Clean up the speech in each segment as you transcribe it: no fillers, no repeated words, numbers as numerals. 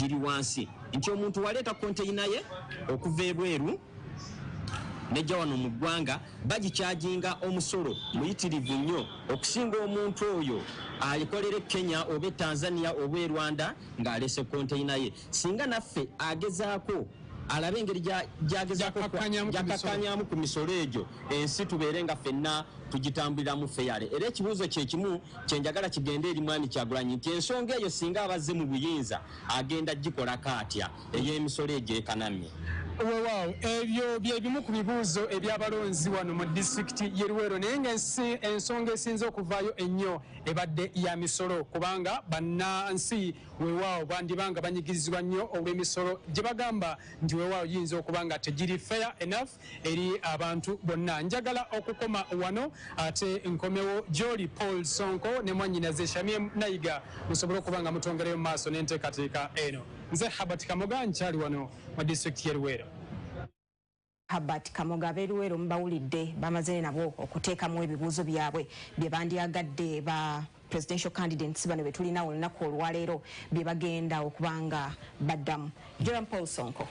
giri wansi nti omuntu waleeta container ye okuva ebweru nejja wano mu ggwanga bagikyajinga omusolo muyitirivu nnyo okusinga omuntu oyo alikolere Kenya oba Tanzania oba Rwanda ng'alese container ye. Singa naffe agezaako alabe engeri gyagezaako jakakanyaamu ku misolo egyo ensi tubeere nga ffenna tugitambuliramu feyale. Era ekibuuzo kye kimu kyenjagala kigende eri Mwami Kyagulanyi nti ensonga eyo singa abazze mu buyinza agenda gikolako atya ey'emisolo egyo ekanamye. Wow, ebyo bye bimu ku bibuuzo ebyabalonzi wano mu disitulikiti y'e Luweero naye ensonga esinza okuvaayo ennyo ebadde ya misolo kubanga bannansi weewaawo bandibanga banyigirizibwa nnyo olw'emisolo gye bagamba nti weewaawo giyinza okuba nga tegiri fair enough eri abantu bonna. Njagala okukoma wano ate nkomewo gy'oli Paul Sonko ne mwannyinaze Shamie Nayiga musobole okuba nga mutongerayo mu maaso n'enteekateeka eno. Nze Habati Kamoga nkyali wano mu disitulikiti y'e Luweero. Habati Kamoga ab'e Luweero mbawulidde bamaze nabo okuteekamu ebibuuzo byabwe bye bandyagadde ba presidential candidates bano be tulina olunaku olwaleero bye bagenda okubanga baddamu. Joram Paul Sonko.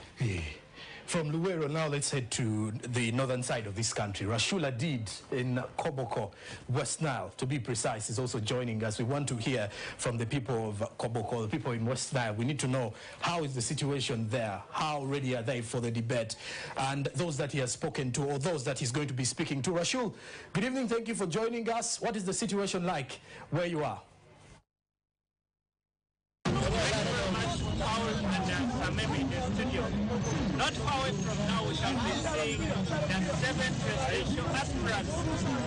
From Luweero, now let's head to the northern side of this country. Rashula Did in Koboko, West Nile, to be precise, is also joining us. We want to hear from the people of Koboko, the people in West Nile. We need to know how is the situation there, how ready are they for the debate, and those that he has spoken to or those that he's going to be speaking to. Rashul, good evening. Thank you for joining us. What is the situation like where you are? Not far away from now, we shall be seeing the 7 presidential aspirants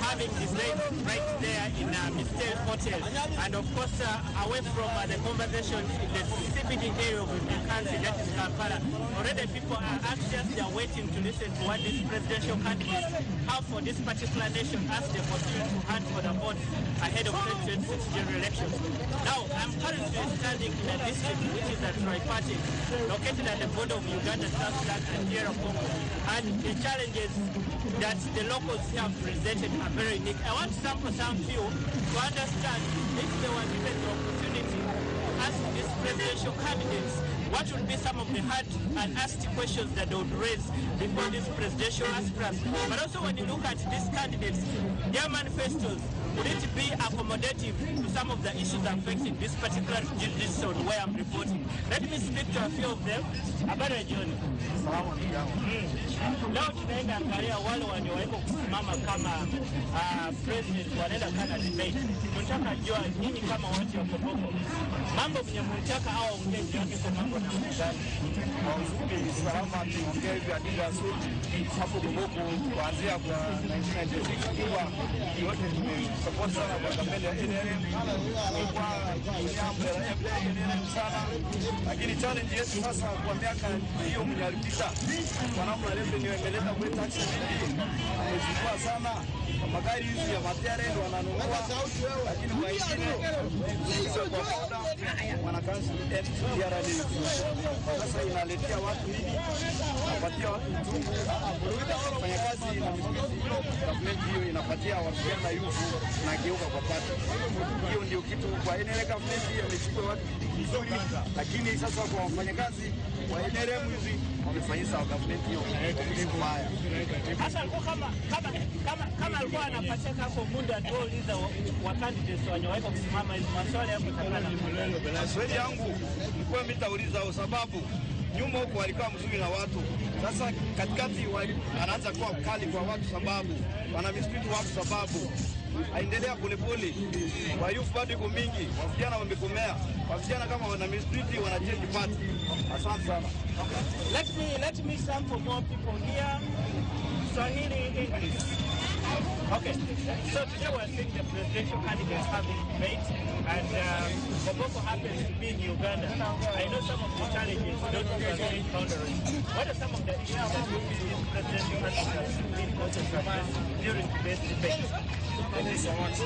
having debate right there in Mr. Hotel. And of course, away from the conversation in the CBD area of the country, that is Kampala, already people are anxious, they are waiting to listen to what these presidential candidates have for this particular nation as they continue to hunt for the votes ahead of 2026 general elections. Now, I'm currently standing in a district which is a tripartite, located at the border of Uganda, South Sudan, and Sierra Congo. And the challenges that the locals have presented are very unique. I want to sample some few to understand if they were given the opportunity to ask these presidential candidates what would be some of the hard and asked questions that they would raise before these presidential aspirants. But also when you look at these candidates, their manifestos, would it be accommodative to some of the issues affecting this particular jurisdiction where I'm reporting? Let me speak to a few of them. Habari jioni. Leo tunaenda angalia wale walioweza kusimama kama president wanaenda kana debate. Tunataka jua nyinyi kama watu wa Koboko, mambo mwenye mnataka au ongezi yake kwa mambo na mzani. Salama tuongee vya dira zote hapo Koboko kuanzia kwa 1996 kwa yote tumesapoti sana kwa kampeni ya NRM kwa nyambo ya NRM sana, lakini challenge yetu sasa kwa miaka hiyo mnyalipita kwa namna revenue imeleta kwa tax imezikwa sana. Magari hizi ya matare ndio wananunua, lakini wengine kwa boda wanakansi NTR sasa inaletea watu nini, inapatia watu mtungu kufanya kazi na government hiyo inapatia watu na yufu na geuka kwa pato. Hiyo ndio kitu kwa NRM government imechukua watu vizuri, lakini sasa kwa wafanyakazi wa NRM hizi wamefanyisa government hiyo mbaya. Sasa kama alikuwa anapatika hapo muda ndio uliza wa candidates wanyoweka kusimama hizo maswali hapo takana. Swali yangu nilikuwa mitauliza kwa sababu nyuma huko walikuwa mzuri na watu. Sasa katikati anaanza kuwa kali kwa watu sababu wana mistreat watu sababu aendelea polepole. Wa youth bado iko mingi, vijana wamekomea. Vijana kama wana mistreat wana change party. Asante sana. Let me sample more people here. Swahili English. Okay, so today we're seeing the presidential candidates having debate, and Koboko happens to be in Uganda. I know some of the challenges don't overstay boundaries. What are some of the issues that you see these presidential candidates being concentrated during today's debate? Thank you so much.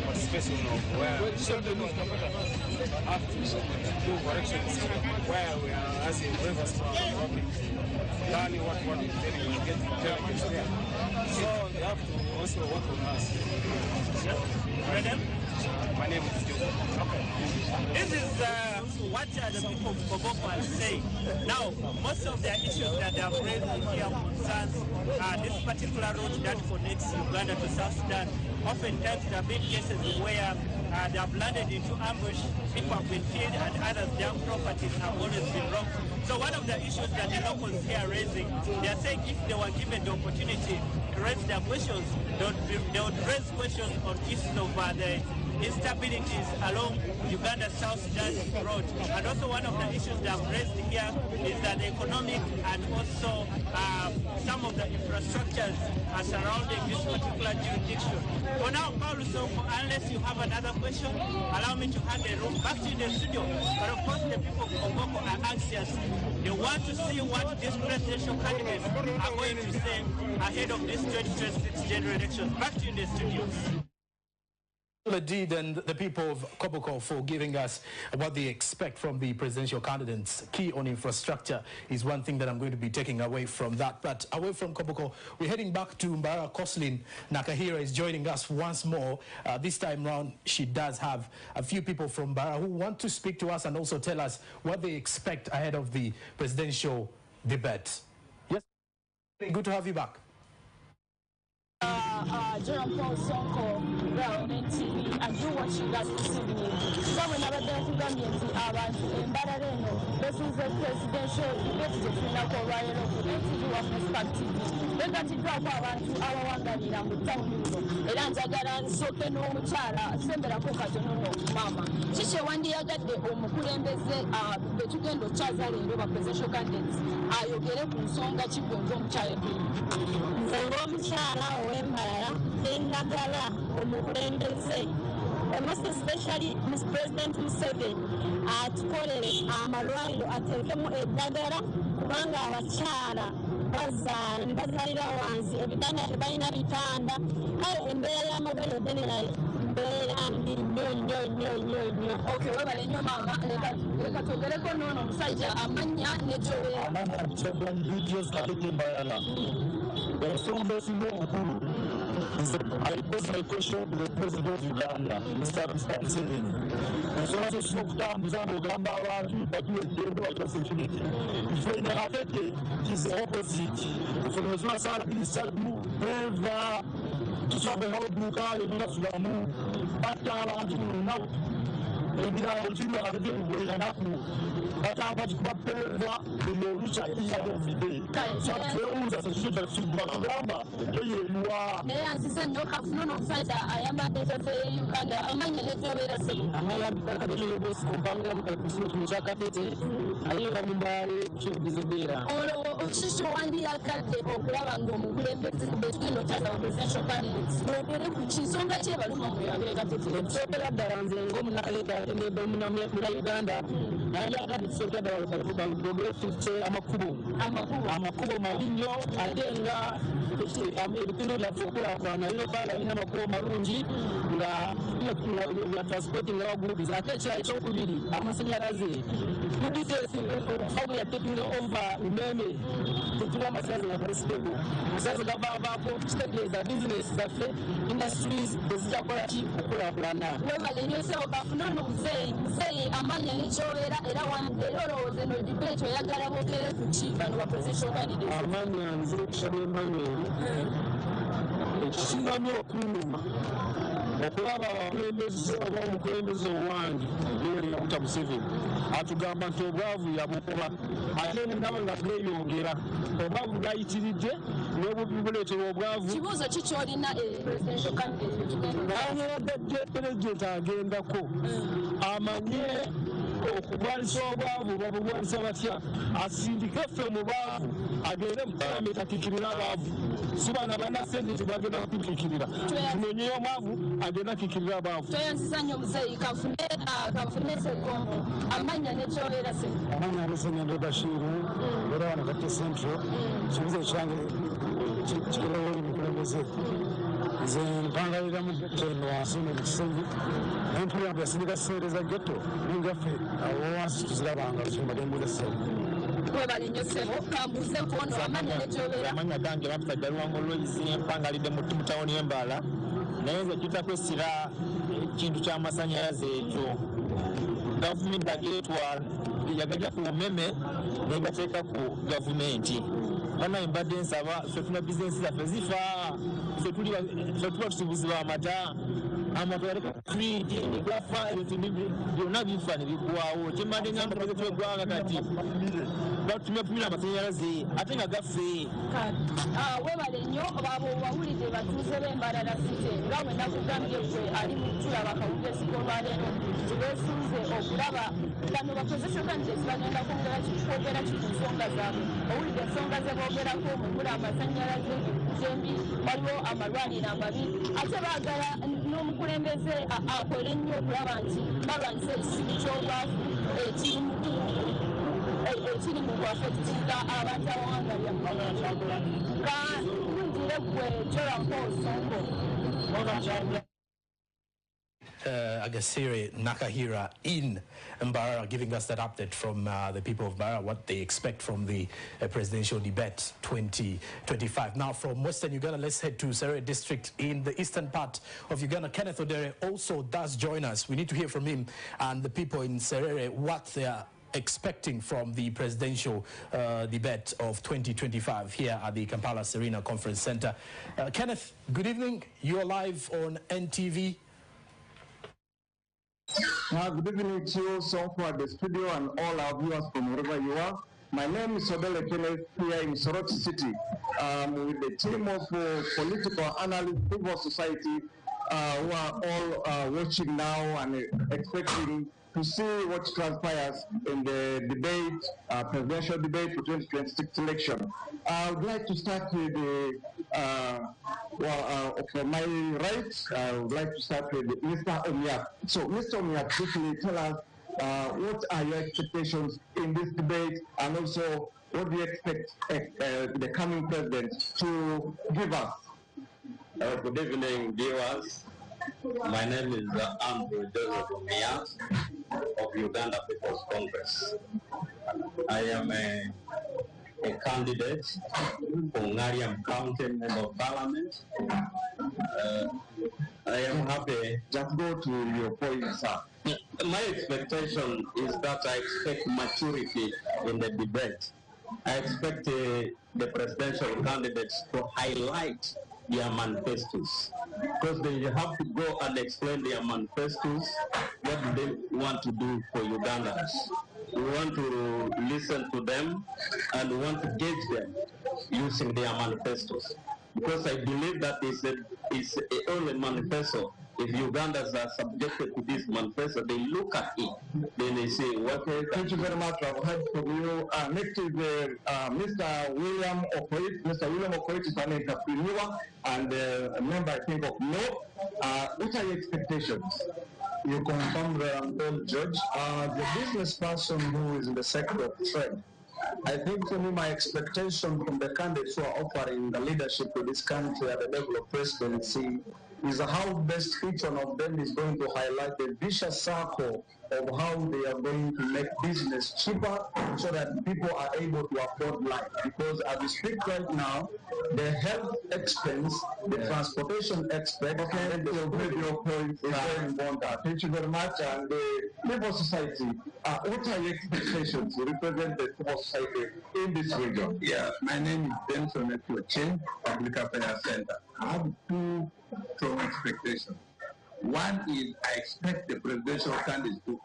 participation of where have to do corrections where we are as a rivers public learning what we're telling and get intelligence there. So they have to also work on us. My name is Joe. Okay. This is what the people of Koboko are saying. Now, most of the issues that they have raised here concerns this particular route that connects Uganda to South Sudan. Oftentimes there have been cases where they have landed into ambush, people have been killed, and others, their properties have always been robbed. So one of the issues that the locals here are raising, they are saying if they were given the opportunity to raise their questions, they would raise questions on issues of the instabilities along Uganda South Sudan road. And also one of the issues that I've raised here is that the economic and also some of the infrastructures are surrounding this particular jurisdiction. For now, Paulo, so unless you have another question, allow me to hand the room back to the studio. But of course, the people of Koboko are anxious. They want to see what these presidential candidates are going to say ahead of this 2026 general election. Back to you in the studio. Indeed, and the people of Koboko for giving us what they expect from the presidential candidates. Key on infrastructure is one thing that I'm going to be taking away from that. But away from Koboko, we're heading back to Mbara. Koslin Nakahira is joining us once more. This time round, she does have a few people from Mbara who want to speak to us and also tell us what they expect ahead of the presidential debate. Yes, good to have you back. Jerome Paul Sonko, well, Ntv, I do what you guys this evening. Someone never done to government, Embarareno, this is the presidential debate between our Royal Ntv of perspective. They got to drop our Wanganira with town. It ends a garan so can no Chara, Sembra Coca, Mama. She one day I got the Omukulembeze, the Chicken of Chazal in River presidential candidates. I will get up on Songa Chicken from Child. Most especially Miss President Museveni atukolere amalwaliro ateekemu eddagala kubanga abakyala bazaalira wansi ebitanda tebalina bitanda kale embeera y'amagalo general mbeera mbi nnyo. Okay, webale nnyo maama leka twogereko noono omusajja amannya ne gy'obeera. I pose my question to the President of Uganda, Mr. Museveni. And so as a soft Uganda, but you will do security. If we are affected, it is the opposite. So the Muslim is said, never to have a whole blue car in the Sudan, but now. Ebira olutino abadde anaku batambati kubapereza ebyoluca ebiyabovide kyatuwewuza sekisuja kibagamba eyeluwa naye ansisa nnyo kafuna n'omusajja ayambadde ekyaffe Uganda amanya n'ekyobeera se amayambakabiriobosikompanga kyakatete ayera mu mbaale kyobizebeera olwo okisho wandiyakadde okulaba ng'omukulembeze between otaza presidential candidates ogere ku kinsonga kyebaluma muyabekatete ekyokera ddala nze ng'omunakaleta muna Uganda nayaga nisogera bagogefite amakubo mabi nnyo ate nga ebitundu byaffe okulakulana nayo balina amakubo malungi nga transporting abagurubizi ate ekirala ekyokubiri amasanyalaze tuditesi how we are taking over umeme tetuwa amasazi nga presitebo amasazi gavavaako tukitegeeza bizinesi zaffe industries ezitakola ki okulakulana webale nnyo sebo bafuna muzeeyi amanya n'ekyobeera era olowooza eno debate oyagala boogere ku ki bano ba presidential candidates amanya nze kusaba Emmanuel ekisingamu okuluma okulaba abakulembeze oba omukulembeze owange Yoweri Kaguta Museveni atugamba nti obwavu yabukola ate nabo nga bweyongera obwavu bwayitiridde n'obubi buleetera obwavu kibuuzo ki kyolina presidential candidate anyweredde president agendako amanye okubwalisa obwavu babulwalisa batya asindike ffe mu baavu agende mu palamenti akikirira abaavu si bana bannasente tebagenda kukikirira tunonyeyo omwavu agenda akikirira abaavu tweyansiza nnyo muzeeyi kafune segongo amanya n'ekyobeera se amanya anesenyando bashiru era wano katte central kibuzo kyange kigerawo omukulembeze nze mpangalira mu ttendo wansi mu kisenge empulira nga sindika seereza getto ningaffe awo wansi tuzirabanga lukimbadembula ssebo webali nnyo ssebo kambuze nkono amanya nekyobeera amanya gange bamutadde luwango lwezi empangalidde mu tawuni y'embaala naye nze tutakwesira ekintu ky'amasanyalaze ekyo gavumenti ageetwala yagajja ku mmeme negateeka ku gavumenti banaye mbadde nsaba ffe tuna bizinesi zaffe zifa ffe tuba tusubuzibwa amata yaleka fridi gafa ebintu byonna bifa ne biggwawo kyembadde ngamba pulezidenti w'eggwanga kati batumira amasanyalaze ate nga gaffe webale nnyo abo bawulidde batuuze b'embalala site nga bwe nakugambye gwe ali mu tulaba akawungeezi k'olwaleero tibeesunze okulaba bano bakozesa candidates bagenda kwogera ki ku nsonga zaabwe owulidde ensonga ze boogerako omugula amasanyalaze zembi waliwo amalwaliro amabi ate baagala n'omukulembeze akole nnyo okulaba nti balwanyisa ekisibi ky'obwavu ekiri mu kwafekitinga abantu abawanga lyammanga nga lundire gwe jorampo osongo Agasiri Nakahira in Mbarara, giving us that update from the people of Mbarara, what they expect from the presidential debate 2025. Now, from Western Uganda, let's head to Serere district in the eastern part of Uganda. Kenneth Odere also does join us. We need to hear from him and the people in Serere what they are expecting from the presidential debate of 2025 here at the Kampala Serena Conference Center. Kenneth, good evening. You're live on NTV. Good evening to you, so far the studio and all our viewers from wherever you are. My name is Odele Kenneth here in Soroti City with the team of political analysts, civil society who are all watching now and expecting to see what transpires in the debate, presidential debate for 2026 election. I would like to start with the, for my right, I would like to start with Mr. Omiak. So, Mr. Omiak, quickly tell us what are your expectations in this debate, and also what do you expect the coming president to give us? Good evening, viewers. My name is Andrew Joseph Omiak of Uganda People's Congress. I am a candidate for Ngariam County Member of Parliament. I am happy. Just go to your point, sir. My expectation is that I expect maturity in the debate. I expect the presidential candidates to highlight their manifestos, because they have to go and explain their manifestos, what they want to do for Ugandans. We want to listen to them and we want to gauge them using their manifestos, because I believe that it's only manifesto. If Ugandans are subjected to this manifesto, they look at it, then they say, okay. Thank you very much. I've heard from you. Next is Mr. William Okoit. Mr. William Okoit is an entrepreneur and a member, I think, of NO. What are your expectations? You confirmed old Judge. The business person who is in the sector of trade. I think for me, my expectation from the candidates who are offering the leadership to this country at the level of presidency is how best each one of them is going to highlight the vicious circle of how they are going to make business cheaper so that people are able to afford life. Because as we speak right now, the health expense, the transportation expense, and your point is very important. Thank you very much. And the civil society, what are your expectations to represent the civil society in this region? Yeah, my name is Benson Chen, Public Affairs Center. I have two strong expectations. One is I expect the presidential candidates to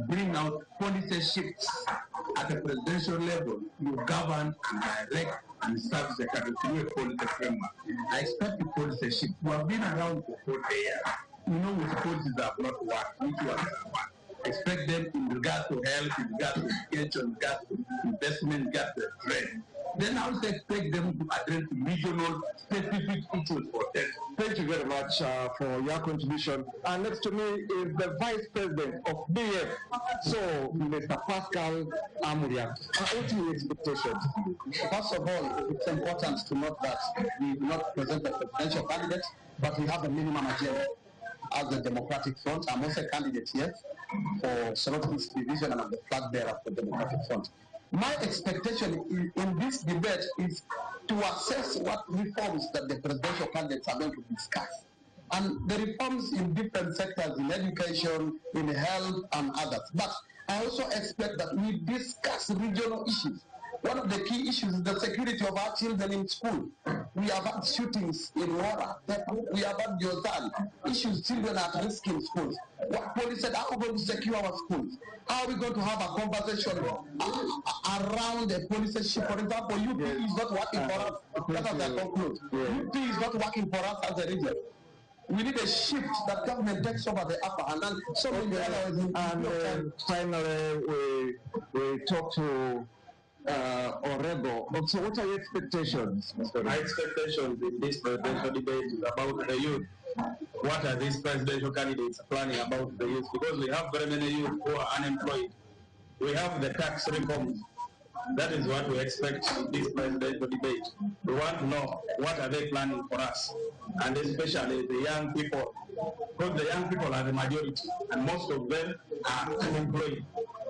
bring out policy shifts at the presidential level to govern and direct and serve the country through a policy framework. I expect the policy shift. We have been around for 40 years. We know which policies have not worked, which ones have worked. Expect them in regard to health, in regard to education, in regard to investment, in regard to trade. then I also expect them to address regional specific issues for them. Thank you very much for your contribution. And next to me is the Vice President of BF, so Mr. Pascal Amuriak. What are your expectations? First of all, it's important to note that we do not present a presidential candidate, but we have a minimum agenda. As the Democratic Front, I'm also a candidate here for Soroti Division, and I'm the flag bearer for the Democratic Front. My expectation in this debate is to assess what reforms that the presidential candidates are going to discuss. And the reforms in different sectors, in education, in health, and others. But I also expect that we discuss regional issues. One of the key issues is the security of our children in school. We have had shootings in Wara. We have had UGSOUND. Issues, children are at risk in schools. What police said, how are we going to secure our schools? How are we going to have a conversation around a police ship? For example, UP is not working for us. That's what I conclude. UP is not working for us as a region. We need a shift that government takes over the upper hand. And so and finally, we talk to Orego. So what are your expectations, Mr. My expectations in this presidential debate is about the youth. What are these presidential candidates planning about the youth? Because we have very many youth who are unemployed. We have the tax reforms. That is what we expect in this presidential debate. We want to know what are they planning for us, and especially the young people, because the young people are the majority, and most of them are unemployed.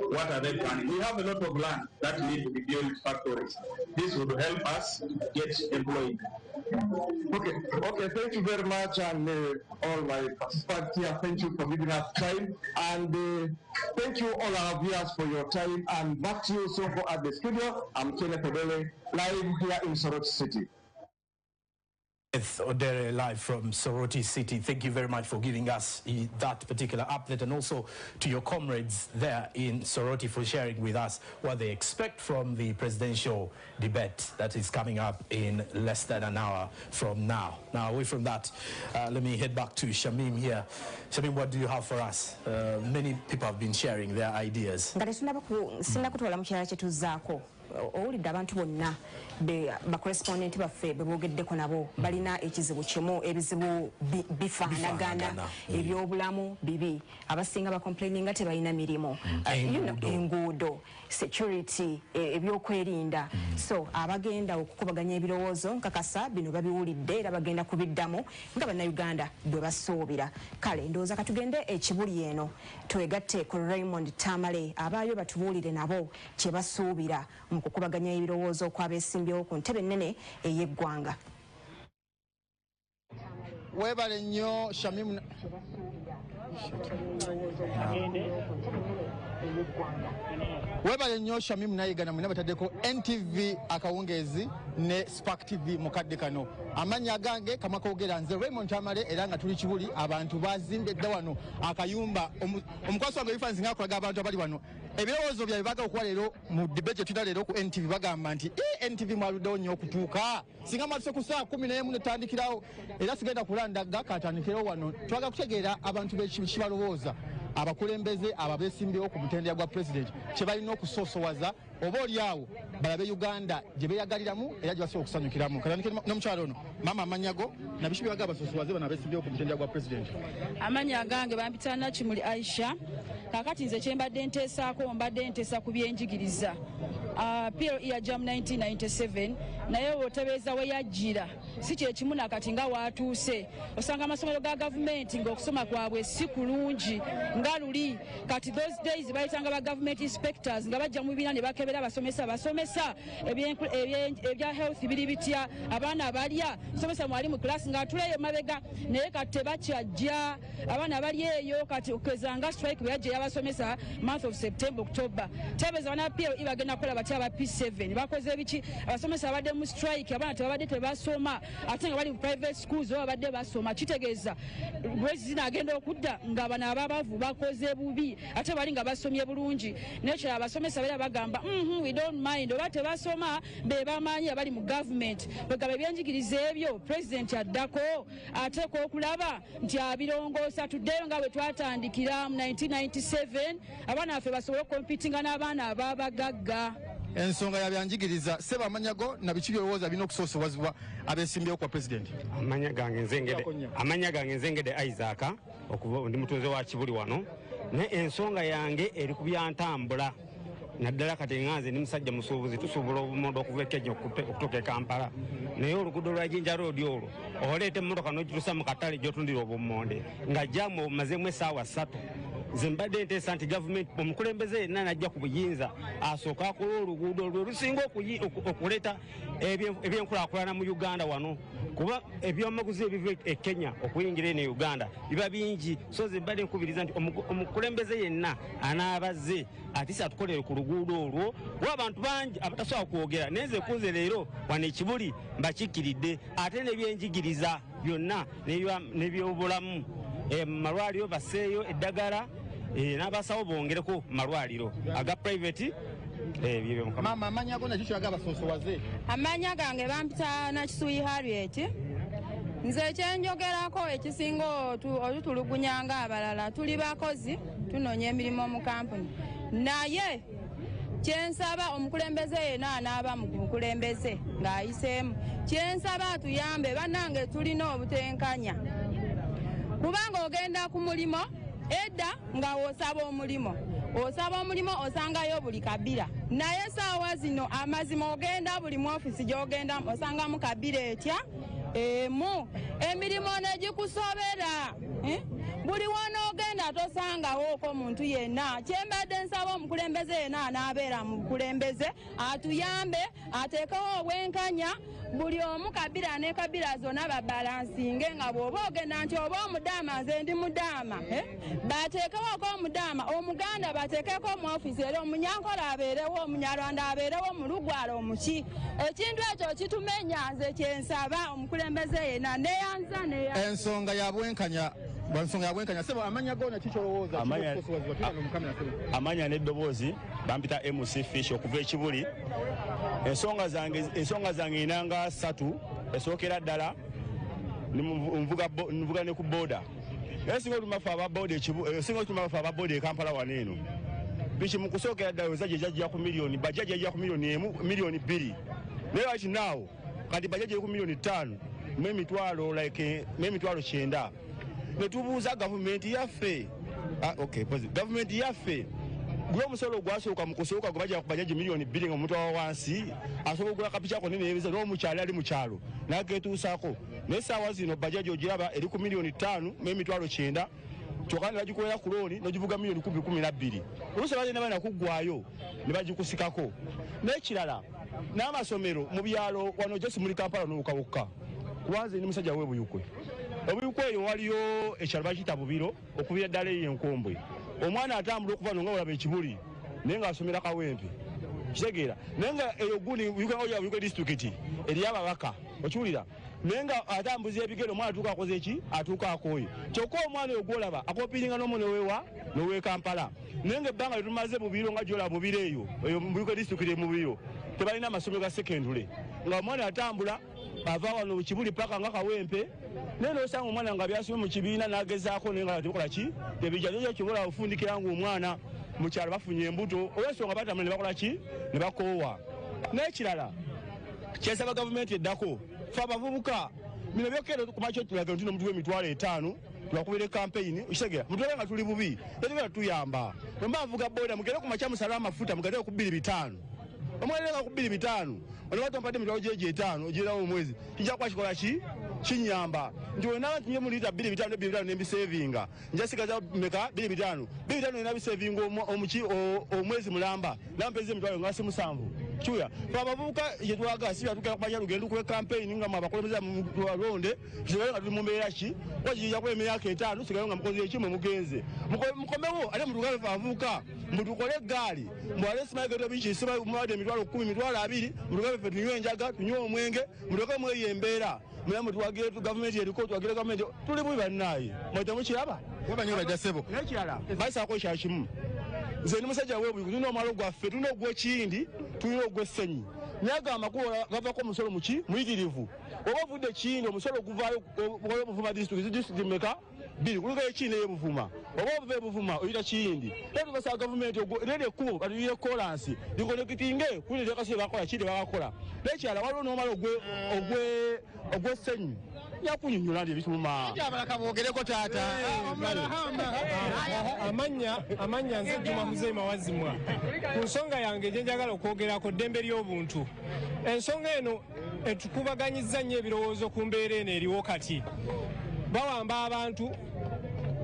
What are they planning? We have a lot of land that need to be built factories. This would help us get employed. Okay, thank you very much, and all my participants here, thank you for giving us time, and thank you all our viewers for your time, and back to you so far at the studio. I'm Kenneth Odele, live here in Soroti City. Odere live from Soroti City. Thank you very much for giving us that particular update, and also to your comrades there in Soroti for sharing with us what they expect from the presidential debate that is coming up in less than an hour from now. Now, away from that, let me head back to Shamim here. Shamim, what do you have for us? Many people have been sharing their ideas. Owulidde abantu bonna ba correspondent baffe bebogeddeko nabo balina ekizibu kimu ebizibu bifaanagana ebyobulamu bibi abasinga ba complaining nga tebalina mirimu enguudo security ebyokwerinda so abagenda okukubaganya ebirowoozo nkakasa bino babiwulidde era bagenda kubiddamu nga bannayuganda bwe basuubira kale ndowooza katugende ekibuli eno twegatte ku Raymond Tamale abaayo batubuulire nabo kye basuubira mu kukubaganya ebirowoozo kw'abeesimbyewo ku ntebe ennene ey'eggwanga. Webale nnyo Shamimu Webale nnyo Shamimu Nayigana mwina bataddeko NTV akawungeezi ne Spark TV mukadde kano. Amanya gange kama koogera nze Raymond Tamale era nga tuli kibuli abantu bazimbedde wano akayumba omukwaso wange bifansi nga kulaga abantu abali wano. Ebirowoozo bya bibaga okuwa leero mu debate tutale leero ku NTV bagamba nti NTV mwaluddewo nnyo okutuuka singa matuse ku saa 11 netandikirawo era sigenda kulanda gakatandikirawo wano twaga kutegeera abantu bekibalowooza abakulembeze ababeesimbyewo ku mutendera gwa president kye balina okusoosowaza oba oliawo balabe Uganda gye beeyagaliramu era gye basobola okusanyukiramu katandikire n'omukyalo ono maama amanyago nabiki byebaga basoosowaze bano abeesimbyewo ku mutendera gwa president. Amanya gange bampitana Kimuli Aisha kakati nze kyembadde nteesaako mbadde nteesa ku byenjigiriza PLE yajja mu 1997 naye otebeeza we yajjira si kyekimu nakati nga waatuuse osanga amasomero ga gavumenti ng'okusoma kwabwe si kulungi nga luli kati those days bayitanga ba government inspectors nga bajja mu bibiina ne bakebera basomesa ebya health biri bitya abaana abalya somesa mwali mu class nga atuleyo mabega naye kati tebakyajja abaana abali eyo kati okezanga strike bweyajja yabasomesa month of September October tebeeza bana PLE bagenda kukola batya aba P7 bakoze biki abasomesa abadde mu strike abaana tebabadde tebasoma ate nga bali mu private schools babadde basoma kitegeeza bwezi zinagenda okudda nga bana ababavu bakoze bubi ate bali nga basomye bulungi nekyo abasomesa bera bagamba we don't mind oba tebasoma be bamanyi abali mu government bwegaba ebyenjigiriza ebyo president addako ateeka okulaba nti abirongoosa tuddeyo nga bwe twatandikira mu 1997 abaana baffe basobole okompitinga n'abaana ababagagga. ensonga ya byanjigiriza seba amanyago na biki byolowooza birina okusoosebwazibwa abeesimbyewo kwa pulezidenti. Amanya gange nzengede Isaac okuva ndi mutuuze wa Kibuli wano ne ensonga yange eri ku byantambula naddala kati nganze ndi musajja musuubuzi tusobola obumondo okuva Kenya okutuuka e Kampala naye oluguudo lwa Jinja Road olwo oleeta emmotoka n'ogituusa mu katale gy'otundira obummonde nga jjamu obumazeemu essaawa 3 nze mbadde nteesa nti gavumenti omukulembeze yenna najja ku buyinza asooka akola oluguudo lwe lusinga okuleeta ebyenkulaakulana mu Uganda wano kuba ebyamaguzi ebiva e Kenya okuyingira eno e Uganda biba bingi so ze mbadde nkubiriza nti omukulembeze yenna anaabazze atisa atukolere ku luguudo olwo kuba abantu bangi abatasobola kwogera naye nze kunze leero wano Ekibuli mbakikkiridde ate n'ebyenjigiriza byonna n'ebyobulamu malwaliro baseeyo eddagala n'abasawo bongereko malwaliro aga private mama amanya ago nakyo kyaga abasoosowaze. Amanya gange bampita Nakisuyi Harriet. Nze kyenjogerako ekisinga olutulugunyanga abalala tuli bakozi tunoonya emirimu mu kampuni naye kyensaba omukulembeze yenna anaaba mu mukulembeze ng'ayiseemu kyensaba atuyambe bannange tulina obutenkanya kubanga ogenda ku mulimo edda nga osaba omulimo osangayo buli kabira naye saawa zino amazima ogenda buli mu ofisi gy'ogenda osangamu kabira etya emu emirimu negikusobera buli wanoogenda tosangawooko omuntu yenna kyembadde nsaba omukulembeze yenna anaabeera mu bukulembeze atuyambe ateekewo obwenkanya buli omu kabira ne kabira zonna babalansinge nga bw'oba ogenda nti oba omudaama nze ndi mudaama bateekewooko omudaama omuganda bateekeko mu ofisi era omunyankola abeerewo omunyarwanda abeerewo mulugwala omuki ekintu ekyo kitumenya nze kyensaba omukulembeze yenna neyanza ensonga ya bwenkanya sebo amanya gona kikyolowooza amanya n'eddoboozi bampita MC Fish okuva Ekibuli ensonga zange inanga 3 esookera ddala nvuga ne ku boda esinga otumafa ababoda e Kampala wano eno biki mu kusookera ddala weza gyejajja ku miliyoni bajaji yajja ku miliyoni 2 naye waki naawo kati bajaji ku miliyoni 5 mu emitwalo 9 netubuuza gavumenti yaffe gavumenti yaffe gwe omusolo gwasooka mu kusooka gwe bajja ku bajaji miliyoni 2 nga omuntu wa wansi asobola okugula kapicako neneebeza n'omukyali ali mu kyalo nagetuusaako naye saawa zino bajaji ogiraba eri ku miliyoni 5 n'emitwalo 9 kyokka ne bagikolera ku looni n'ogivuga miliyoni 12 oluusi baze ne bana kuggwayo ne bagikusikako n'ekirala n'amasomero mu byalo wano jesi muri Kampala n'olukawukka kubanze ni musajja w'ebuyukwe obuyukwe eyo waliyo ekyalo bakiyita Bubiro okubira ddala eyo enkombwe omwana atambula okuva no nga olaba Ekibuli naye ng'asomera Kawempe kitegeera naye nga eyo gundi Buyukwe disitulikiti eri ababaka okiwulira naye nga atambuza ebigere omwana atuuka akoze eki atuuka akooye kyokka omwana oyo gwolaba akopiringa n'omunewewa n'owe Kampala naye nga ebbanga lyetumaze Bubiro nga gyolaba Bubiro eyo Buyukwe disitulikiti mu Bubiro tebalina amasomero ga sekendule nga omwana atambula ava wano Kibuli paka nga Kawempe naye n'osanga omwana nga byasomye mu kibiina n'agezaako naye nga tebukola ki tebijja kyobola ofundikira ng'omwana mu kyalo bafunye embuto olw'ensonga batamula ne bakola ki ne bakoowa n'ekirala kyesaba gavumenti eddako fe abavubuka bino byokero kumakyo tulaga nti n'omuntu w'emitwalo 5 tubakubira kampeyini okitegeera mutwale nga tuli bubi tetugenda tuyamba omba avuga boda mugere ku makya musala amafuta mugateeko ku 2,500 omweleka ku 2,500 olwatu mpate mitwalo jeje 5 ojirawo omwezi kijja kwakikola ki kinyamba nti wena ntimye mu lita 2,500 nembisevinga nja sikaza meka 2,500 nena bisevinga omwezi mulamba nampeze mitwalo ngasi 7 chuya abavubuka yetwaga si atuka kumanya lugendo ku campaign nga abakulembeza mu londe kibalenga tuli mu mbeera ki wajija ku emyaka 5 sigalenga mukozi ekimwe mugenze mukomewo ale mutugabe abavubuka mutukole gali mwale simageto bichi siba mwade mitwalo 10 mitwalo 2 mutugabe fe tunywe enjaga tunywe omwenge mutoke mu yembera mulamu tuwagire tu government yeriko tuwagire government tuli bubi bannaye mwete mukiraba wabanyo bajasebo nekirala baisa ko kyakimu nze ni musajja webu tulina omwalo gwaffe tulina ogw'ekindi tulina ogw'essenyi nyaga amakulu gavako omusolo muki muyitirivu oba ovudde kindi omusolo guvaayo obuvuma district meka biri kuluka ekine yebuvuma oba buvuma oyita kiyindi ebi basa government rede kubo baliye kolansi dikonekitinge kuli lekasi bakola kidi bakakola lekyala waliwo nomala ogwe senyu yakunyunyula ndi bituma abalaka bogereko taata amanya nze Juma Muzeema Wazimwa ku nsonga yange gye njagala okwogerako ddembe ly'obuntu ensonga eno etukubaganyizza nnyo ebirowoozo ku mbeera eno eriwo kati bawamba abantu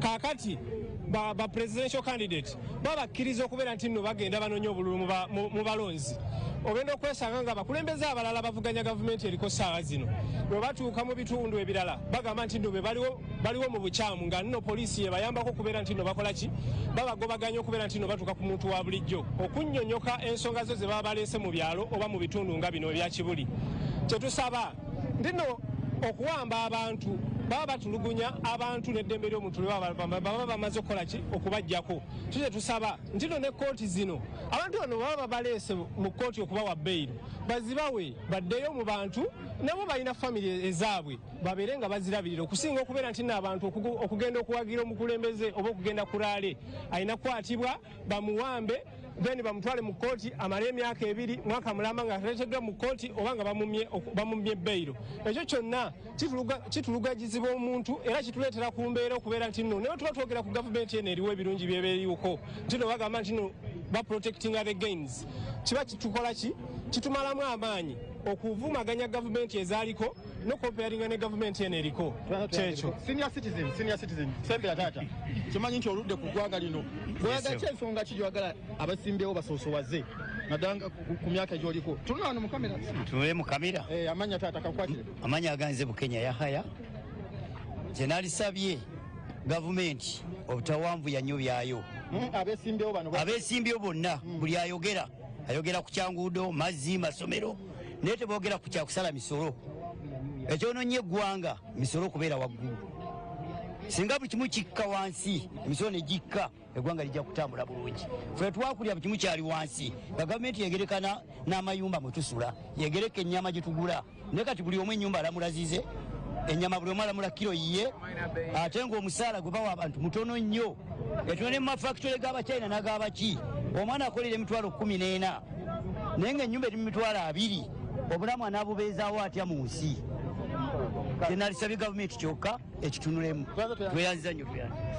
kakati ba presidential candidate babakkiriza okubeera nti nno bagenda banoonya obululu mu balonzi ogenda okwesanga nga bakulembeze abalala bavuganya gavumenti eriko ssaawa zino bwe batuuka mu bitundu ebirala bagamba nti nno baliwo mu bukyamu nga nno poliisi yebayambako okubeera nti nno bakola ki babagobaganya okubeera nti nno batuuka ku muntu wa bulijjo okunnyonnyoka ensonga zo ze baba baleese mu byalo oba mu bitundu nga bino ebya Kibuli kyetusaba nti nno okuwamba abantu baba batulugunya abantu n'eddembe ly'omuntu baba bamaze okukola ki okubajjako kye tusaba nti no ne kooti zino abantu bano baba baleese mu kooti okubawa beyiro bazibawe baddeyo mu bantu nabo balina famire ezaabwe babeere nga bazirabirira okusinga okubeera nti n'abantu okugenda okuwagira omukulembeze oba okugenda kulaale alina kukwatibwa bamuwambe then bamutwale mu kooti amale emyaka 2 mwaka mulamba nga aleeteddwa mu kooti oba nga bamumye beyiro ekyo kyonna kitulugagiziba omuntu era kituleetera ku mbeera okubeera nti nno naye tuba twogera ku gavumenti eno eriwo ebirungi byeberiwuko nti no bagamba nti no baprotectinga the gains kiba kitukola ki kitumalamu amaanyi okuvumaganya gavumenti ezaaliko nokomparinga ne gavumenti eno eriko kyekyo senior citizen sembera taata kimanyi nti oludde ku ggwanga lino bweyagala kyensonga ki gyowagala abasimbewo basoosowaze naddanga ku myaka egyoliko tulina wano mu kamera tunule mu kamera amanya taata kakwatire amanya aganze bukenya yahaya kye nalisabye gavumenti obutawanvu yanyo byayo abeesimbyewo bonna buli ayogera ku kyanguudo mazzi masomero naye teboogera ku kyakusala misolo ekyononya eggwanga misolo kubeera waggulu singa buli kimu kikka wansi emisolo negikka eggwanga lijja kutambula bulungi fe twakulya buli kimu kyali wansi nga gavumenti yegerekana n'amayumba mwe tusula yegereka ennyama gye tugula naye kati buli omu ennyumba alamulazize ennyama buli omu alamula kiro yiye ate ng'omusaala gwe bawa abantu mutono nnyo etuno ne mu mafactory g'abachina n'agabaki omwana akolera emitwalo 14 naye ng'ennyumba eri mu mitwalo 2 obulamu anaabubeezaawo atya mu nsi kyenalisabye gavumenti kyokka ekitunulemu tweyanziza nnyo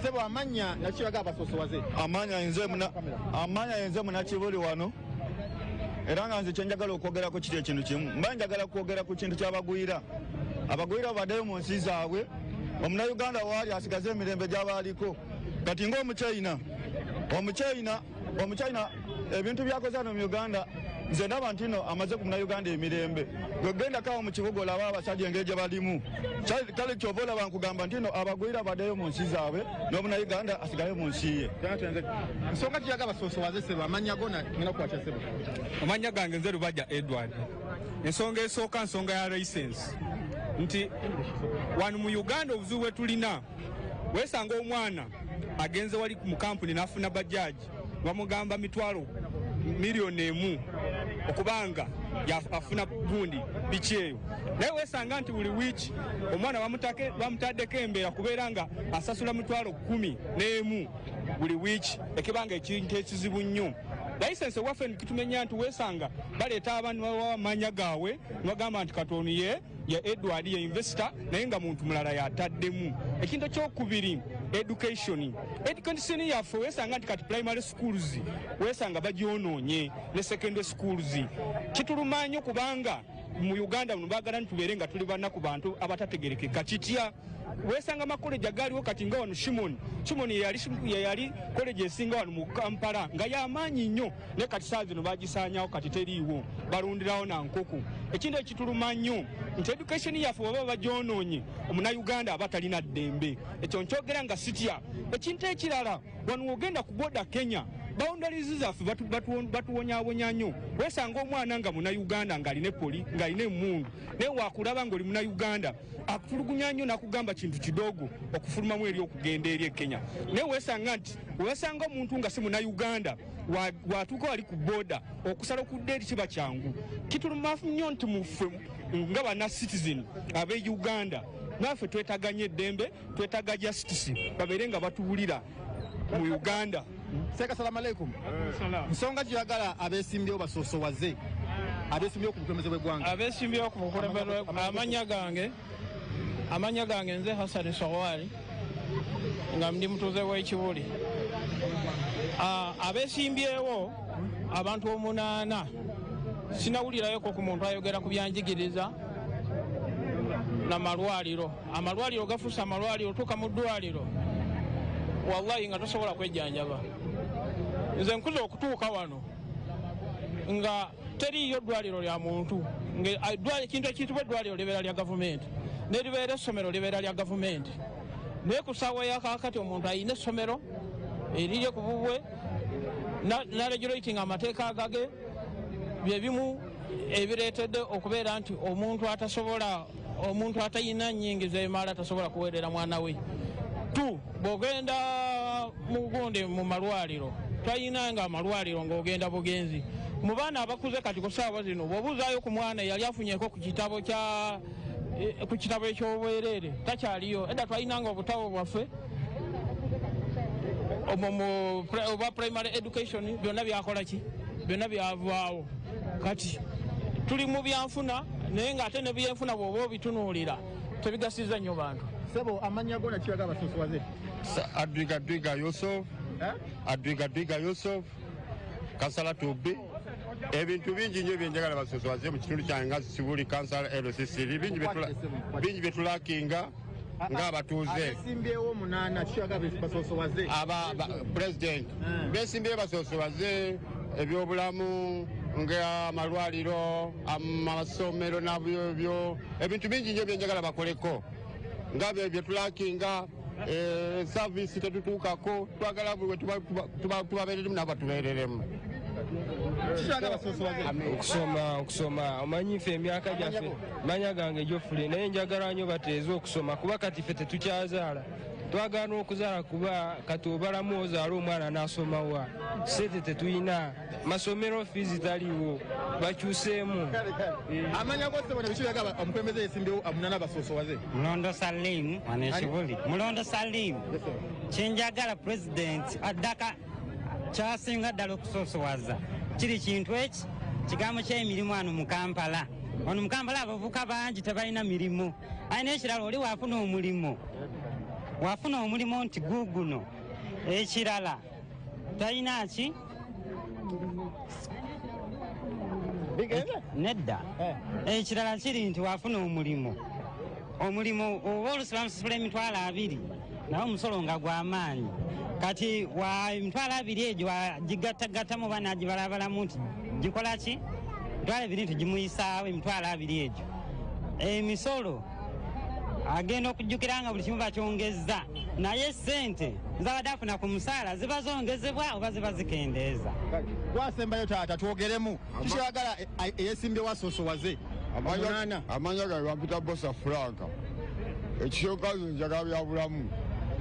sebo amanya nakibaga abasoosowaze amanya yenze munakibuli wano era nga nze kyenjagala okwogerako kiri ekintu kimu mba njagala kwogera ku kintu ky'abagwira baddeyo mu nsi zaabwe omunauganda waali asigaze emirembe gy'abaaliko kati ng'omuchina ebintu byakoze hano mu Uganda nze ndaba nti no amaze ku munauganda emirembe gwegenda kawo mu kibuga olaba abasajja engeri gye balimu kale kyoba olaba nkugamba nti no abagwira baddeyo mu nsi zaabwe n'omunauganda asigaye mu nsi ye nsonga kiyaga basoosowaze sebo amanya gona ngina kukwatya sebo amanya gange nze Lubajja Edward ensonga esooka nsonga ya license nti wano mu Uganda obuzibu bwe tulina weesanga omwana agenze wali mu kampuni n'afuna bajaji bamugamba mitwalo miliyoni 1 okubanga afuna gundi biki eyo naye weesanga nti buli wiiki omwana bamutaddeko embeera kubeera nga asasula mitwalo 11 buli wiiki ekibanga ekintu ekizibu nnyo layisensi ewaffe nikitumenya nti weesanga baleeta abantu bawamanya gaabwe nibagamba nti katono ye Edward ye investor naye nga muntu mulala yataddemu ekintu ekyokubiri education yaffe weesanga nti kati primary schools weesanga bagyonoonye ne secondary schools kituluma nnyo kubanga mu Uganda muno baagala nitubeere nga tuli bannaku bantu abatategerekeka kitya weesanga amakoleji agaaliwo kati nga wano Shimoni yeyali koleji esinga wano mu Kampala nga y'amaanyi nnyo naye kati saa zino bagisaanyawo kati teriiwo balundirawo nankoko ekintu ekituluma nnyo nti education yaffe baba bagyonoonye omunauganda aba talina ddembe ekyo nkyogera nga sitya ekintu ekirala wano ogenda ku boda Kenya boundaries zaffe batuwonyawonya nnyo weesanga omwana nga munauganda ng'alina epoli ng'alina emmundu naye waakulaba ng'oli munauganda akutulugunya nnyo nakugamba kintu kidogo okufulumamu eri okugenda eri e Kenya naye weesanga omuntu nga si munauganda watuuka wali ku boda okusala okudda eri kiba kyangu kitulumafu nnyo nti muffe nga bana citizen ab'e Uganda naffe twetaganya eddembe twetaga justice babeere nga batuwulira mu Uganda. Assalamu alaikum. Nsonga gyagala abeesimbyewo basoosowaze abeesimbyewo ku bukulembeze bw'eggwanga. Abeesimbyewo ku bukulembeze amanya gange nze Hassan Sowari nga ndi mutuuze w'ekibuli. Abeesimbyewo abantu 8 sinawulirayoko ku muntu ayogera ku byanjigiriza n'amalwaliro. Amalwaliro gafuusa amalwaliro tuuka mu ddwaliro wallahi nga tosobola kwejjanjaba. Nze nkuza okutuuka wano nga teriyo ddwaliro lya muntu, ekintu ekiyitibwa eddwaliro libeera lya gavumenti neribeera essomero libeera lya gavumenti. Naye ku ssaawa yakakati omuntu ayina essomero erirye ku bubwe naregulating amateeka agage byebimu ebireetedde okubeera nti omuntu atayina nnyingiza emala tasobola kuweerera mwana we. Bw'ogenda mu gundi mu malwaliro twayinanga amalwaliro ng'ogenda bugenzi. Mu baana abakuze kati ku ssaawa zino bw'obuuzaayo ku mwana yali afunyeko ku kitabo eky'obwereere takyaliyo. Edda twayinanga obutabo bwaffe obwa primary education byonna byakola ki? Byonna byavaawo. Kati tuli mu byanfuna naye ng'ate ne byenfuna bw'oba obitunuulira tebigasiza nnyo bantu. Sebo amanya gona kiyaga basoosowaze. Adwiga Yusuf Kansala Tubbi ebintu bingi nnyo byenjagala basoosowaze mu kitundu kyange nga Sibuli Kansala LCC bingi byetulakinga ng'abatuuze. Abeesimbyewo 8 kiyaga basoosowaze. President beesimbyewo basoosowaze ebyobulamu ng'amalwaliro amasomero nabyo ebintu bingi nnyo byenjagala bakoleko nga byetulakinga service tetutuukako twagala buli tubabeereremu nabo batubeereremu. Okusoma omanyi ffe emyaka gyaffe manya gange gyofule naye njagala nnyo bateeze okusoma kuba kati ffe tetukyazaala twagala n'okuzaala kuba kati obalamu ozaala omwana n'asomawa sente tetuyina masomero fiizi taliwo bakyuseemu. Amanya gosebona bikiyaga omukulembeze yeesimbyewo 8 basoosowaze. Mulondo Salim wanekibuli Mulondo Salim kyenjagala president addaka kyasinga ddala okusoosowaza kiri kintu eki kigambo ky'emirimu ano mu Kampala. Ono mu Kampala abavubuka bangi tebalina mirimu. Ayina ekirala oli waafuna omulimu nti guguno ekirala talina ki nedda ekirala kiri nti waafuna omulimu oba olusibamusasula emitwalo 2 naye omusolo nga gw'amaanyi kati emitwalo 2 egyo wagigattagattamu bana gibalabalamu nti gikola ki emitwalo 2 nti gimuyisaawo emitwalo 2 egyo emisolo agenda okujjukira nga buli kimu bakyongezza naye sente zabadde afuna ku musaala ziba zongezebwa oba ziba zikendeeza. Wasembayo taata twogeremu kikyagala eyeesimbyewo asoosowaze. Amanya gange bampita Bosa Franka ekisookazi njagala byabulamu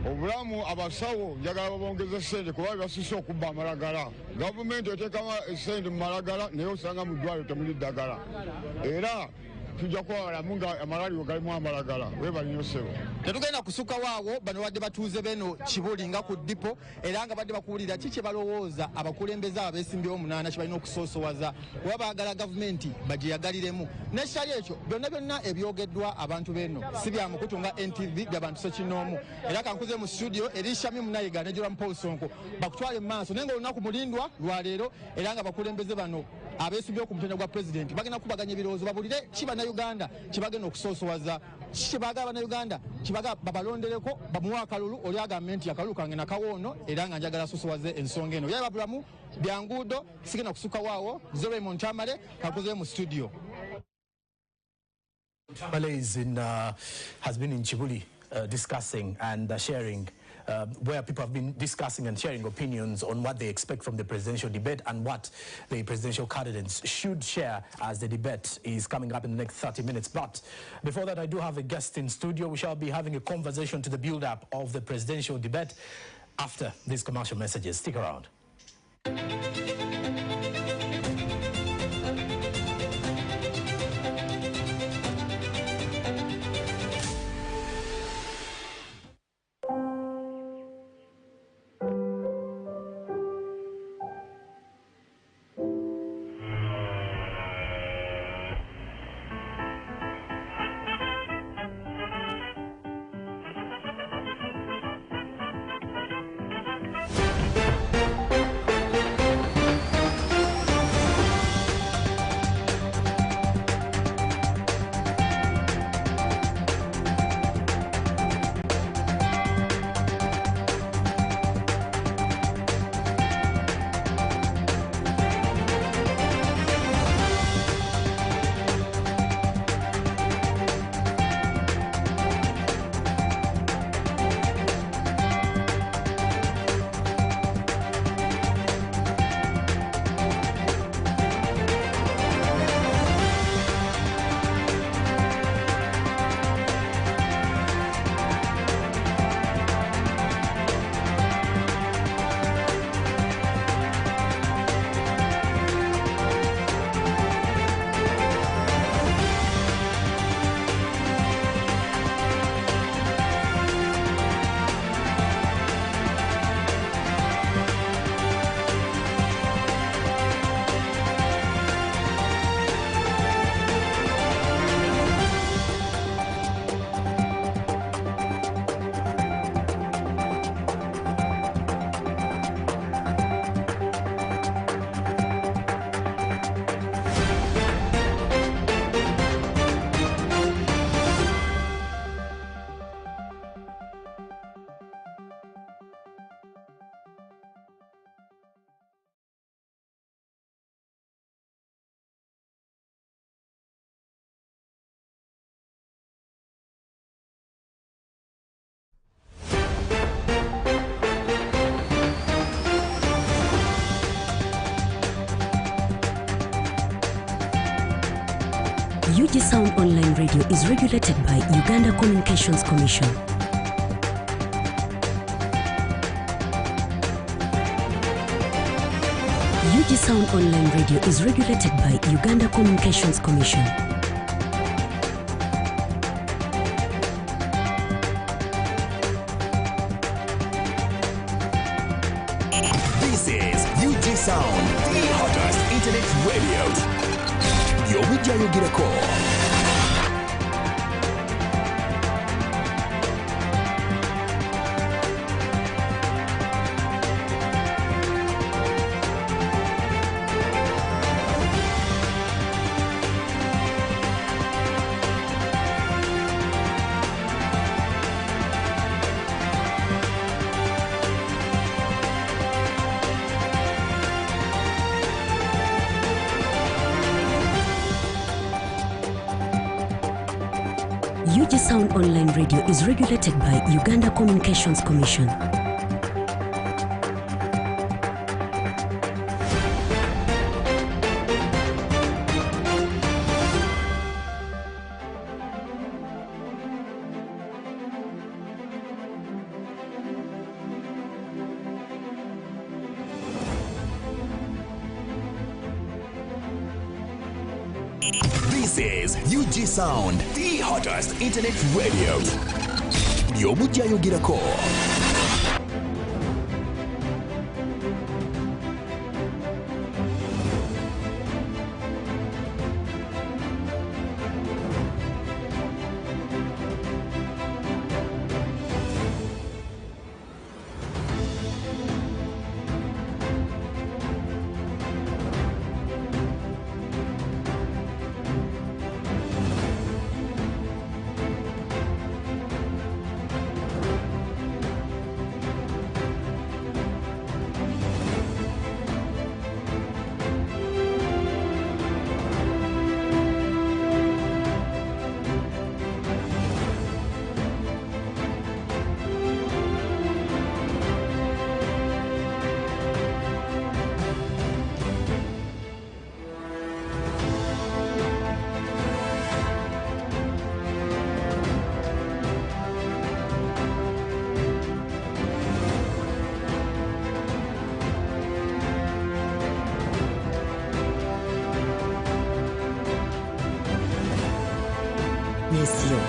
obulamu abasawo njagala babongeze sente kuba basusse okubba amalagala. Gavumenti eteekamu sente mu malagala naye osanga mu ddwaliro temuli ddagala era tujja kwawalamu nga amalwaliro galimu amalagala. Webalina Sebo. Tetugenda kusukka waawo bano badde batuuze beno Kibuli nga ku dipo era nga badde bakuwulira ki kye balowooza abakulembeze abeesimbyewo 8 kye balina okusoosowaza kuba baagala gavumenti bagyeyagaliremu. N'ekitali ekyo byonna ebyogeddwa abantu beno si bya mukutu nga NTV by'abantu sekinoomu. Era kankuze mu studio Erishami Munayiga ne Joram Paul Sonko bakutwale mu maaso naye nga olunaku mulindwa lwaleero era nga bakulembeze bano abeesimbyewo ku mutendera gwa pulezidenti bagenda kubaganya ebirowoozo babulire ki bannayuganda kye bagenda okusoosowaza kye baagala bannayuganda kye baagala babalondereko bamuwa akalulu oli agambe nti akalulu kange nakawoono era nga njagala asoosowaze ensonga eno yaba bulamu bya nguudo sigenda kusukka waawo Raymond Chamale kakoze mu studio. Chamale has been in Kibuli discussing and sharing where people have been discussing and sharing opinions on what they expect from the presidential debate and what the presidential candidates should share as the debate is coming up in the next 30 minutes. But before that, I do have a guest in studio. We shall be having a conversation to the build-up of the presidential debate after these commercial messages. Stick around. UGSOUND online radio is regulated by Uganda Communications Commission. UGSOUND online radio is regulated by Uganda Communications Commission. This is UGSOUND, the hottest internet radio. Yogirako. UGSOUND online radio is regulated by Uganda Communications Commission. This is UGSOUND, the hottest internet radio. Yogirako.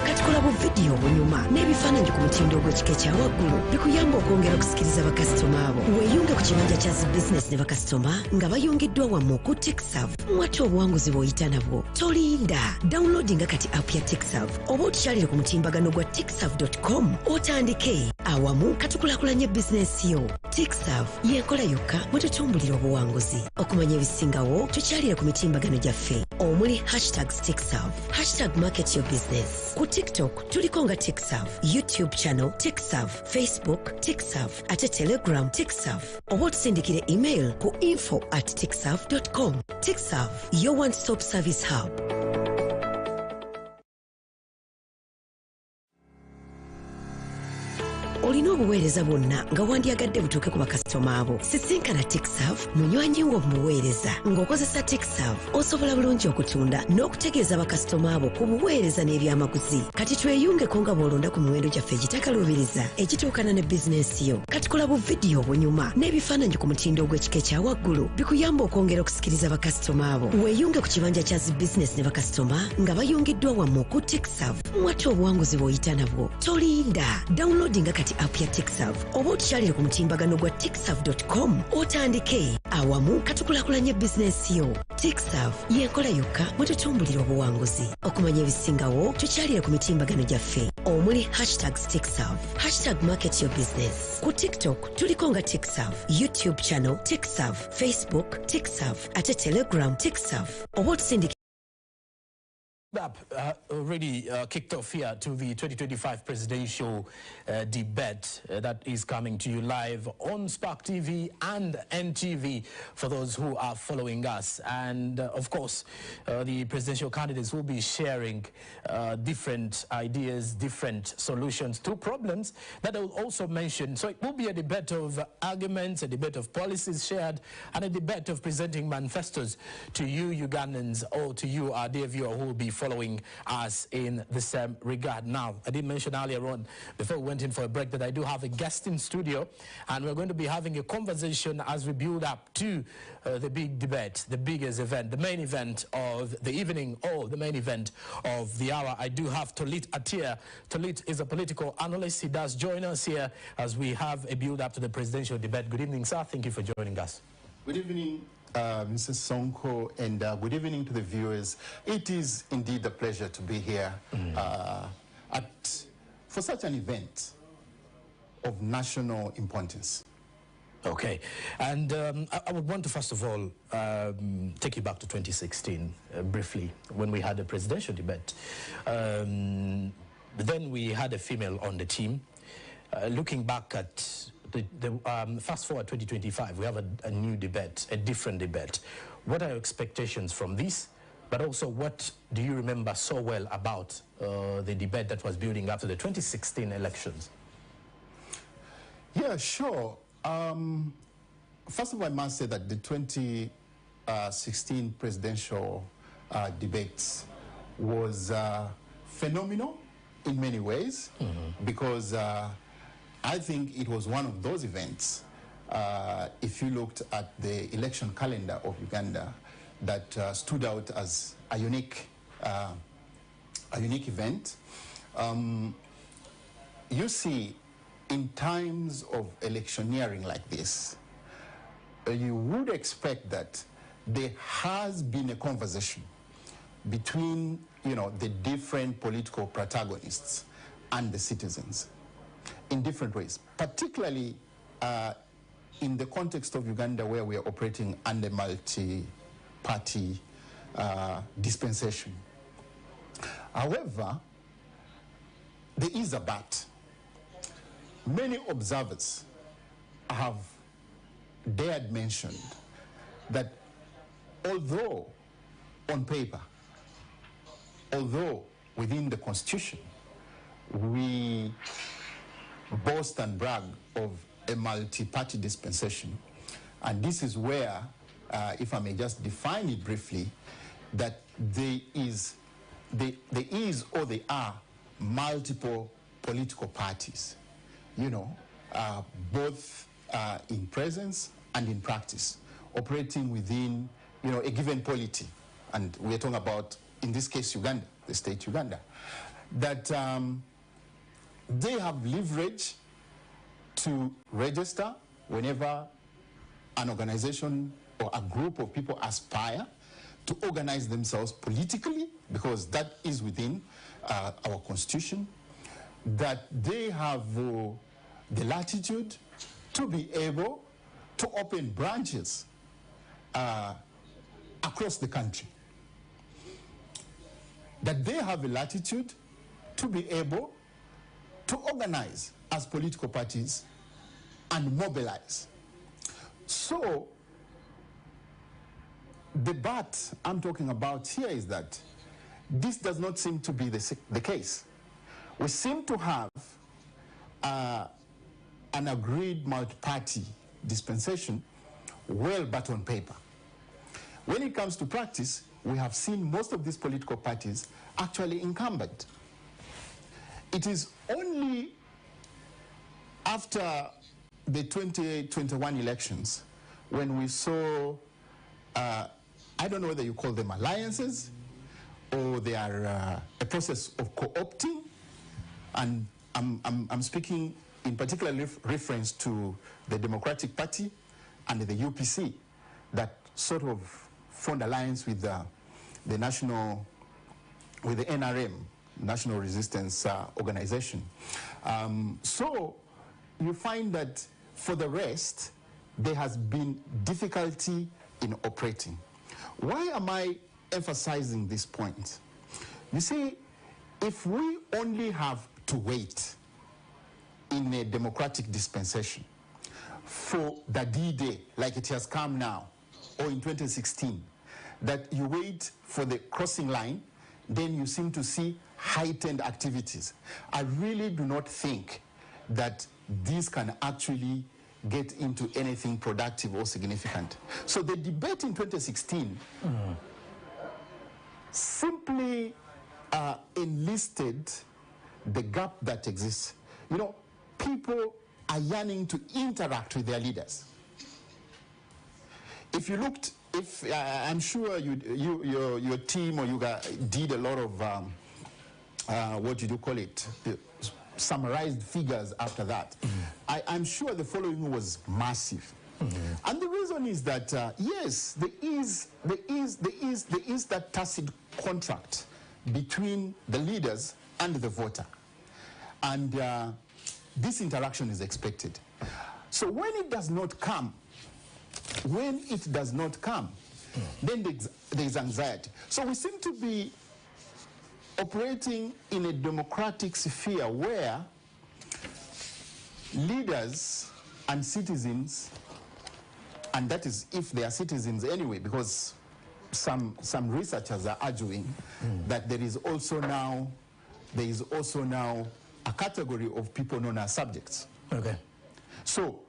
Katikola bu video bunyuma n'ebifaananyi ku mutindo gw'ekika ekya waggulu bikuyamba okwongera okusikiriza bakasitoma abo. Weeyunge ku kibanja kya business ne bakasitoma nga bayungiddwa wamu ku TechSav. Mwate obuwanguzi bw'oyita nabwo. Tolinda. Downloadinga kati app ya TechSav oba otukyalire ku mutimbagano gwa techsav.com otandike. Awamu katukulaakulanya business yo. TechSav y'enkola yokka mwe tutumbulira obuwanguzi. Okumanya ebisingawo tukyalire ku mitimbagano gyaffe omuli #TechSav, #MarketYourBusiness. Ku TikTok tuliko nga TechSav, YouTube channel TechSav, Facebook TechSav, ate Telegram TechSav. Oba otusindikire email ku info@techsav.com. TechSav, your one-stop service hub. Olina obuweereza bwonna nga wandyagadde butuuke ku bakasitoma abo. Sisinkana TechSav munywanyi wo omuweereza. Ng'okozesa TechSav osobola bulungi okutunda n'okutegeeza bakasitoma abo ku buweereza n'ebyamaguzi. Kati tweyungeko nga bw'olonda ku miwendo gyaffe egitakalubiriza ekituukana ne bizinensi yo. Katikola bu vidiyo obunyuma n'ebifaananyi ku mutindo ogw'ekika ekya waggulu bikuyamba okwongera okusikiriza bakasitoma abo. Weeyunge ku kibanja kya bizinensi ne bakasitoma nga bayungiddwa wamu ku TechSav. Mwate obuwanguzi bw'oyita nabwo. Tolinda. Downloadinga kati app ya TechSav oba otukyalire ku mutimbagano gwa techsav.com otandike. Awamu katukulaakulanya business yo. TechSav y'enkola yokka mwe tutumbulira obuwanguzi. Okumanya ebisingawo tukyalire ku mitimbagano gyaffe omuli #TechSav, #MarketYourBusiness. Ku TikTok tuliko nga TechSav, YouTube channel TechSav, Facebook TechSav, ate Telegram TechSav. Oba otusindikire Already kicked off here to the 2025 presidential debate that is coming to you live on Spark TV and NTV for those who are following us. And of course, the presidential candidates will be sharing different ideas, different solutions to problems that I will also mention. So it will be a debate of arguments, a debate of policies shared, and a debate of presenting manifestos to you Ugandans or to you, our dear viewer, who will be following us in the same regard. Now, I did mention earlier on, before we went in for a break, that I do have a guest in studio, and we're going to be having a conversation as we build up to the big debate, the biggest event, the main event of the evening, or the main event of the hour. I do have Tolit Atia. Tolit is a political analyst. He does join us here as we have a build up to the presidential debate. Good evening, sir. Thank you for joining us. Good evening, Mrs. Sonko, and good evening to the viewers. It is indeed a pleasure to be here for such an event of national importance. Okay, and I would want to first of all take you back to 2016 briefly, when we had a presidential debate. Then we had a female on the team. Looking back at the fast forward 2025, we have a new debate, a different debate. What are your expectations from this? But also, what do you remember so well about the debate that was building up to the 2016 elections? Yeah, sure. First of all, I must say that the 2016 presidential debates was phenomenal in many ways, because I think it was one of those events, if you looked at the election calendar of Uganda, that stood out as a unique event. You see, in times of electioneering like this, you would expect that there has been a conversation between, the different political protagonists and the citizens in different ways, particularly in the context of Uganda, where we are operating under multi-party dispensation. However, there is a but. Many observers have dared mention that although on paper, although within the Constitution, we boast and brag of a multi-party dispensation, and this is where, if I may just define it briefly, that there are multiple political parties, both in presence and in practice, operating within, a given polity. And we're talking about, in this case, Uganda, the state Uganda, that they have leverage to register whenever an organization or a group of people aspire to organize themselves politically, because that is within our Constitution, that they have the latitude to be able to open branches across the country, that they have a latitude to be able to organize as political parties and mobilize. So the but I'm talking about here is that this does not seem to be the case. We seem to have an agreed multi-party dispensation, well, but on paper. When it comes to practice, we have seen most of these political parties actually incumbent. It is only after the 2021 elections when we saw, I don't know whether you call them alliances or they are a process of co-opting, and I'm speaking in particular reference to the Democratic Party and the UPC that sort of formed alliance with the NRM, National Resistance Organization. So you find that for the rest, there has been difficulty in operating. Why am I emphasizing this point? You see, if we only have to wait in a democratic dispensation for the D-Day, like it has come now, or in 2016, that you wait for the crossing line, then you seem to see heightened activities. I really do not think that these can actually get into anything productive or significant. So the debate in 2016 simply enlisted the gap that exists. You know, people are yearning to interact with their leaders. If you looked, I'm sure your team or you did a lot of what did you call it? Summarized figures after that. I'm sure the following was massive. And the reason is that yes, there is that tacit contract between the leaders and the voter, and this interaction is expected. So when it does not come, then there's anxiety. So we seem to be operating in a democratic sphere where leaders and citizens, and that is if they are citizens anyway, because some researchers are arguing that there is also now a category of people known as subjects. Okay. So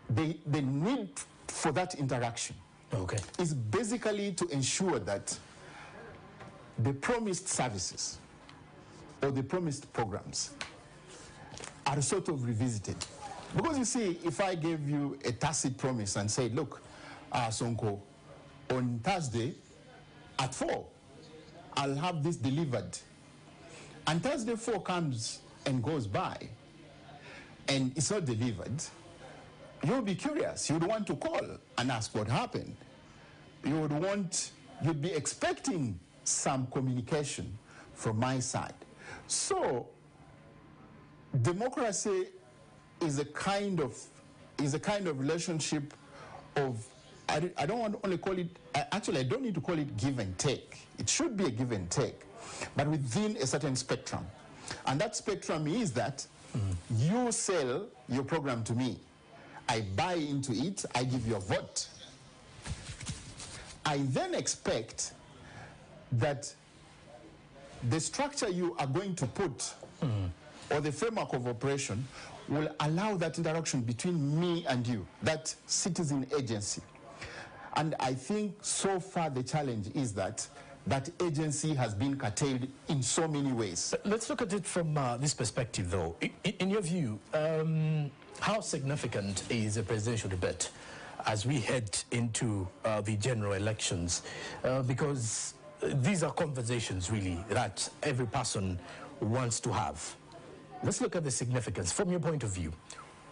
the need for that interaction is basically to ensure that the promised services or the promised programs are sort of revisited. Because you see, if I gave you a tacit promise and said, look, Sonko, on Thursday at 4, I'll have this delivered. And Thursday 4 comes and goes by, and it's not delivered, you'll be curious. You'd want to call and ask what happened. You'd be expecting some communication from my side. So democracy is a kind of relationship of, I don't want to only call it, actually I don't need to call it give and take. It should be a give and take, but within a certain spectrum. And that spectrum is that you sell your program to me, I buy into it, I give you a vote. I then expect that the structure you are going to put or the framework of operation will allow that interaction between me and you, that citizen agency. And I think so far the challenge is that that agency has been curtailed in so many ways. Let's look at it from this perspective, though. In your view, how significant is a presidential debate as we head into the general elections? Because these are conversations, really, that every person wants to have. Let's look at the significance. From your point of view,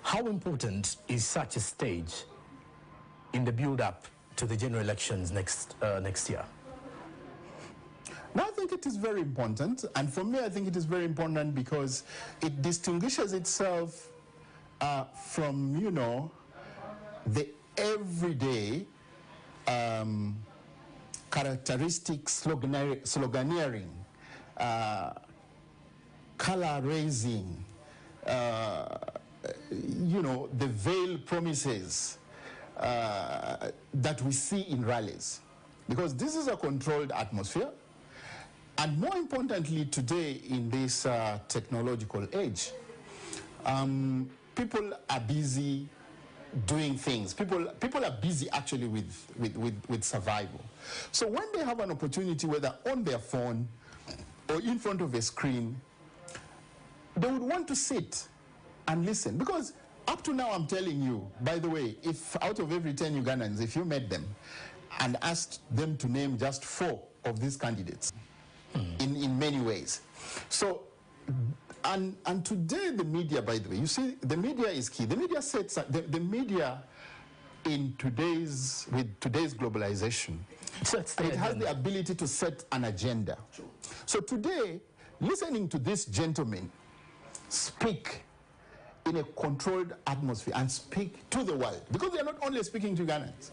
how important is such a stage in the build-up to the general elections next year? Now, I think it is very important, and for me, I think it is very important because it distinguishes itself from, you know, the everyday characteristic sloganeering, color raising, you know, the veiled promises that we see in rallies. Because this is a controlled atmosphere. And more importantly, today in this technological age, people are busy doing things. People are busy actually with survival. So when they have an opportunity, whether on their phone or in front of a screen, they would want to sit and listen. Because up to now, I'm telling you, by the way, if out of every 10 Ugandans, if you met them and asked them to name just 4 of these candidates, in many ways. So, and today the media, by the way, you see, the media is key. The media sets, the media with today's globalization, it has the ability to set an agenda. So today, listening to this gentleman speak in a controlled atmosphere and speak to the world, because they are not only speaking to Ugandans.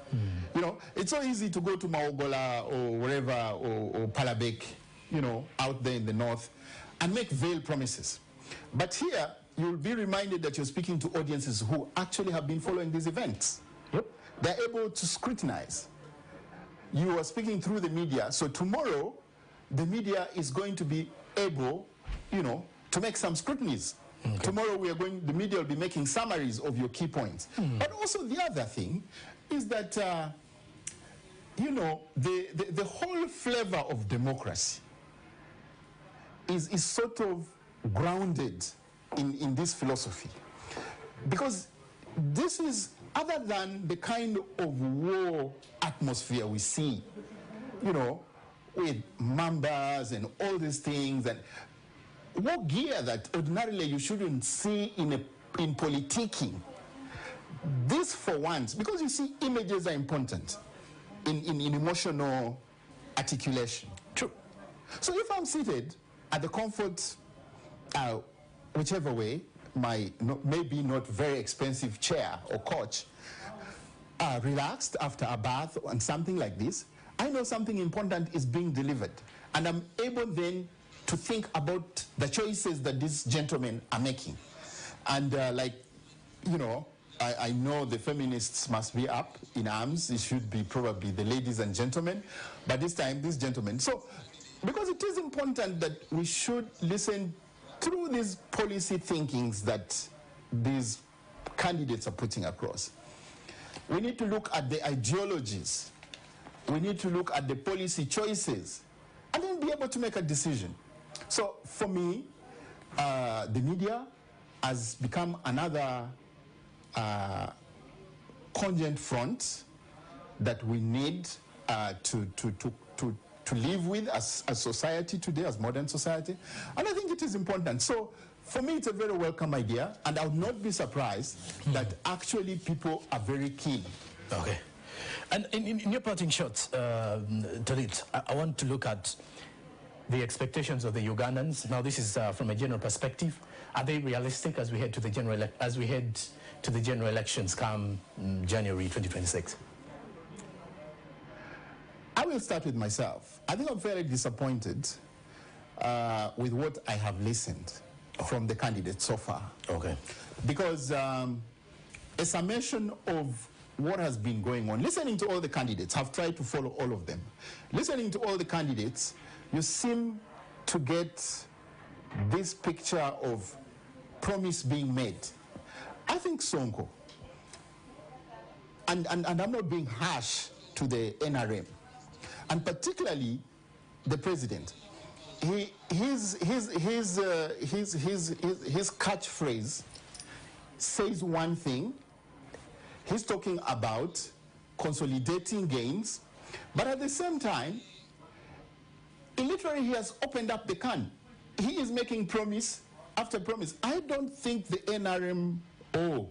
You know, it's so easy to go to Maogola or wherever, or Palabek, you know, out there in the north, and make veiled promises. But here, you'll be reminded that you're speaking to audiences who actually have been following these events. Yep. They're able to scrutinize. You are speaking through the media, so tomorrow, the media is going to be able, you know, to make some scrutinies. Okay. Tomorrow, the media will be making summaries of your key points. But also the other thing is that, you know, the whole flavor of democracy is sort of grounded in this philosophy. Because this is, other than the kind of war atmosphere we see, you know, with mambas and all these things, and war gear that ordinarily you shouldn't see in politicking. This for once, because you see, images are important in emotional articulation. True. So if I'm seated at the comfort, whichever way, my maybe not very expensive chair or couch, relaxed after a bath and something like this, I know something important is being delivered. And I'm able then to think about the choices that these gentlemen are making. And like, you know, I know the feminists must be up in arms. It should be probably the ladies and gentlemen, but this time, these gentlemen. So, because it is important that we should listen through these policy thinkings that these candidates are putting across. We need to look at the ideologies. We need to look at the policy choices, and then be able to make a decision. So, for me, the media has become another conjoint front that we need to live with as society today, as modern society. And I think it is important. So for me, it's a very welcome idea, and I would not be surprised that actually people are very keen. Okay. And in your parting shots, Talit, I want to look at the expectations of the Ugandans. Now, this is from a general perspective. Are they realistic as we head to the general elections come January 2026? I will start with myself. I think I'm fairly disappointed with what I have listened from the candidates so far. Okay. Because a summation of what has been going on, listening to all the candidates, I've tried to follow all of them. Listening to all the candidates, you seem to get this picture of promise being made. I think Sonko, and I'm not being harsh to the NRM, and particularly the president, his catchphrase says one thing. He's talking about consolidating gains, but at the same time, literally he has opened up the can. He is making promise after promise. I don't think the NRMO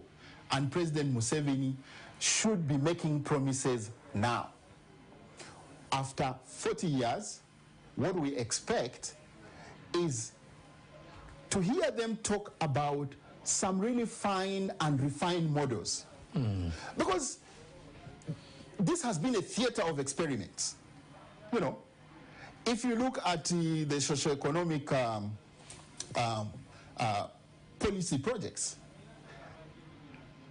and President Museveni should be making promises now. After 40 years, what we expect is to hear them talk about some really fine and refined models. Because this has been a theater of experiments. You know, if you look at the socioeconomic policy projects,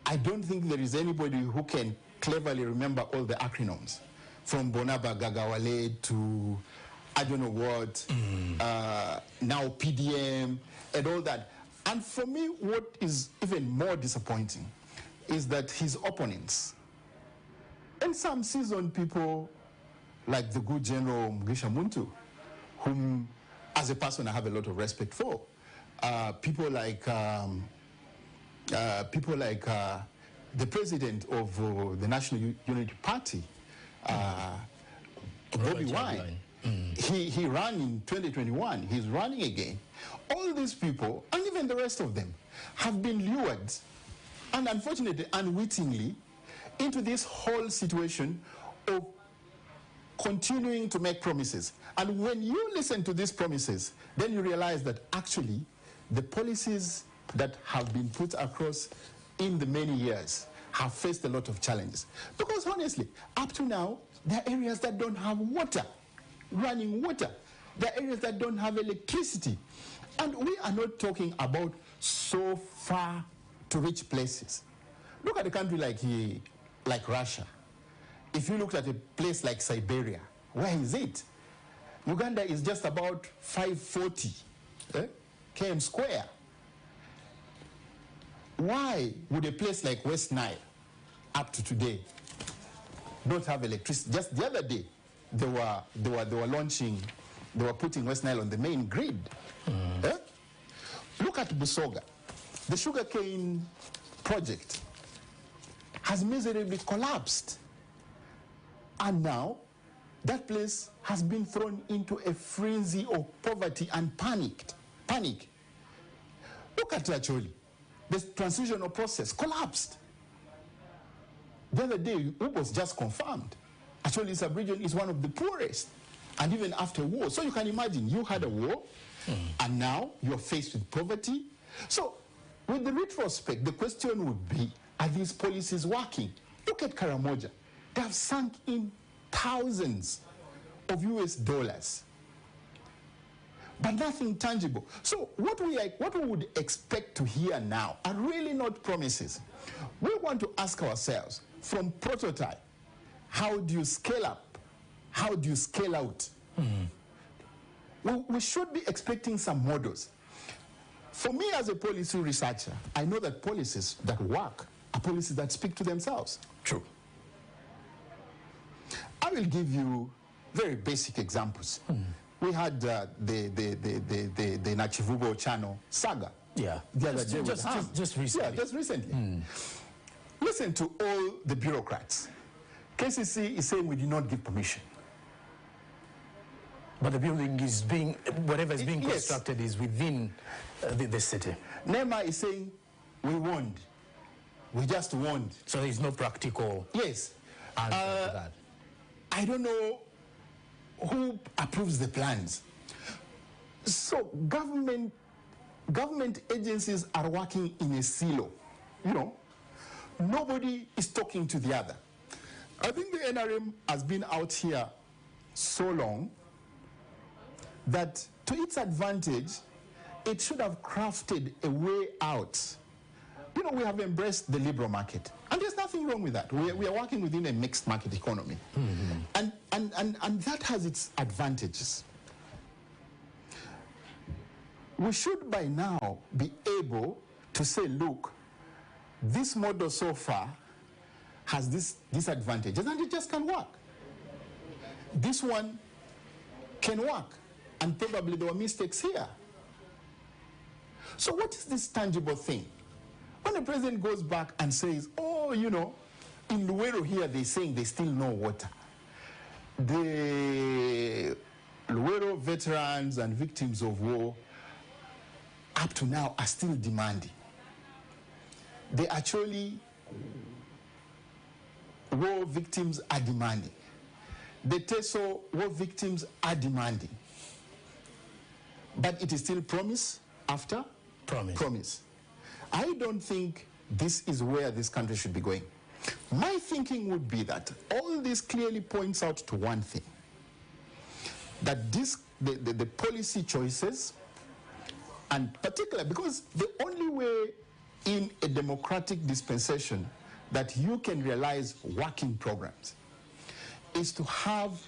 I don't think there is anybody who can cleverly remember all the acronyms, from Bonaba Gagawale to I don't know what, now PDM and all that. And for me, what is even more disappointing is that his opponents, and some seasoned people like the good General Mugisha Muntu, whom as a person I have a lot of respect for, people like the president of the National Unity Party, Bobby Wine. He ran in 2021, he's running again. All these people, and even the rest of them, have been lured, and unfortunately, unwittingly, into this whole situation of continuing to make promises. And when you listen to these promises, then you realize that actually the policies that have been put across in the many years have faced a lot of challenges. Because honestly, up to now, there are areas that don't have water, running water. There are areas that don't have electricity. And we are not talking about so far to reach places. Look at a country like Russia. If you looked at a place like Siberia, where is it? Uganda is just about 540 km square. Why would a place like West Nile, up to today, not have electricity? Just the other day, they were launching they were putting West Nile on the main grid. Look at Busoga. The sugarcane project has miserably collapsed. And now, that place has been thrown into a frenzy of poverty and panic. Look at Acholi. The transitional process collapsed. The other day, it was just confirmed. Acholi sub-region is one of the poorest, and even after war. So you can imagine, you had a war, and now you're faced with poverty. So with the retrospect, the question would be, are these policies working? Look at Karamoja. They have sunk in thousands of US dollars, but nothing tangible. So what we would expect to hear now are really not promises. We want to ask ourselves, from prototype, how do you scale up? How do you scale out? We should be expecting some models. For me as a policy researcher, I know that policies that work are policies that speak to themselves. True. I will give you very basic examples. We had the Nachivubo channel saga. Yeah. The other day just recently. Yeah, just recently. Listen to all the bureaucrats. KCC is saying we did not give permission. But the building is being, whatever is being constructed is within the city. NEMA is saying we warned. We just warned. So there is no practical answer to that. I don't know who approves the plans. So government agencies are working in a silo. You know, nobody is talking to the other. I think the NRM has been out here so long that to its advantage, it should have crafted a way out. You know, we have embraced the liberal market, and there's nothing wrong with that. We are working within a mixed market economy, and that has its advantages. We should by now be able to say, look, this model so far has this disadvantages, and it just can work. This one can work, and probably there were mistakes here. So what is this tangible thing? When the president goes back and says, oh, you know, in Luwero here, they're saying they still no water. The Luwero veterans and victims of war up to now are still demanding. They actually, war victims are demanding. The TESO war victims are demanding. But it is still promise after promise. I don't think this is where this country should be going. My thinking would be that all this clearly points out to one thing, that the policy choices, and particularly because the only way in a democratic dispensation that you can realize working programs is to have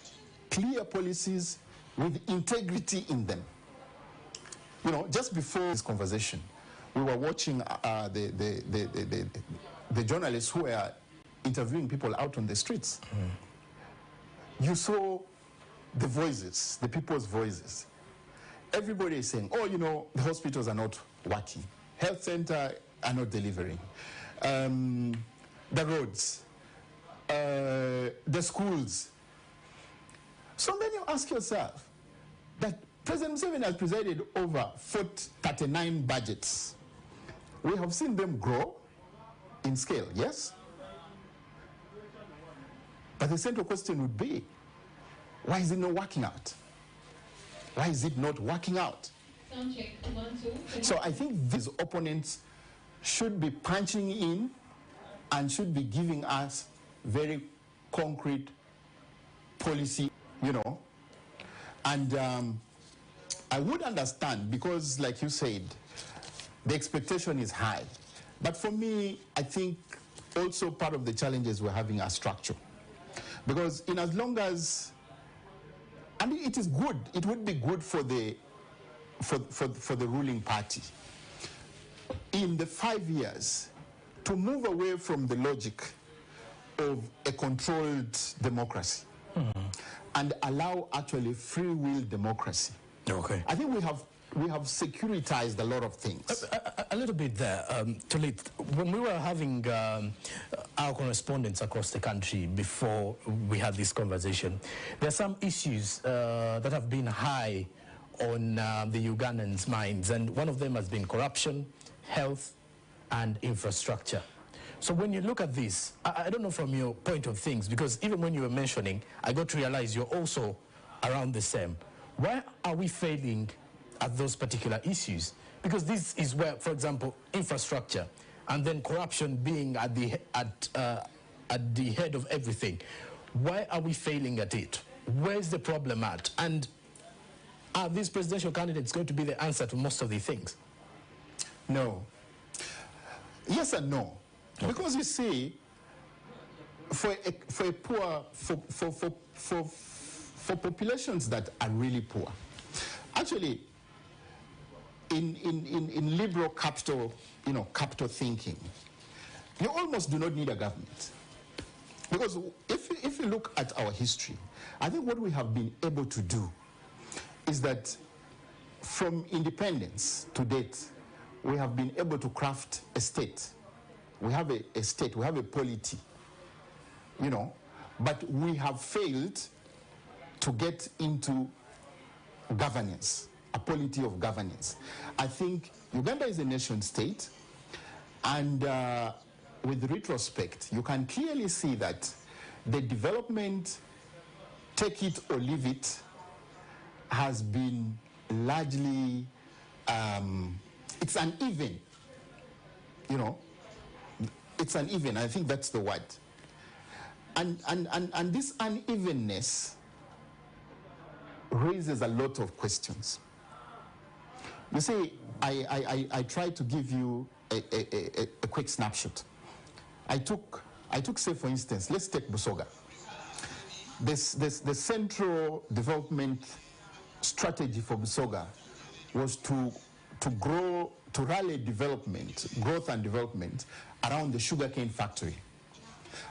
clear policies with integrity in them. You know, just before this conversation, we were watching the journalists who were interviewing people out on the streets. You saw the voices, the people's voices. Everybody is saying, oh, you know, the hospitals are not working. Health center are not delivering. The roads, the schools. So then you ask yourself that President Museveni has presided over 39 budgets. We have seen them grow in scale, yes? But the central question would be, why is it not working out? Why is it not working out? So I think these opponents should be punching in and should be giving us very concrete policy, you know. And I would understand, because like you said, the expectation is high. But for me, I think also part of the challenges we're having are structural. Because in as long as, I mean, it is good, it would be good for the ruling party in the 5 years to move away from the logic of a controlled democracy and allow actually free will democracy. Okay. I think we have securitized a lot of things. A little bit there, Tolit. When we were having our correspondents across the country before we had this conversation, there are some issues that have been high on the Ugandans' minds, and one of them has been corruption, health, and infrastructure. So when you look at this, I don't know from your point of things, because even when you were mentioning, I got to realize you're also around the same. Why are we failing at those particular issues? Because this is where, for example, infrastructure and then corruption being at the head of everything. Why are we failing at it? Where's the problem at? And are these presidential candidates going to be the answer to most of the things? No. Yes and no. Okay. Because you see, for populations that are really poor, actually, in liberal capital, capital thinking, you almost do not need a government. Because if you look at our history, I think what we have been able to do is that from independence to date, we have been able to craft a state. We have a state, we have a polity, but we have failed to get into governance, a polity of governance. I think Uganda is a nation state, and with retrospect, you can clearly see that the development, take it or leave it, has been largely, it's uneven, it's uneven, I think that's the word. And this unevenness raises a lot of questions. You see, I tried to give you a quick snapshot. I took, say for instance, let's take Busoga. The central development strategy for Busoga was to rally growth and development around the sugarcane factory.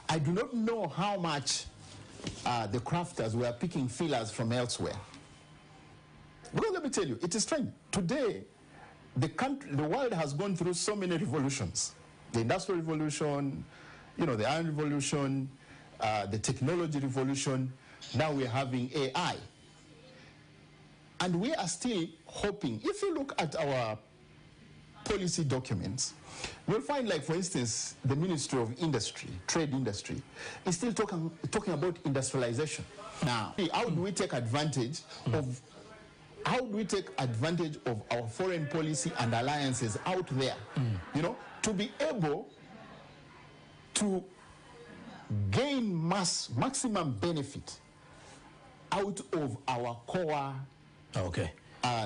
I do not know how much the crafters were picking fillers from elsewhere. Because let me tell you, it is strange. Today, the world has gone through so many revolutions. The Industrial Revolution, the Iron Revolution, the Technology Revolution. Now we're having AI. And we are still hoping, if you look at our policy documents, you'll find, like, for instance, the Ministry of Industry, Trade Industry, is still talking about industrialization. Now, how do we take advantage of our foreign policy and alliances out there, to be able to gain maximum benefit out of our core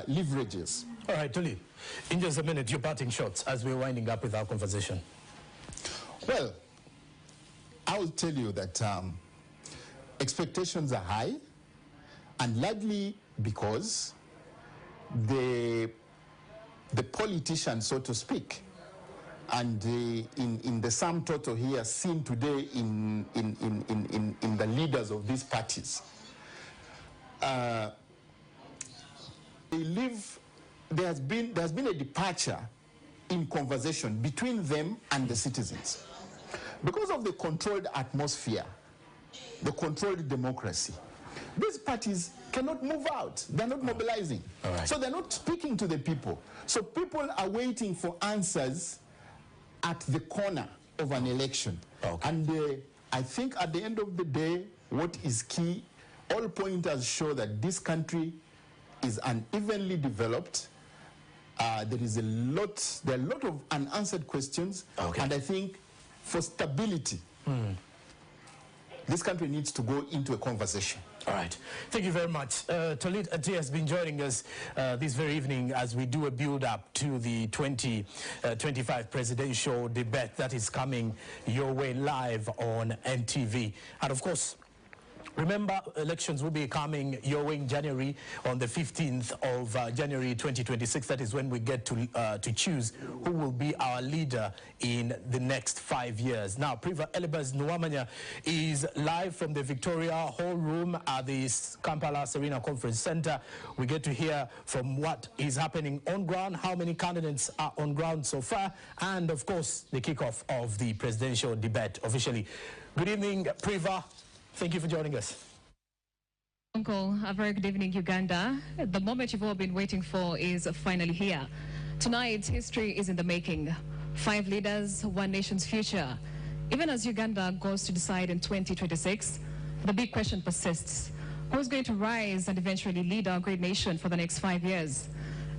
leverages. All right, Tuli, in just a minute, your parting shots as we're winding up with our conversation. Well, I will tell you that expectations are high, and largely because the politicians, so to speak, and in the sum total here seen today in the leaders of these parties, there has been a departure in conversation between them and the citizens. Because of the controlled atmosphere, the controlled democracy, these parties cannot move out. They're not mobilizing. Right. So they're not speaking to the people. So people are waiting for answers at the corner of an election. Okay. And I think at the end of the day, what is key, all pointers show that this country is unevenly developed. There are a lot of unanswered questions. Okay. And I think for stability, this country needs to go into a conversation. All right. Thank you very much. Tolit Ati has been joining us this very evening as we do a build-up to the 2025 presidential debate that is coming your way live on NTV. And of course, Remember, elections will be coming your way in January, on the 15th of January 2026. That is when we get to choose who will be our leader in the next 5 years. Now, Priva Elibas Nwamanya is live from the Victoria Hall Room at the Kampala Serena Conference Center. We get to hear from what is happening on ground, how many candidates are on ground so far, and of course, the kickoff of the presidential debate officially. Good evening, Priva. Thank you for joining us. Uncle, a very good evening, Uganda. The moment you've all been waiting for is finally here. Tonight, history is in the making. 5 leaders, 1 nation's future. Even as Uganda goes to decide in 2026, the big question persists. Who's going to rise and eventually lead our great nation for the next 5 years?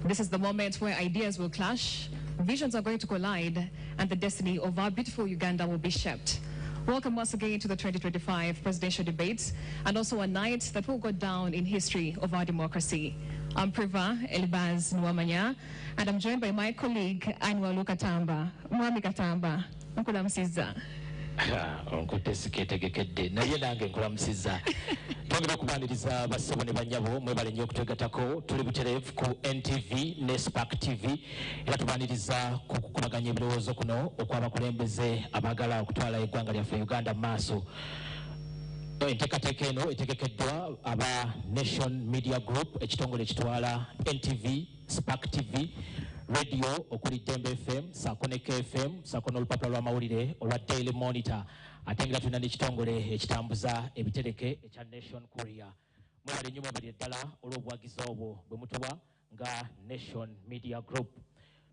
This is the moment where ideas will clash, visions are going to collide, and the destiny of our beautiful Uganda will be shaped. Welcome once again to the 2025 presidential debate, and also a night that will go down in history of our democracy. I'm Priva Elibas Nwamanya, and I'm joined by my colleague, Anwalu Katamba. Mwami Katamba, Nkula Msiza. Onkutegekedde naye nange nkulamusiza twongera okubaniriza bassebo ne bannyabo mwebale nnyo okutegatako tuli butereevu ku NTV ne Spark TV era tubaniriza ku kukubaganya ebirowoozo kuno okwabakulembeze abaagala okutwala eggwanga lyaffe Uganda mu maaso. Enteekateeka eno etegekeddwa aba Nation Media Group, ekitongole ekitwala NTV, Spark TV, radio okuli Dembe FM, Sakoneke FM, Sakono olupapula lw'amawulire olwa Daily Monitor, ate nga tulina n'ekitongole ekitambuza ebitereke ekya Nation Courier. Mwebale nnyo mwebale ddala olw'obuwagizi obwo bwe mutuwa nga Nation Media Group.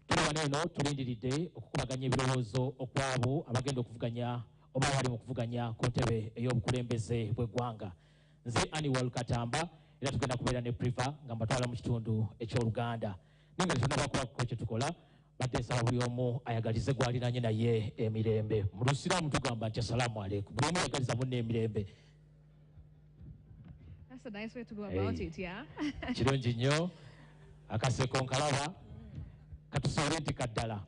Tuli wano eno tulindiridde okukubaganya ebirowoozo okwabo abagenda okuvuganya oba bali mu kuvuganya ku ntebe ey'obukulembeze bw'eggwanga. Nze Anwar Katamba era tugenda kubeera ne Priva nga mbatwala mu kitundu eky'Oluganda. Nenga tunabakuba kye tukola badde nsaba buli omu ayagalize gw'aliranye naye emirembe. Mu Lusiraamu tugamba nti assalamu alaikum. Buli omu ayagaliza munne emirembe. That's a nice way to go about it, yeah? Kirungi nnyo. Akaseko nkalaba katusoole nti kaddala.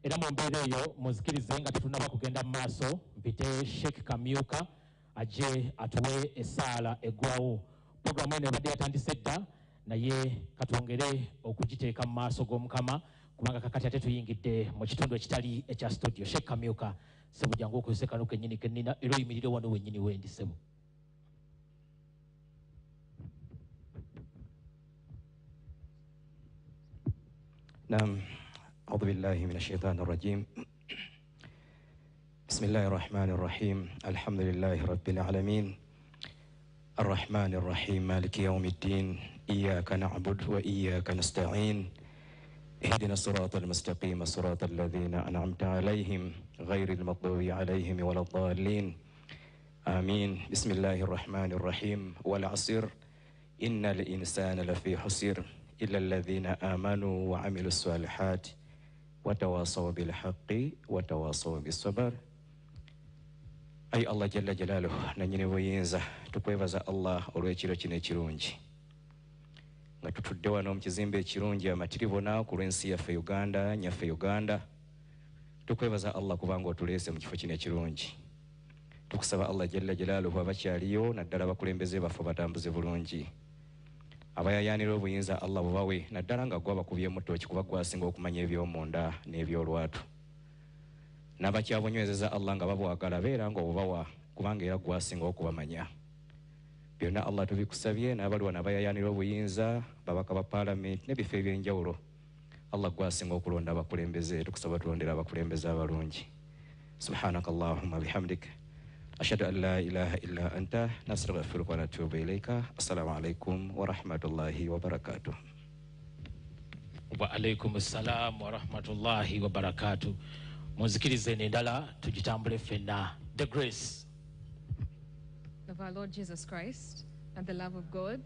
Era mu mbeera eyo muzikirize nga tetunaba kugenda mu maaso mpite Sheikh Kamyuka ajje atuwe essaala eggwawo. Programu eno ebadde yatandise dda naye katwongere okugiteeka mu maaso g'Omukama kubanga kakati ate tuyingidde mu kitundu ekitali ekya studio. Sheikh Kamyuka, sebo jangu okozese kano kennyini kennina era oyimirire wano wennyini wendi sebo. Naam. أعوذ بالله من الشيطان الرجيم بسم الله الرحمن الرحيم الحمد لله رب العالمين الرحمن الرحيم مالك يوم الدين إياك نعبد وإياك نستعين اهدنا الصراط المستقيم صراط الذين أنعمت عليهم غير المغضوب عليهم ولا الضالين آمين بسم الله الرحمن الرحيم والعصر إن الإنسان لفي خسر إلا الذين آمنوا وعملوا الصالحات وتواصوا بالحق وتواصوا بالصبر. أي الله جل جلاله نجني وينزا tukwebaza Allah olw'ekiro kino ekirungi nga tutudde wano mu kizimbe ekirungi amatirivu ku lw'ensi yaffe Uganda, nyaffe Uganda. Tukwebaza Allah kubanga otuleese mu kifo kino ekirungi. Tukusaba Allah jalla jalaaluhu abakyaliyo naddala abakulembeze baffe batambuze bulungi. Abayayanira obuyinza Allah bubawe naddala nga gwa bakubye mutoki kuba gwasinga okumanya eby'omunda n'ebyolwatu. N'abakyabunywezeza Allah nga babwagala beera nga obubawa kubanga era gwasinga okubamanya. Byonna Allah tubikusabye n'abaliwa n'abayayanira obuyinza babaka ba parliament n'ebifo eby'enjawulo. Allah gwasinga okulonda abakulembeze, tukusaba tulondera abakulembeze abalungi. Subhanaka Allahumma bihamdika أشهد أن لا إله إلا أنت نستغفرك ونتوب إليك. السلام عليكم ورحمة الله وبركاته. وعليكم السلام ورحمة الله وبركاته. Muzikirize nendala tujitambule fenna. The grace of our Lord Jesus Christ and the love of God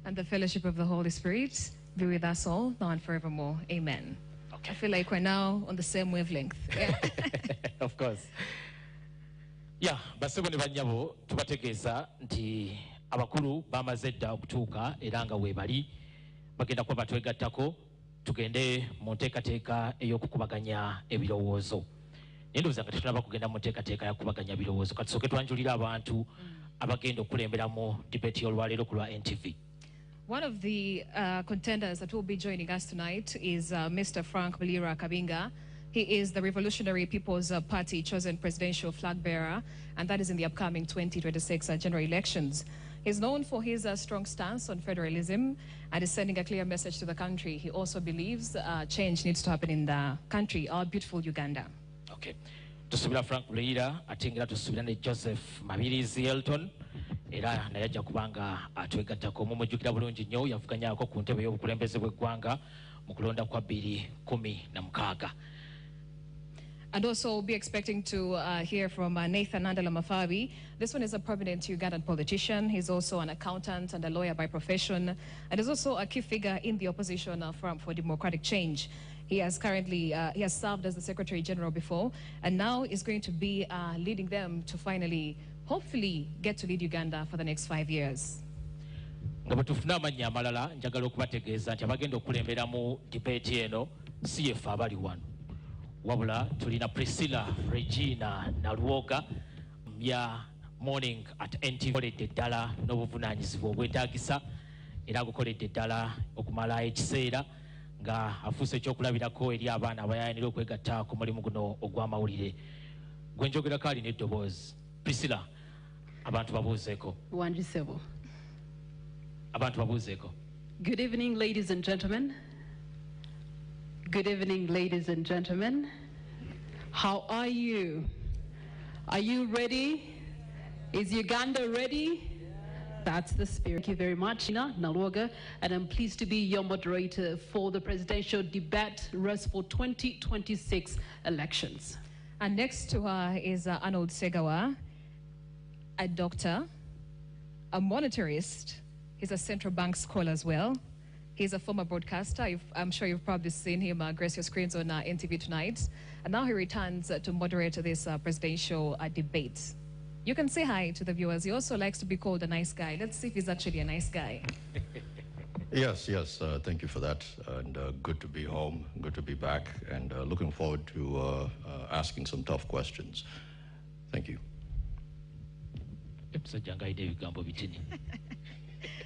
and the fellowship of the Holy Spirit be with us all now and forevermore. Amen. Okay. I feel like we're now on the same wavelength. Yeah. Of course. Yeah, basebo ne bannyabo tubategeeza nti abakulu bamaze dda okutuuka era nga weebali bagenda kuba batwegattako tugende mu nteekateeka ey'okukubaganya ebirowoozo. Naye ndowooza nga tetunaba kugenda mu nteekateeka ya kukubaganya ebirowoozo. Katusooke twanjulira abantu abagenda okulemberamu debate y'olwaleero ku lwa NTV. One of the contenders that will be joining us tonight is Mr. Frank Mulira Kabinga. He is the Revolutionary People's Party chosen presidential flag bearer, and that is in the upcoming 2026 general elections. He's known for his strong stance on federalism and is sending a clear message to the country. He also believes change needs to happen in the country, our beautiful Uganda. Okay. Tusubira Frank Mulira, atingera tusubira ne Joseph Mabirizi Elton. Era naye ajja kubanga atwegattako mumujjukira bulungi nnyo yavuganyaako ku ntebe y'obukulembeze bw'eggwanga mu kulonda kwa 2016. And also we'll be expecting to hear from Nathan Andala Mafabi. This one is a prominent Ugandan politician. He's also an accountant and a lawyer by profession, and is also a key figure in the opposition Forum for Democratic Change. He has served as the Secretary General before, and now is going to be leading them to finally, hopefully, get to lead Uganda for the next 5 years. Nga bwe tufuna amannya amalala njagala okubategeeza nti abagenda okulembera mu debate eno si yeffe abali wano. Wabula tulina Priscilla Regina Naluoga ya morning at NTV koledde ddala n'obuvunaanyizibwa obwetaagisa era gukoledde ddala okumala ekiseera nga afuuse ekyokulabirako eri abaana abayayanira okwegatta ku mulimu guno ogw'amawulire. Gwe njogerako alina eddoboozi. Priscilla, abantu babuuzeeko. Wanjisebo. Abantu babuuzeeko. Good evening, ladies and gentlemen. Good evening, ladies and gentlemen. How are you? Are you ready? Is Uganda ready? That's the spirit. Thank you very much, Ina Naluoga, and I'm pleased to be your moderator for the presidential debate race for 2026 elections. And next to her is Arnold Segawa, a doctor, a monetarist. He's a central bank scholar as well. He's a former broadcaster. I'm sure you've probably seen him grace your screens on NTV tonight. And now he returns to moderate this presidential debate. You can say hi to the viewers. He also likes to be called a nice guy. Let's see if he's actually a nice guy. Yes, thank you for that. And good to be home, good to be back, and looking forward to asking some tough questions. Thank you.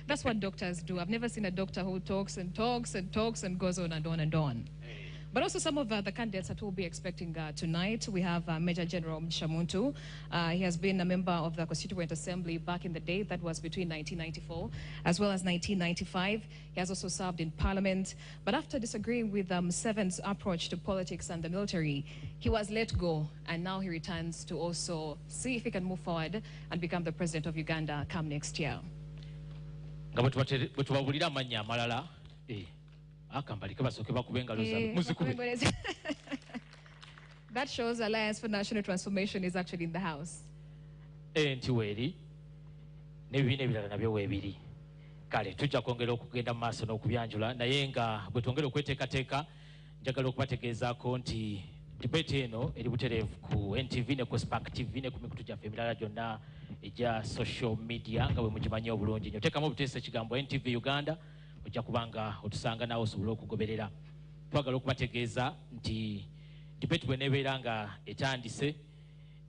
That's what doctors do. I've never seen a doctor who talks and talks and talks and goes on and on and on. But also some of the candidates that we'll be expecting tonight. We have Major General Mshamuntu. He has been a member of the Constituent Assembly back in the day. That was between 1994 as well as 1995. He has also served in Parliament. But after disagreeing with Museveni's approach to politics and the military, he was let go. And now he returns to also see if he can move forward and become the president of Uganda come next year. That shows Alliance for National Transformation is actually in the house. Kale tujja kwongera okugenda mu maaso n'okubyanjula naye nga bwe twongera okweteekateeka njagala okubategeezaako nti debate eno eri butereevu ku NTV ne ku Spark TV ne ku mikutu gyaffe emirala gyonna egya social media nga bwe mugimanyi obulungi nnyo. Teekamu obuteesa ekigambo NTV Uganda ojja kubanga otusanga naawe osobole okugoberera. Twagala okubategeeza nti debate bw'eneebeera nga etandise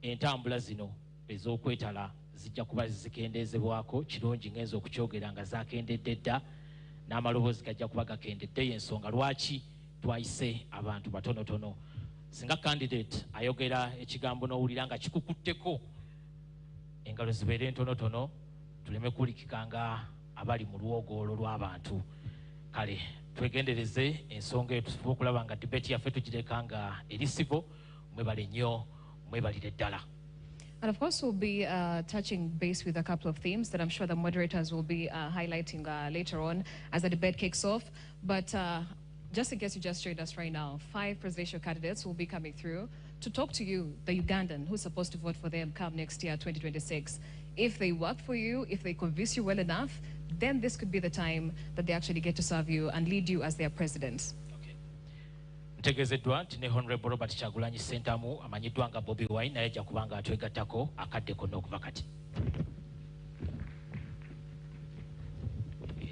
entambula zino ez'okwetala zijja kuba zikendeezebwako kirungi ngenza okukyogera nga zakendedde dda n'amaloboozi gajja kuba gakendedde y'ensonga lwaki twayise abantu batonotono. Singa candidate ayogera ekigambo n'owulira nga kikukutteko engalo zibeere ntonotono tuleme kuwulikika nga abali mu lwogoolo lw'abantu. Kale twegendereze ensonga etufuba okulaba nga debate yaffe tugireka nga eri civil. Mwebale nnyo, mwebalire ddala. And of course, we'll be touching base with a couple of themes that I'm sure the moderators will be highlighting later on as the debate kicks off. But just in case you just joined us right now, 5 presidential candidates will be coming through to talk to you, the Ugandan, who's supposed to vote for them come next year, 2026. If they work for you, if they convince you well enough, then this could be the time that they actually get to serve you and lead you as their president. Ntegezeddwa nti ne Honorable Robert Kyagulanyi Ssentamu amanyiddwa nga Bobi Wine naye ajja kubanga atwegattako akadde konna okuva kati.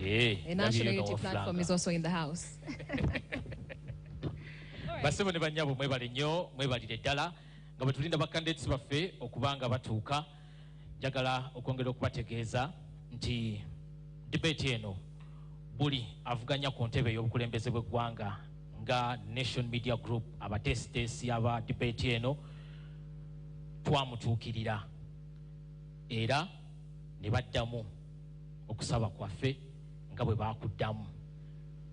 A national unity platform is also in the house. Basebo ne bannyabo mwebale nnyo, mwebalire ddala nga bwe tulinda ba candidates baffe okubanga batuuka. njagala okwongera okubategeeza nti debate eno buli avuganya ku ntebe y'obukulembeze bw'eggwanga nga Nation Media Group abateesiteesi aba debate eno twamutuukirira era ne baddamu okusaba kwaffe nga bwe baakuddamu.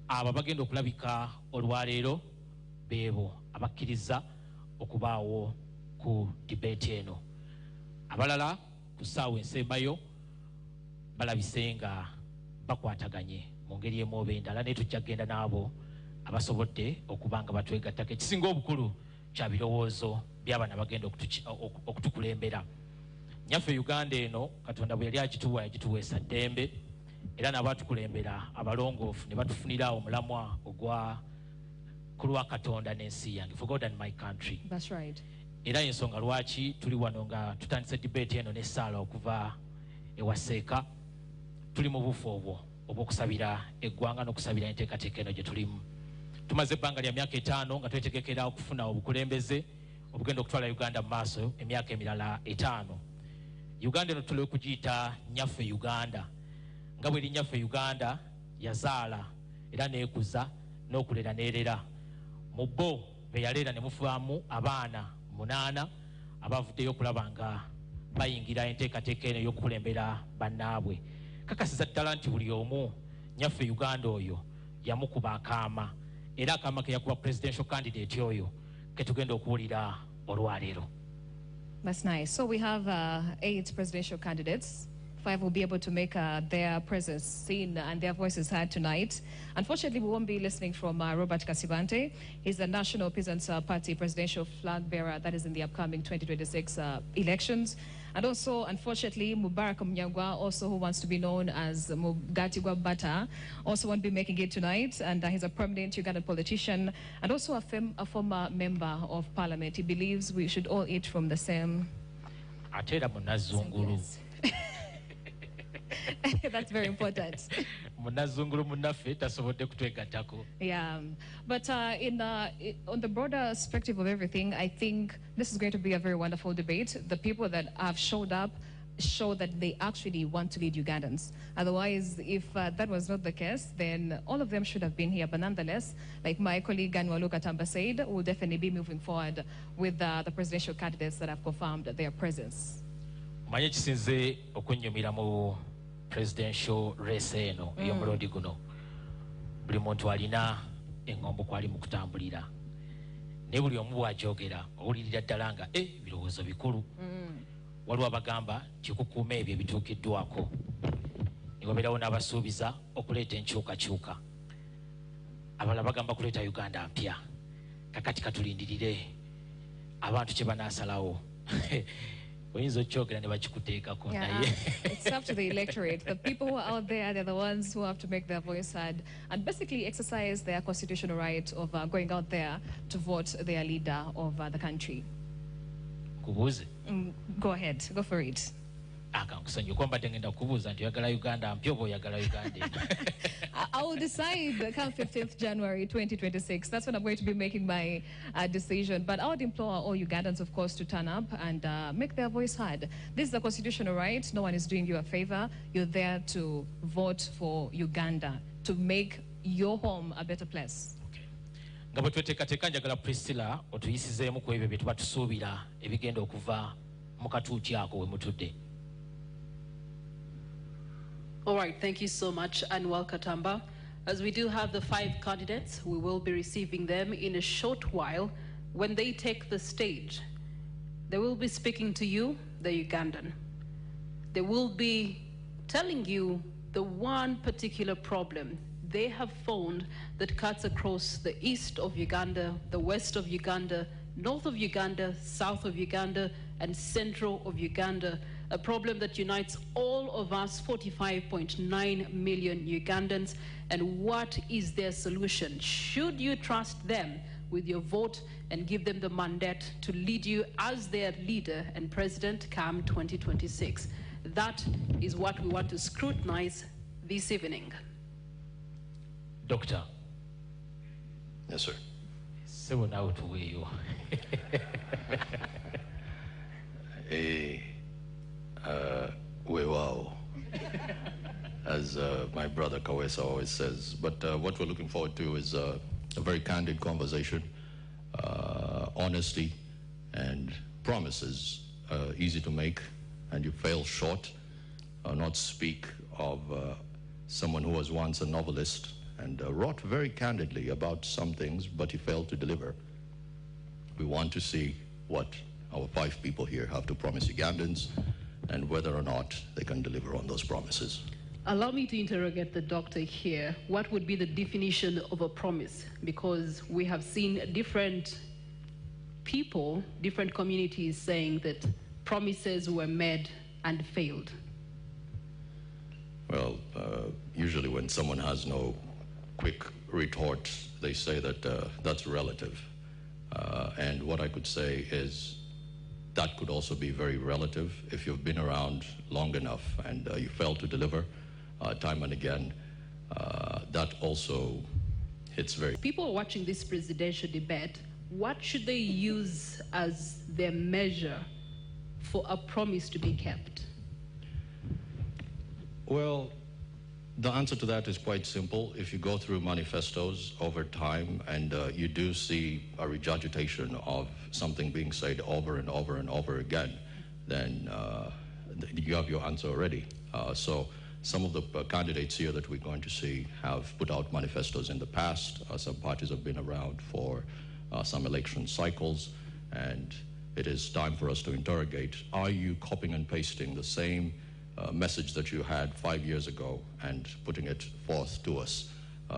Abo bagenda okulabika olwaleero beebo abakkiriza okubaawo ku debate eno. Abalala ku ssaawa ensembayo balabise nga bakwataganye mu ngeri emu oba endala, naye tujja kgenda n'abo abasobodde okuba nga batwegattako. Ekisinga obukulu kya birowoozo by'abana bagenda okutukulembera. Nyaffe Uganda eno Katonda bwe yali agituwa yagituweesa ddembe, era n'abatukulembera abalongoofu ne batufunira omulamwa ogwa ku lwa Katonda n'ensi yange, for God and my country. That's right. Era ensonga lwaki tuli wano nga tutandise debate eno n'essaala okuva ewaseeka, tuli mu bufu obwo obw'okusabira eggwanga n'okusabira enteekateeka eno gye tulimu. Tumaze ebbanga lya myaka 5 nga twetegekera okufuna obukulembeze obugenda okutwala Uganda mu maaso emyaka emirala 5. Uganda eno tuli okugiyita Nyaffe Uganda, nga bwe Nyaffe Uganda yazaala era neekuza n'okulera n'erera. Mu bo be yaleera ne mufaamu abaana 8 abavuddeyo okulaba nga bayingira enteekateeka eno y'okukulembera bannaabwe. Kakasiza ddala nti buli omu Nyaffe Uganda oyo yamukuba akaama, era akaama ke yakuba presidential candidate oyo ke tugenda okuwulira olwaleero. That's nice. So we have 8 presidential candidates. 5 will be able to make their presence seen and their voices heard tonight. Unfortunately, we won't be listening from Robert Kasibante. He's the National Peasants Party presidential flag bearer that is in the upcoming 2026 elections. And also, unfortunately, Mubarak Mnyangwa, also who wants to be known as Mugatigwa Bata, also won't be making it tonight. And he's a prominent Ugandan politician and also a former member of parliament. He believes we should all eat from the same. That's very important. Yeah, but on the broader perspective of everything, I think this is going to be a very wonderful debate. The people that have showed up show that they actually want to lead Ugandans. Otherwise, if that was not the case, then all of them should have been here. But nonetheless, like my colleague Anwalu Katamba said, we'll definitely be moving forward with the presidential candidates that have confirmed their presence. Presidential race eno ey'omulundi guno buli muntu alina eŋŋombo kwali mu kutambulira, naye buli omu bw'agyogera owulirira ddala nga birowoozo bikulu. Waliwo abagamba kikukuuma ebyo ebituukiddwako, ne wabeerawo n'abasuubiza okuleeta enkyukakyuka. Abalala bagamba kuleeta Uganda mpya. Kakati katulindirire abantu kye banaasalawo. It's up to the electorate. The people who are out there, they're the ones who have to make their voice heard and basically exercise their constitutional right of going out there to vote their leader of the country. Go ahead, go for it. I will decide come 15th January 2026. That's when I'm going to be making my decision. But I would implore all Ugandans, of course, to turn up and make their voice heard. This is a constitutional right. No one is doing you a favor. You're there to vote for Uganda, to make your home a better place. Nga bwe tweteekateeka njagala Priscilla otuyisizeemu ku ebyo bye tuba tusuubira ebigenda okuva mu katuuti ako we mutudde. All right, thank you so much, Anwar Katamba. As we do have the 5 candidates, we will be receiving them in a short while. When they take the stage, they will be speaking to you, the Ugandan. They will be telling you the one particular problem they have found that cuts across the east of Uganda, the west of Uganda, north of Uganda, south of Uganda, and central of Uganda, a problem that unites all of us 45.9 million Ugandans. And what is their solution? Should you trust them with your vote and give them the mandate to lead you as their leader and president come 2026? That is what we want to scrutinize this evening. Doctor. Yes, sir. So now to where you Wow. As my brother Kawesa always says. But what we're looking forward to is a very candid conversation, honesty, and promises easy to make, and you fail short. Not speak of someone who was once a novelist and wrote very candidly about some things, but he failed to deliver. We want to see what our 5 people here have to promise Ugandans and whether or not they can deliver on those promises. Allow me to interrogate the doctor here. What would be the definition of a promise? Because we have seen different people, different communities saying that promises were made and failed. Well, usually when someone has no quick retort, they say that that's relative. And what I could say is that could also be very relative. If you've been around long enough and you fail to deliver time and again, that also hits very... People watching this presidential debate, what should they use as their measure for a promise to be kept? Well, the answer to that is quite simple. If you go through manifestos over time and you do see a regurgitation of something being said over and over and over again, then you have your answer already. So some of the candidates here that we're going to see have put out manifestos in the past. Some parties have been around for some election cycles, and it is time for us to interrogate, are you copying and pasting the same message that you had 5 years ago and putting it forth to us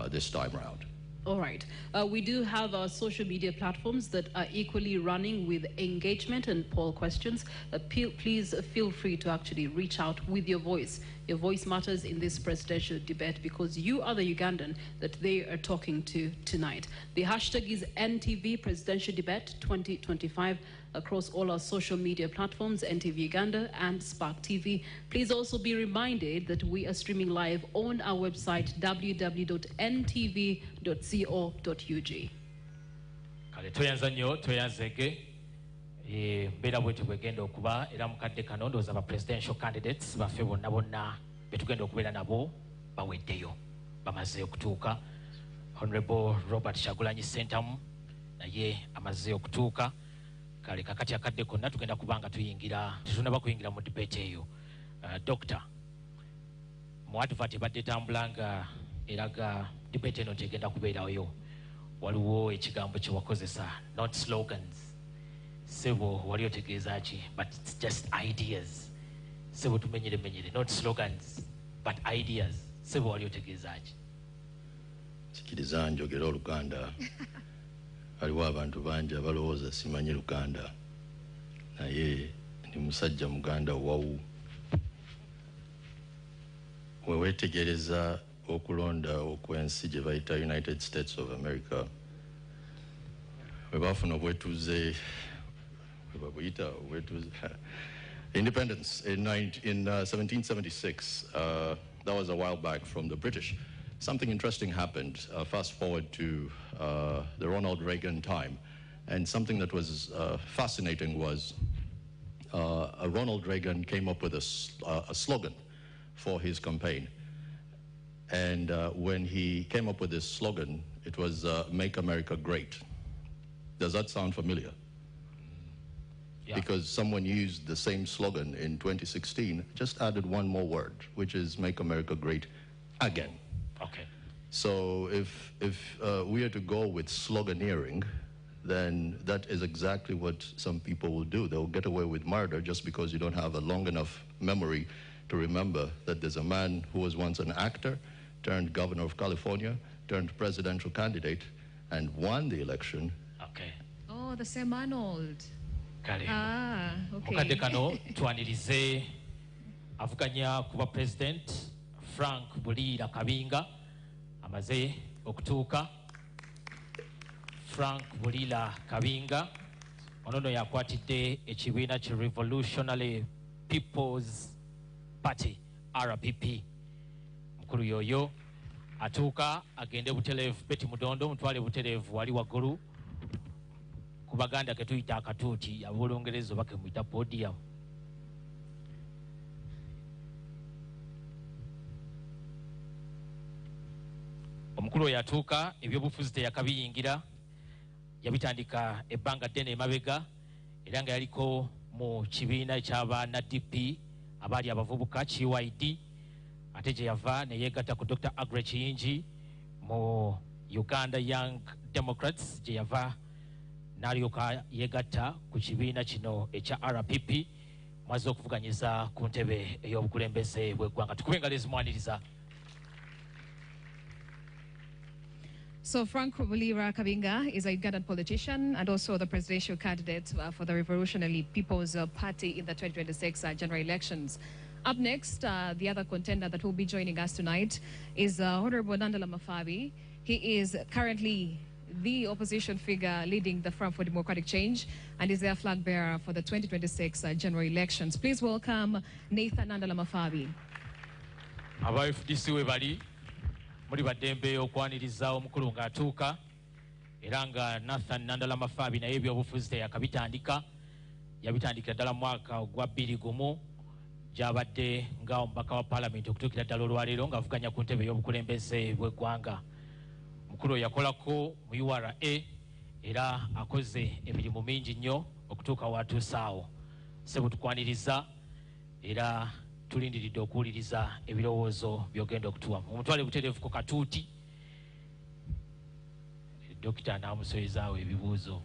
this time around? All right. We do have our social media platforms that are equally running with engagement and poll questions. Please feel free to actually reach out with your voice. Your voice matters in this presidential debate because you are the Ugandan that they are talking to tonight. The hashtag is Ntv Presidential Debate 2025 across all our social media platforms, Ntv Uganda and Spark TV. Please also be reminded that we are streaming live on our website, www.ntv.co.ug. Kale toyanza nnyo toyanzege mbeera bwetyo bwegenda okuba era mukadde kano ndowooza aba presidential candidates baffe bonna bonna betugenda okubeera nabo baweddeyo bamaze okutuuka. Honorable Robert Chagulanyi Sentamu naye amaze okutuuka. Kale kakati akadde konna tugenda kubanga tuyingira tetunaba kuyingira mu debate eyo. Doctor, mu advert ebadde etambula nga eraga debate eno tegenda kubeerayo. Waliwo ekigambo kye wakozesa, not slogans. Sebo wali otegeeza ki, but it's just ideas. Sebo tumenyere not slogans but ideas. Sebo wali otegeeza ki? Sikiriza njogera Oluganda. Waliwo abantu bangi abalowooza simanyi Luganda naye ndi musajja Muganda wawu. We weetegereza okulonda okwensi gye bayita United States of America, we baafuna obwetuze independence in 1776. That was a while back from the British. Something interesting happened. Fast forward to the Ronald Reagan time, and something that was fascinating was Ronald Reagan came up with a slogan for his campaign. And when he came up with this slogan, it was Make America Great. Does that sound familiar? Yeah. Because someone used the same slogan in 2016, just added one more word, which is Make America Great Again. Okay. So if we are to go with sloganeering, then that is exactly what some people will do. They'll get away with murder just because you don't have a long enough memory to remember that there's a man who was once an actor, turned governor of California, turned presidential candidate, and won the election. Okay. Oh, the same Arnold. Kale. Ah, okay. Mukadde kano twanirize avuganya kuba president Frank Bulira Kabinga amaze okutuuka. Frank Bulira Kabinga onono yakwatidde ekibiina ki Revolutionary People's Party RPP. Mukulu yoyo atuuka agende butereevu Betty Mudondo mutwale butereevu wali waggulu ku Baganda ke tuyita akatuuti ab'Olungereza oba ke muyita podium. omukulu yatuuka ebyobufuzi teyakabiyingira yabitandika ebbanga ddene emabega era nga yaliko mu kibiina ekyaba NDP abaali abavubuka KYD ate gye yava ne yeegatta ku Dr. Agre Kiyingi mu Uganda Young Democrats gye yava n'alyoka yeegatta ku kibiina kino ekya RPP mwaze okuvuganyiza ku ntebe ey'obukulembeze bw'eggwanga. Tukube engalo ezimwaniriza. So Frank Mulira Kabinga is a Ugandan politician and also the presidential candidate for the Revolutionary People's Party in the 2026 general elections. Up next, the other contender that will be joining us tonight is Honorable Nandala Mafabi. He is currently the opposition figure leading the Front for Democratic Change and is their flag bearer for the 2026 general elections. Please welcome Nathan Nandala Mafabi. FDC webali muri badembe okwaniriza omukulu ng'atuuka era nga Nathan Nandala Mafabi naye ebyobufuzi teyakabitandika yabitandikira ddala mwaka ogwa 2021 gy'abadde nga omubaka wa palamenti okutuukira ddala olwaleero ng'avuganya ku ntebe y'obukulembeze bw'eggwanga. Mukulu yakolako mu URA era akoze emirimu mingi nnyo okutuuka watuuse awo. Ssebo tukwaniriza era tulindiridde okuwuliriza ebirowoozo by'ogenda okutuwamu. Omutwale butereevu ku katuuti dokita n'amusoyezaawo ebibuuzo.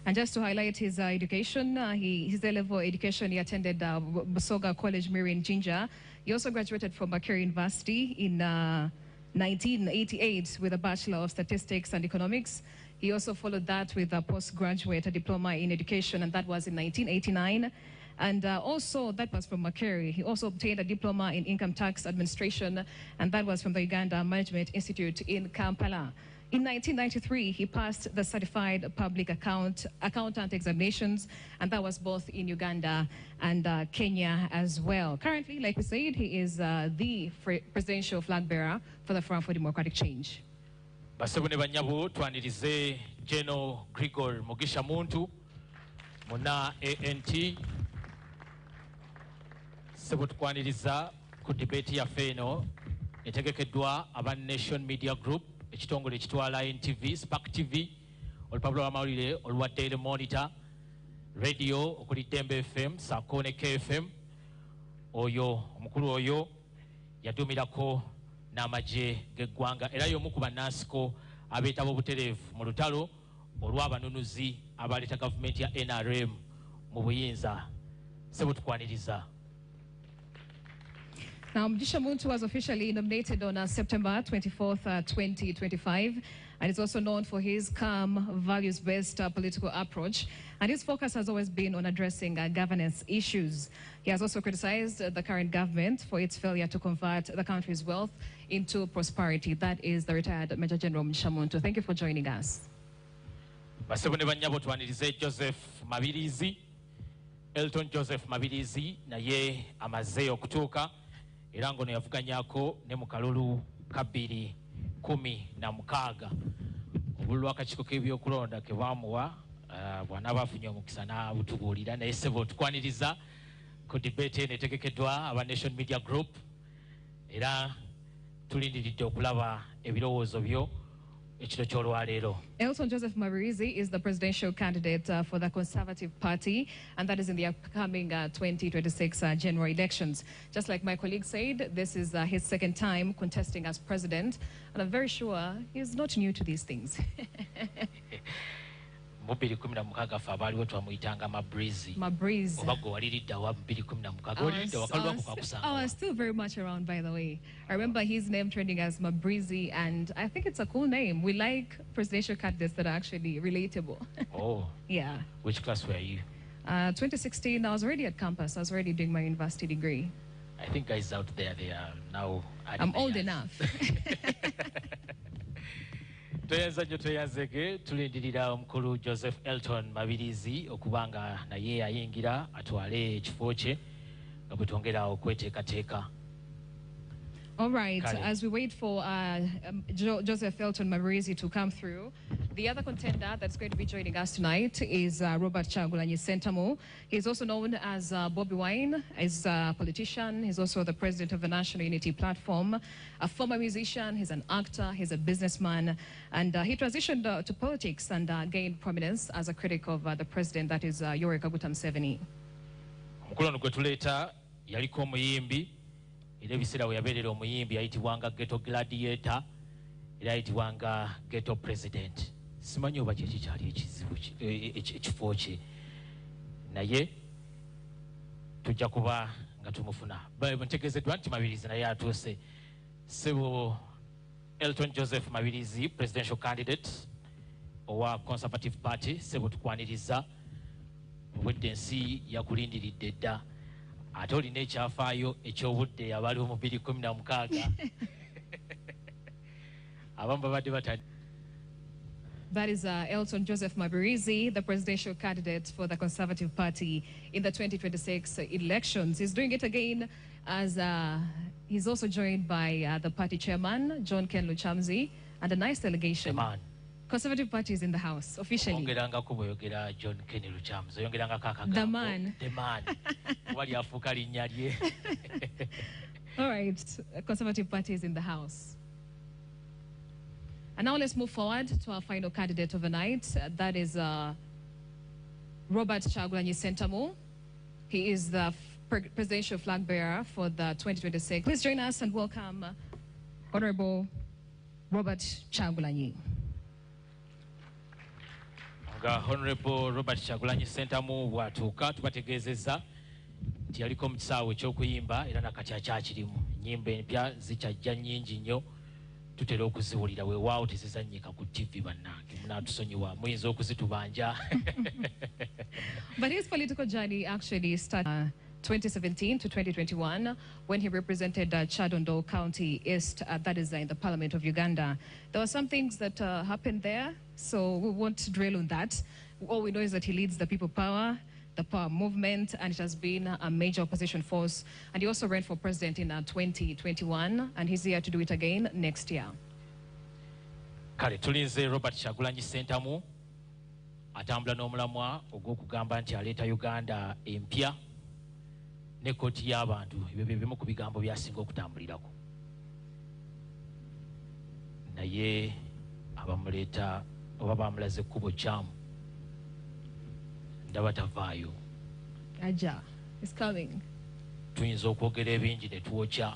And just to highlight his education, his A-level education, he attended Busoga College, Miri, Jinja. He also graduated from Makere University in 1988 with a Bachelor of Statistics and Economics. He also followed that with a postgraduate diploma in education, and that was in 1989. And also, that was from Makere. He also obtained a diploma in income tax administration, and that was from the Uganda Management Institute in Kampala. In 1993, he passed the Certified Public Accountant examinations, and that was both in Uganda and Kenya as well. Currently, like we said, he is the presidential flag bearer for the Front for Democratic Change. Basebone banyabu twanirize General Grigor Mugisha Muntu muna ANT sebo tukwaniriza ku debate ya feno etegekeddwa aba Nation Media Group ekitongole ekitwala Ntv, Spark TV, olupapula lw'amawulire olwa Daily Monitor, radio okuli Dembe FM, Sakone KFM. Oyo omukulu oyo yadumirako n'amagye g'eggwanga era y'omu ku bannansi abeetaba obutereevu mu lutalo olw'abanunuzi abaleeta gavumenti ya NRM mu buyinza. Sebo tukwaniriza. Now, Mugisha Muntu was officially nominated on September 24th, 2025, and is also known for his calm, values-based political approach, and his focus has always been on addressing governance issues. He has also criticized the current government for its failure to convert the country's wealth into prosperity. That is the retired Major General Mugisha Muntu. Thank you for joining us. Basebone banyabo twanirize Joseph Mabirizi, Elton Joseph Mabirizi naye amaze okutuuka. Irango ne yavuganyako ne mu kalulu ka 2016 obululu akakiiko k'ebyokulonda ke baamuwa bwana bafunye omukisa n'abutubuulira naye ssebo tukwaniriza ku debate eno etegekeddwa aba Nation Media Group era tulindiridde okulaba ebirowoozo byo ekiro ky'olwaleero. Elton Joseph Mabirizi is the presidential candidate for the Conservative Party, and that is in the upcoming 2026 general elections. Just like my colleague said, this is his second time contesting as president, and I'm very sure he's not new to these things. mu 2016 fe abaaliwo twamuyitanga Mabirizi. Mabirizi. Obago waliridda wa 2016 waliridda wakalwako kakusanga. I was still very much around, by the way. I remember his name trending as Mabirizi, and I think it's a cool name. We like presidential candidates that are actually relatable. Oh. Yeah. Which class were you? 2016, I was already at campus. I was already doing my university degree. I think guys out there, they are now... I'm old enough. Toyanza nyo toyanzege tulindirira omukulu Joseph Elton Mabirizi okubanga naye ayingira atwale ekifo kye nga bwe twongera okweteekateeka. All right, as we wait for Joseph Elton Mabirizi to come through, the other contender that's going to be joining us tonight is Robert Kyagulanyi Ssentamu. He's also known as Bobi Wine. He's a politician. He's also the president of the National Unity Platform, a former musician. He's an actor. He's a businessman. And he transitioned to politics and gained prominence as a critic of the president, that is Yoweri Kaguta Museveni. Mukulano gwe tuleeta yaliko omuyimbi era ebiseera we yabeerera omuyimbi yayitibwanga ghetto gladiator era yayitibwanga ghetto president. Simanyi oba kye kikyali ekizibu ekifo kye naye tujja kuba nga tumufuna. Ntegeezeddwa nti Mabirizi naye atuuse. Ssebo Elton Joseph Mabirizi, presidential candidate owa Conservative Party. Ssebo tukwaniriza obudde ensi yakulindiridde dda ate olina ekyafaayo ekyobudde abaaliwo mu 2016 abamu babadde batadde. That is Elton Joseph Mabirizi, the presidential candidate for the Conservative Party in the 2026 elections. He's doing it again as he's also joined by the party chairman, John Ken Luchamzi, and a nice delegation. Conservative Party is in the house, officially. The man. The man. All right, Conservative Party is in the house. And now let's move forward to our final candidate of the night. That is Robert Kyagulanyi Ssentamu. He is the presidential flag bearer for the 2026. Please join us and welcome Honorable Robert Kyagulanyi. Honorable Robert Kyagulanyi Ssentamu bw'atuuka tubategeezezza nti yaliko mu kisaawe eky'okuyimba era nakati akyakirimu. Ennyimba empya zikyajja nnyingi nnyo. Tutera okuziwulira weewaawo tezizannyika ku TV bannange munaatusonyiwa muyinza okuzitubanja. But his political journey actually started 2017 to 2021 when he represented Chadondo County East, that is in the Parliament of Uganda. There were some things that happened there, so we won't dwell on that. All we know is that he leads the People Power, the Power Movement, and it has been a major opposition force. And he also ran for president in 2021, and he's here to do it again next year. Kale tulinze Robert Kyagulanyi Ssentamu atambula n'omulamwa ogw'okugamba nti aleeta Uganda empya ne kkooti y'abantu. Ebyo bye bimu ku bigambo byasinga okutambulirako. Naye abamuleeta oba bamulaze ekkubo kyamu ndaba tavaayo. Aja is coming. Tuyinza okwogera ebingi ne twokya.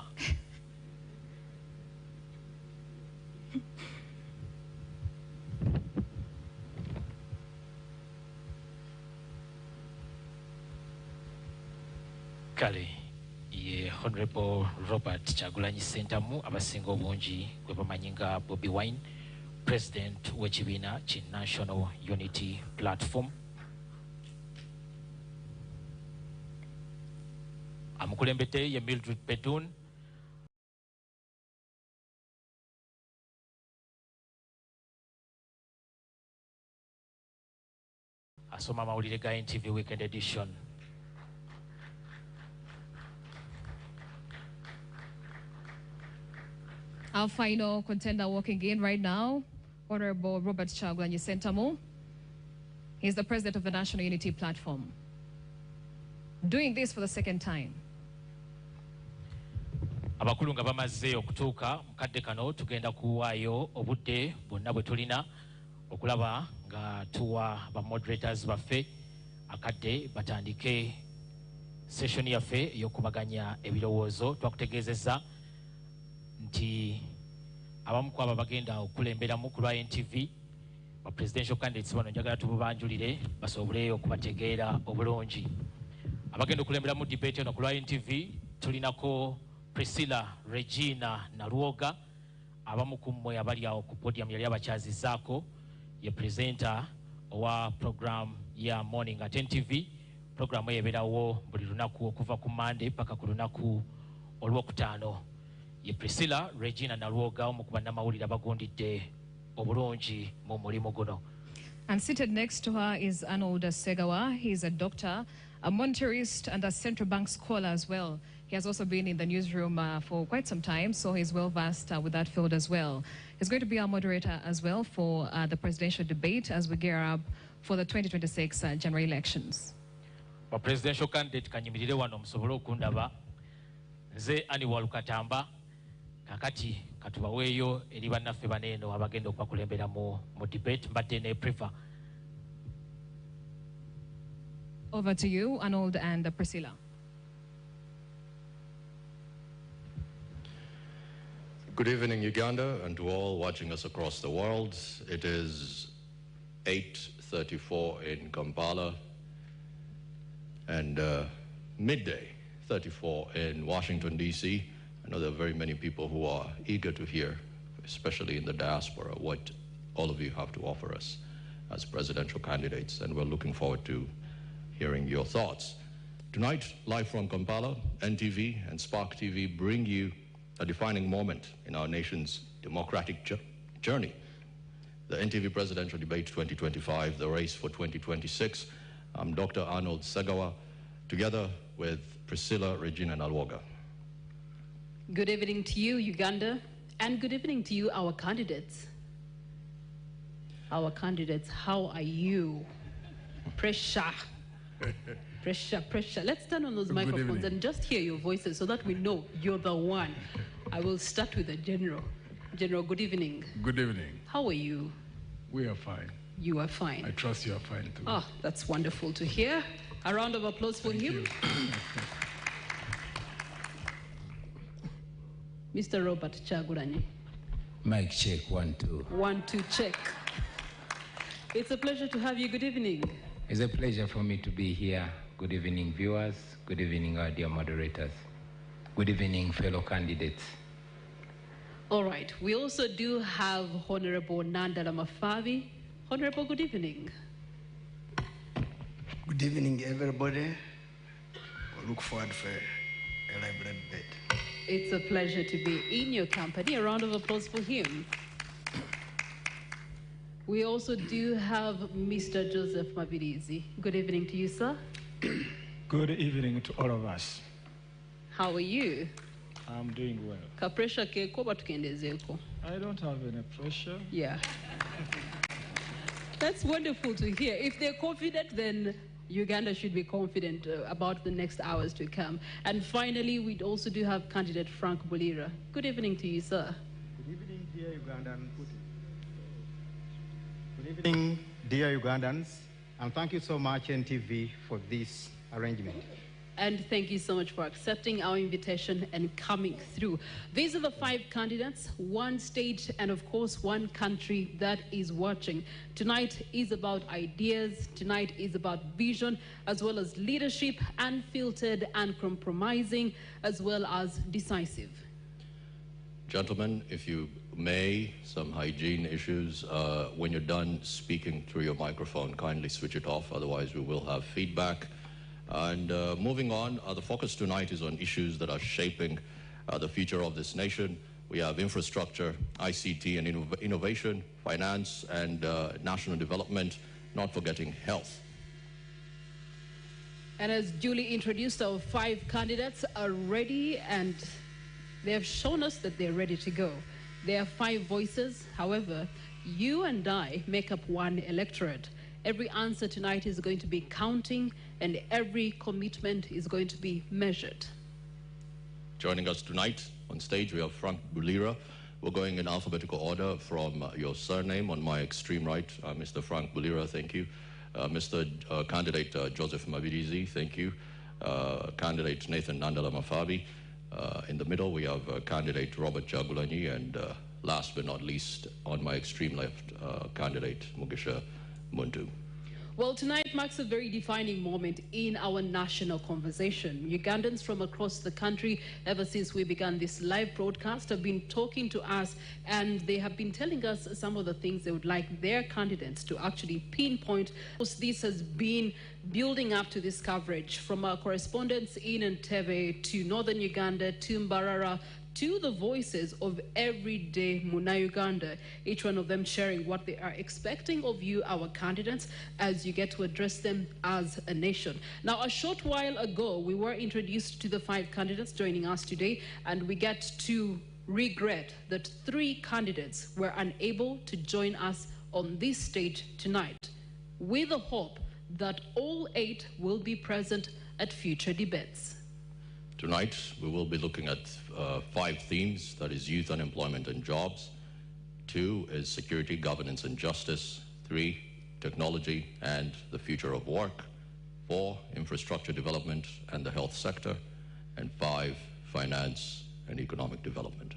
Kale ye Honorable Robert Kyagulanyi Ssentamu abasinga obungi gwe bamanyi nga Bobi Wine, president w'ekibiina ki National Unity Platform. Amukulembedde ye Mildred Bedun. Asoma amawulire ga Ntv Weekend Edition. Our final contender walking in right now, Honorable Robert Kyagulanyi Ssentamu. He's the president of the National Unity Platform. Doing this for the second time. Abakulu nga bamaze okutuuka mu kadde kano tugenda kuwaayo obudde bwonna bwe tulina okulaba nga tuwa ba moderators baffe akadde batandike session yaffe ey'okubaganya ebirowoozo. Twakutegeezezza nti abamu ku abo bagenda okulemberamu ku lwa NTV ba presidential candidates bano njagala tububanjulire basobole okubategeera obulungi. Abagenda okulemberamu debate eno ku lwa NTV tulinako Priscilla Regina Nalwoga, abamu ku mmwe abali awo ku podium yali abakyazizzaako, ye presenter owa program ya Morning at NTV. Programu ebeerawo buli lunaku okuva ku Monday paka ku lunaku olwokutaano. Ye Priscilla Regina Nalwoga omu ku bannamawulire abagundidde obulungi mu mulimu guno. And seated next to her is Arnold Segawa. He's a doctor, a monetarist, and a central bank scholar as well. He has also been in the newsroom for quite some time, so he's well versed with that field as well. He's going to be our moderator as well for the presidential debate as we gear up for the 2026 general elections. Presidential candidate kanyimirire wano musobole okundaba nze Annual Katamba kakati katubaweeyo eri bannaffe baneeno abagenda okubakulembera mu debate mbadde ne prefer. Over to you, Arnold and Priscilla. Good evening, Uganda, and to all watching us across the world. It is 8:34 in Kampala and midday 34 in Washington, D.C. I know there are very many people who are eager to hear, especially in the diaspora, what all of you have to offer us as presidential candidates, and we're looking forward to hearing your thoughts. Tonight, live from Kampala, NTV and Spark TV bring you a defining moment in our nation's democratic journey. The Ntv Presidential Debate 2025, the race for 2026. I'm Dr. Arnold Segawa, together with Priscilla Regina Nalwoga. Good evening to you, Uganda, and good evening to you, our candidates. Our candidates, how are you? Pressure. Pressure, pressure. Let's turn on those microphones and just hear your voices so that we know you're the one. I will start with the General. General, good evening. Good evening. How are you? We are fine. You are fine. I trust you are fine too. Oh, that's wonderful to hear. A round of applause for him. Mr. Robert Chagulanyi. Mic check, 1, 2. 1, 2, check. It's a pleasure to have you. Good evening. It's a pleasure for me to be here. Good evening, viewers. Good evening, our dear moderators. Good evening, fellow candidates. All right. We also do have Honorable Nandala Mafabi. Honorable, good evening. Good evening, everybody. I look forward for a lively debate. It's a pleasure to be in your company. A round of applause for him. We also do have Mr. Joseph Mabirizi. Good evening to you, sir. Good evening to all of us. How are you? I'm doing well. Ka pressure keko batukendezeko. I don't have any pressure. Yeah. That's wonderful to hear. If they're confident, then Uganda should be confident about the next hours to come. And finally, we also do have candidate Frank Bulira. Good evening to you, sir. Good evening, dear Ugandans. Good evening, dear Ugandans, and thank you so much, NTV, for this arrangement. And thank you so much for accepting our invitation and coming through. These are the 5 candidates, 1 state, and of course, 1 country that is watching. Tonight is about ideas. Tonight is about vision, as well as leadership, unfiltered, uncompromising, as well as decisive. Gentlemen, if you may, some hygiene issues. When you're done speaking through your microphone, kindly switch it off, otherwise we will have feedback. And moving on, the focus tonight is on issues that are shaping the future of this nation. We have infrastructure, ICT and innovation, finance and national development, not forgetting health. And as duly introduced, our 5 candidates are ready, and they have shown us that they're ready to go. There are 5 voices. However, you and I make up 1 electorate. Every answer tonight is going to be counting, and every commitment is going to be measured. Joining us tonight on stage, we have Frank Bulira. We're going in alphabetical order from your surname. On my extreme right, Mr. Frank Bulira, thank you. Mr. Candidate Joseph Mabirizi, thank you. Candidate Nathan Nandala Mafabi. In the middle, we have candidate Robert Chagulanyi, and last but not least, on my extreme left, candidate Mugisha Muntu. Well, tonight marks a very defining moment in our national conversation. Ugandans from across the country, ever since we began this live broadcast, have been talking to us, and they have been telling us some of the things they would like their candidates to actually pinpoint. This has been building up to this coverage from our correspondents in Ntv to northern Uganda to Mbarara to the voices of everyday Muna Uganda, each one of them sharing what they are expecting of you, our candidates, as you get to address them as a nation. Now, a short while ago, we were introduced to the 5 candidates joining us today, and we get to regret that 3 candidates were unable to join us on this stage tonight, with the hope that all 8 will be present at future debates. Tonight, we will be looking at 5 themes, that is youth unemployment and jobs. 2 is security, governance and justice. 3, technology and the future of work. 4, infrastructure development and the health sector. And 5, finance and economic development.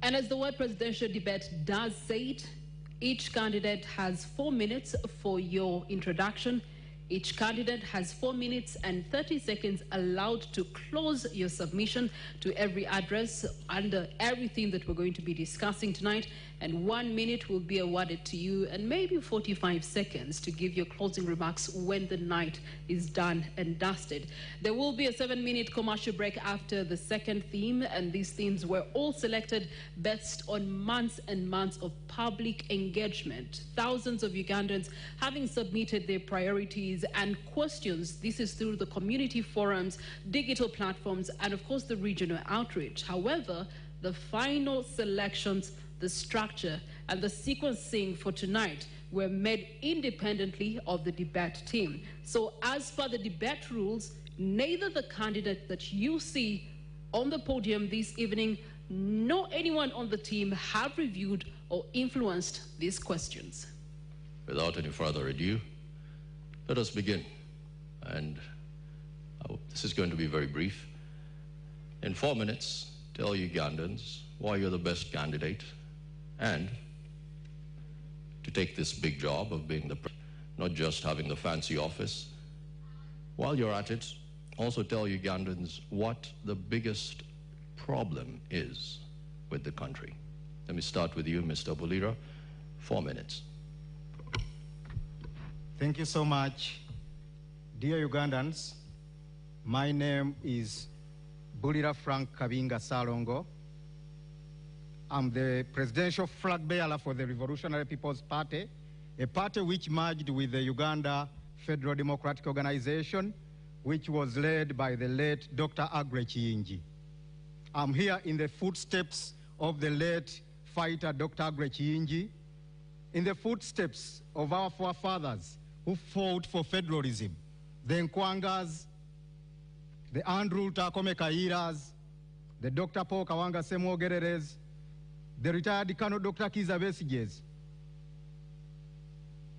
And as the word presidential debate does say it, each candidate has 4 minutes for your introduction. Each candidate has 4 minutes and 30 seconds allowed to close your submission to every address under every theme that we're going to be discussing tonight. And 1 minute will be awarded to you, and maybe 45 seconds to give your closing remarks when the night is done and dusted. There will be a 7-minute commercial break after the second theme, and these themes were all selected based on months and months of public engagement. Thousands of Ugandans having submitted their priorities and questions. This is through the community forums, digital platforms, and of course the regional outreach. However, the final selections, the structure, and the sequencing for tonight were made independently of the debate team. So as per the debate rules, neither the candidate that you see on the podium this evening nor anyone on the team have reviewed or influenced these questions. Without any further ado, let us begin. And this is going to be very brief. In 4 minutes, tell Ugandans why you're the best candidate and to take this big job of being the president, not just having the fancy office. While you're at it, also tell Ugandans what the biggest problem is with the country. Let me start with you, Mr. Bulira. 4 minutes. Thank you so much. Dear Ugandans, my name is Bulira Frank Kabinga Salongo. I'm the presidential flag bearer for the Revolutionary People's Party, a party which merged with the Uganda Federal Democratic Organization, which was led by the late Dr. Aggrey Kiyingi. I'm here in the footsteps of the late fighter Dr. Aggrey Kiyingi, in the footsteps of our forefathers who fought for federalism, the Nkwangas, the Andrew Takome Kairas, the Dr. Paul Kawanga Semwogereres, the retired Colonel Dr. Kiza Besiges.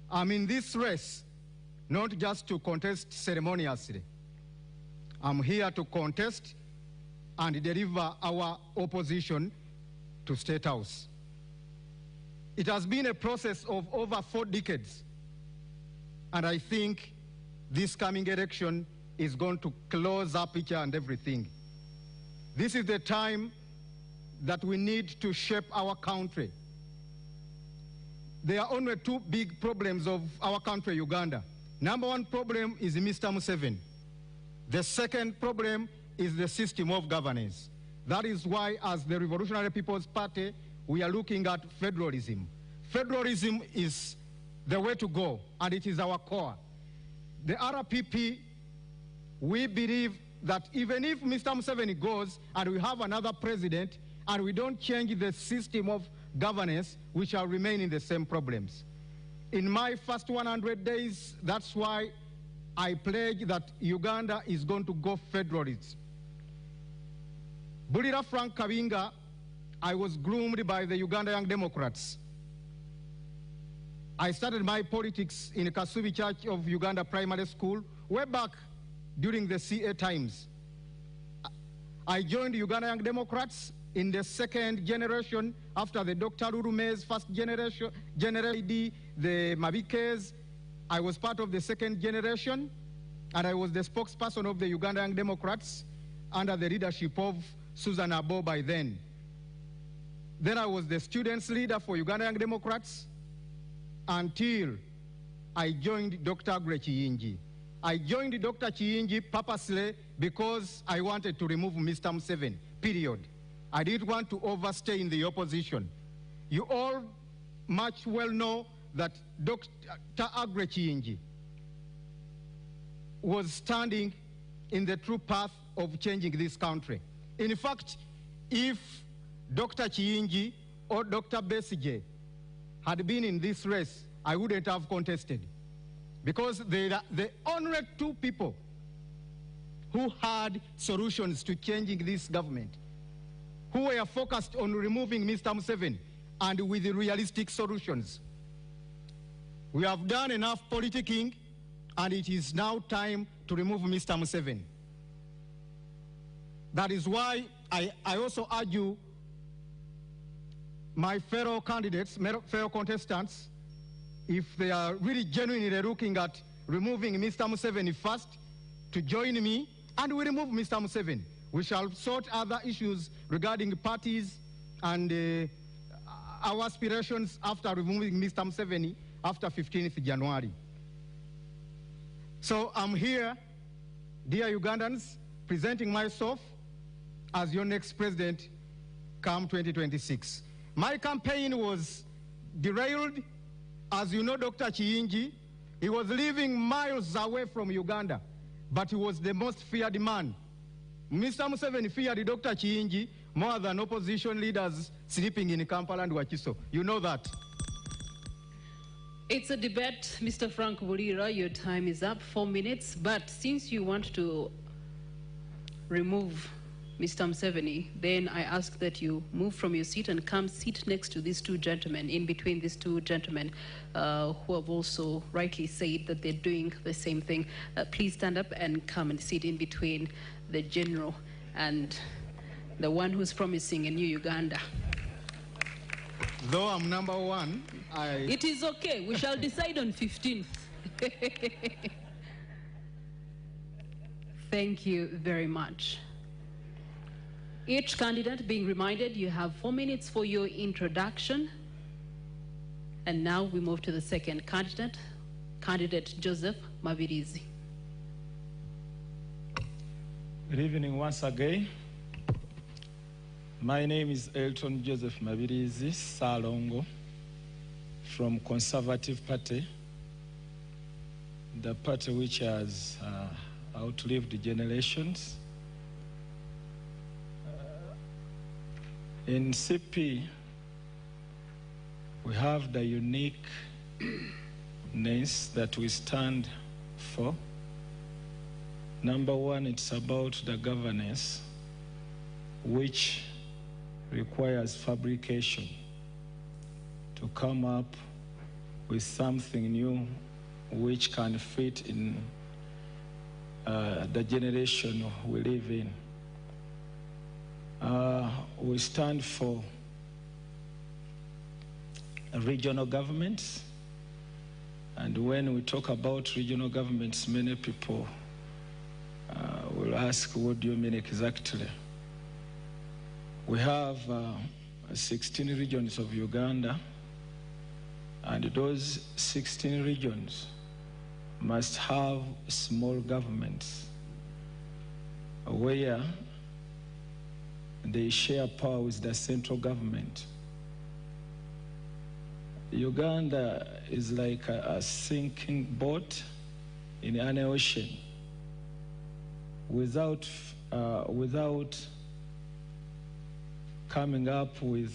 I'm in this race not just to contest ceremoniously. I'm here to contest and deliver our opposition to State House. It has been a process of over 4 decades, and I think this coming election is going to close up each and everything. This is the time that we need to shape our country. There are only 2 big problems of our country, Uganda. Number 1 problem is Mr. Museveni. The second problem is the system of governance. That is why, as the Revolutionary People's Party, we are looking at federalism. Federalism is the way to go, and it is our core. The RPP, we believe that even if Mr. Museveni goes and we have another president and we don't change the system of governance, we shall remain in the same problems. In my first 100 days, that's why I pledge that Uganda is going to go federalist. Bulira Frank Kabinga, I was groomed by the Uganda Young Democrats. I started my politics in Kasubi Church of Uganda Primary School way back during the CA times. I joined Uganda Young Democrats in the second generation after the Dr. Rurume's first generation, the Mabikes. I was part of the second generation, and I was the spokesperson of the Uganda Young Democrats under the leadership of Susan Abo by then. Then I was the students' leader for Uganda Young Democrats until I joined Dr. Aggrey Kiyingi. I joined Dr. Kiyingi purposely because I wanted to remove Mr. Museveni, period. I didn't want to overstay in the opposition. You all much well know that Dr. Aggrey Kiyingi was standing in the true path of changing this country. In fact, if Dr. Kiyingi or Dr. Besigye had been in this race, I wouldn't have contested. Because they are the only two people who had solutions to changing this government, who were focused on removing Mr. Museveni and with realistic solutions. We have done enough politicking, and it is now time to remove Mr. Museveni. That is why I also argue my fellow candidates, fellow contestants, if they are really genuinely looking at removing Mr. Museveni first, to join me, and we remove Mr. Museveni. We shall sort other issues regarding parties and our aspirations after removing Mr. Museveni after 15th January. So I'm here, dear Ugandans, presenting myself as your next president come 2026. My campaign was derailed. As you know, Dr. Kiyingi, he was living miles away from Uganda, but he was the most feared man. Mr. Museveni feared Dr. Kiyingi more than opposition leaders sleeping in Kampala and Wakiso. You know that. It's a debate, Mr. Frank Bulira. Your time is up, 4 minutes. But since you want to remove Mr. Museveni, then I ask that you move from your seat and come sit next to these two gentlemen, in between these two gentlemen who have also rightly said that they're doing the same thing. Please stand up and come and sit in between the general and the one who's promising a new Uganda. Though I'm number one, It is okay. We shall decide on 15th. Thank you very much. Each candidate being reminded you have 4 minutes for your introduction. And now we move to the second candidate, Candidate Joseph Mabirizi. Good evening once again. My name is Elton Joseph Mabirizi Salongo from Conservative Party, the party which has outlived generations. In CP, we have the uniqueness that we stand for. Number one, it's about the governance, which requires fabrication to come up with something new which can fit in the generation we live in. We stand for regional governments, and when we talk about regional governments, many people will ask, what do you mean exactly? We have 16 regions of Uganda, and those 16 regions must have small governments where they share power with the central government. Uganda is like a sinking boat in an ocean. Without coming up with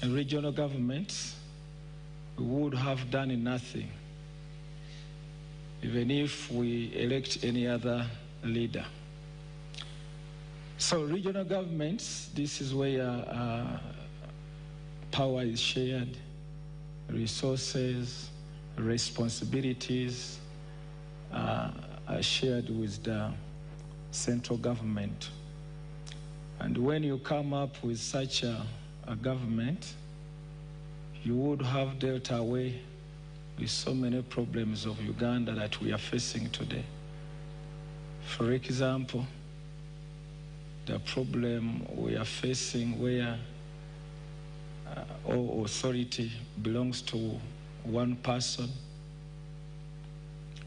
a regional government, we would have done nothing, even if we elect any other leader. So regional governments, this is where power is shared, resources, responsibilities are shared with the central government. And when you come up with such a government, you would have dealt away with so many problems of Uganda that we are facing today. For example, the problem we are facing where all authority belongs to one person,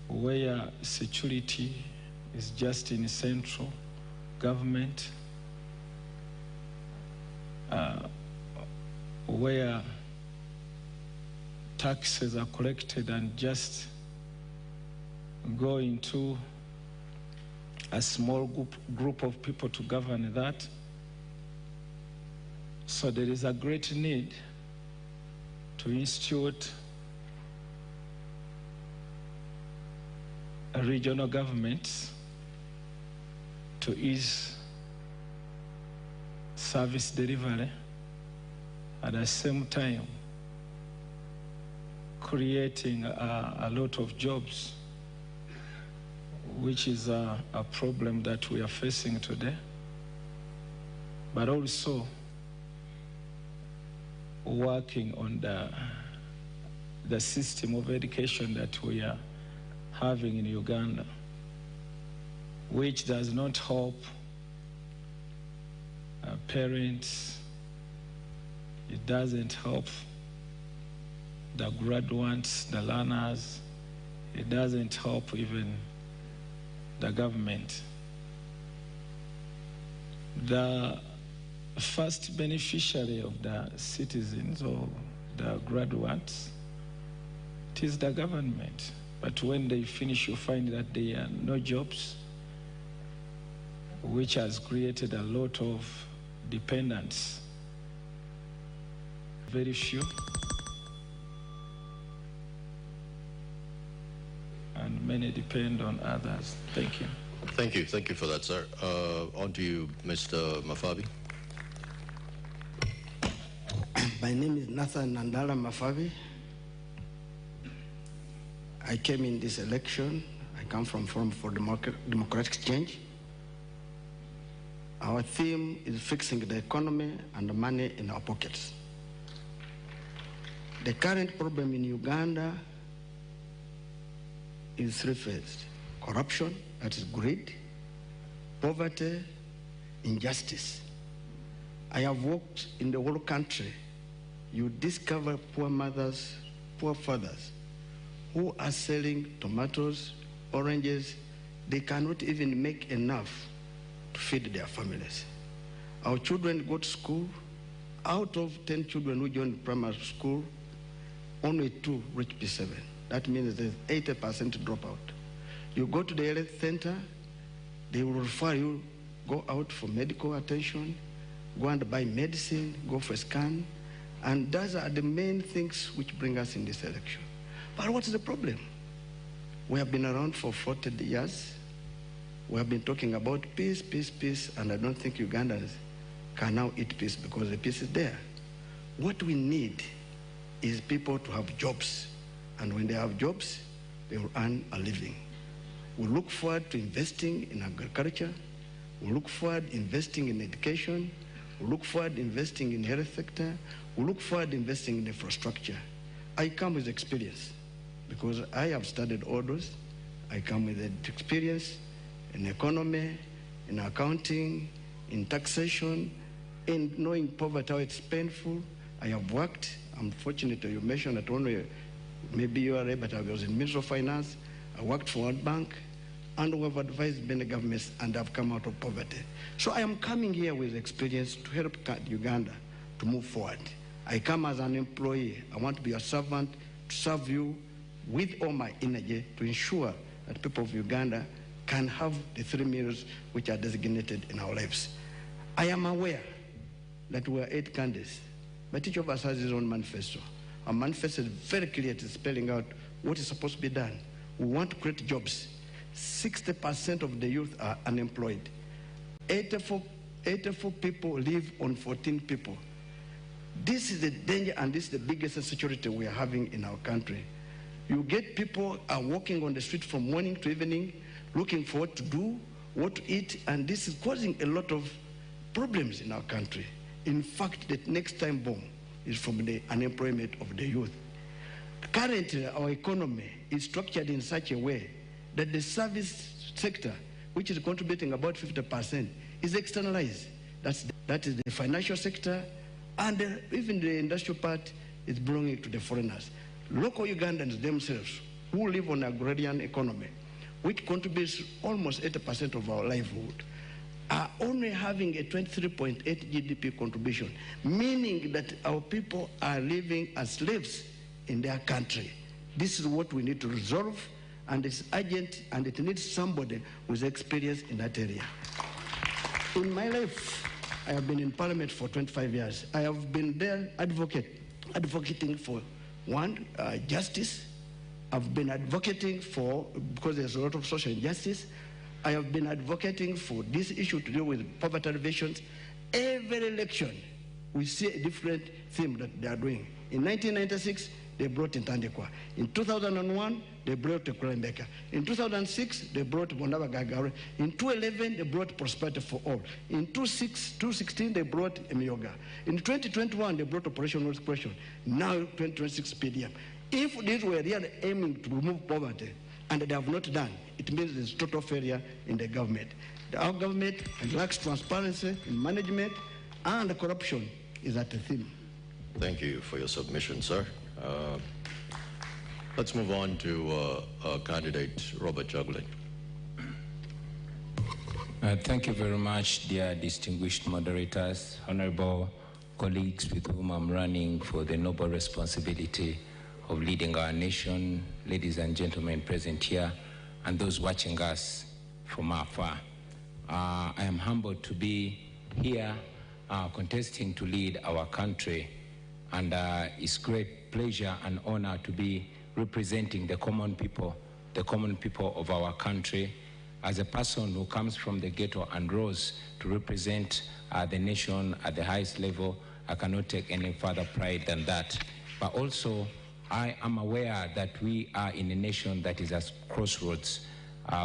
where security is just in central government, where taxes are collected and just go into a small group of people to govern that. So there is a great need to institute a regional governments to ease service delivery, at the same time creating a lot of jobs, which is a problem that we are facing today, but also working on the system of education that we are having in Uganda, which does not help parents, it doesn't help the graduates, the learners, it doesn't help even the government. The first beneficiary of the citizens or the graduates, it is the government. But when they finish, you find that there are no jobs, which has created a lot of dependence. Very few. And many depend on others. Thank you. Thank you for that, sir. On to you, Mr. Mafabi. My name is Nathan Nandala Mafabi. I came in this election. I come from Forum for Democratic Change. Our theme is fixing the economy and the money in our pockets. The current problem in Uganda is three-phased: corruption, that is greed, poverty, injustice. I have worked in the whole country. You discover poor mothers, poor fathers, who are selling tomatoes, oranges. They cannot even make enough to feed their families. Our children go to school. Out of 10 children who join primary school, only 2 reach P7. That means there's 80% dropout. You go to the health center, they will refer you, go out for medical attention, go and buy medicine, go for a scan, and those are the main things which bring us in this election. But what's the problem? We have been around for 40 years. We have been talking about peace, peace, peace, and I don't think Ugandans can now eat peace because the peace is there. What we need is people to have jobs. And when they have jobs, they will earn a living. We look forward to investing in agriculture. We look forward to investing in education. We look forward to investing in the health sector. We look forward to investing in infrastructure. I come with experience because I have studied all those. I come with experience in economy, in accounting, in taxation, in knowing poverty, how it's painful. I have worked. I'm fortunate you mentioned that only maybe you are able, but I was in Ministry of Finance. I worked for World Bank, and we have advised many governments, and I've come out of poverty. So I am coming here with experience to help Uganda to move forward. I come as an employee. I want to be a servant to serve you with all my energy to ensure that people of Uganda can have the 3 meals which are designated in our lives. I am aware that we are 8 candidates, but each of us has his own manifesto. Our manifesto is very clear, it's spelling out what is supposed to be done. We want to create jobs. 60% of the youth are unemployed. 84 people live on 14 people. This is the danger, and this is the biggest insecurity we are having in our country. You get people are walking on the street from morning to evening, looking for what to do, what to eat, and this is causing a lot of problems in our country. In fact, the next time bomb is from the unemployment of the youth. Currently, our economy is structured in such a way that the service sector, which is contributing about 50%, is externalized. That is the financial sector, and even the industrial part is belonging to the foreigners. Local Ugandans themselves, who live on agrarian economy, which contributes almost 80% of our livelihood, are only having a 23.8 GDP contribution, meaning that our people are living as slaves in their country. This is what we need to resolve, and it's urgent, and it needs somebody with experience in that area. In my life, I have been in Parliament for 25 years. I have been there advocating for, one, justice. I've been advocating for, because there's a lot of social injustice, I have been advocating for this issue to do with poverty alleviations. Every election, we see a different theme that they are doing. In 1996, they brought Ntandikwa. In 2001, they brought Kulembeka. In 2006, they brought Mondaba Gagare. In 2011, they brought Prosperity for All. In 2016, they brought Emioga. In 2021, they brought Operation World Question. Now, 2026 PDM. If these were really aiming to remove poverty, and they have not done, it means there's total failure in the government. Our government lacks transparency in management, and corruption is at the theme. Thank you for your submission, sir. Let's move on to candidate Robert Juggling. Thank you very much, dear distinguished moderators, honorable colleagues with whom I'm running for the noble responsibility of leading our nation, ladies and gentlemen present here, and those watching us from afar. I am humbled to be here contesting to lead our country, and it's great pleasure and honor to be representing the common people of our country. As a person who comes from the ghetto and rose to represent the nation at the highest level, I cannot take any further pride than that. But also, I am aware that we are in a nation that is at crossroads.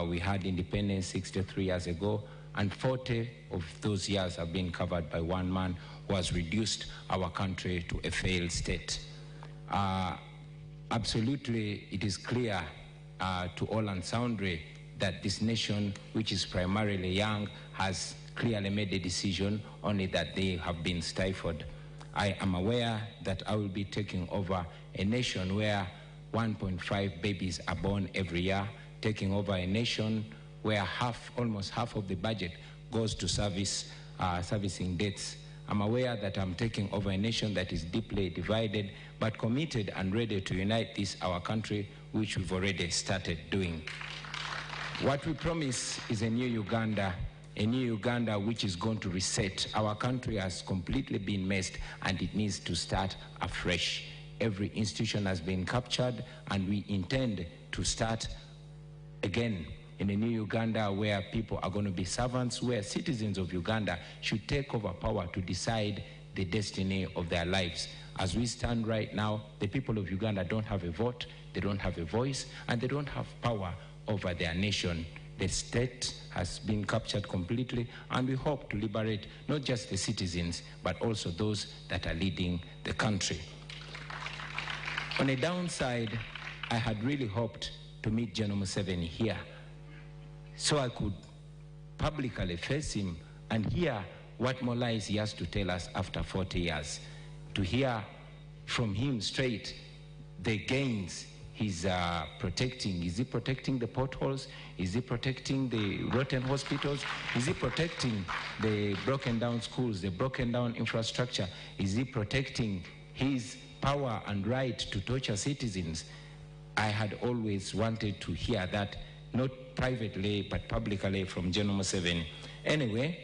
We had independence 63 years ago, and 40 of those years have been covered by one man who has reduced our country to a failed state. Absolutely, it is clear to all and sundry that this nation, which is primarily young, has clearly made a decision, only that they have been stifled. I am aware that I will be taking over a nation where 1.5 babies are born every year, taking over a nation where almost half of the budget goes to servicing debts. I'm aware that I'm taking over a nation that is deeply divided, but committed and ready to unite this, our country, which we've already started doing. What we promise is a new Uganda which is going to reset. Our country has completely been messed, and it needs to start afresh. Every institution has been captured, and we intend to start again in a new Uganda where people are going to be servants, where citizens of Uganda should take over power to decide the destiny of their lives. As we stand right now, the people of Uganda don't have a vote, they don't have a voice, and they don't have power over their nation. The state has been captured completely, and we hope to liberate not just the citizens, but also those that are leading the country. On a downside, I had really hoped to meet General Museveni here, so I could publicly face him and hear what more lies he has to tell us after 40 years. To hear from him straight the gains he's protecting. Is he protecting the potholes? Is he protecting the rotten hospitals? Is he protecting the broken down schools, the broken down infrastructure? Is he protecting his power and right to torture citizens? I had always wanted to hear that, not privately, but publicly from General Museveni. Anyway,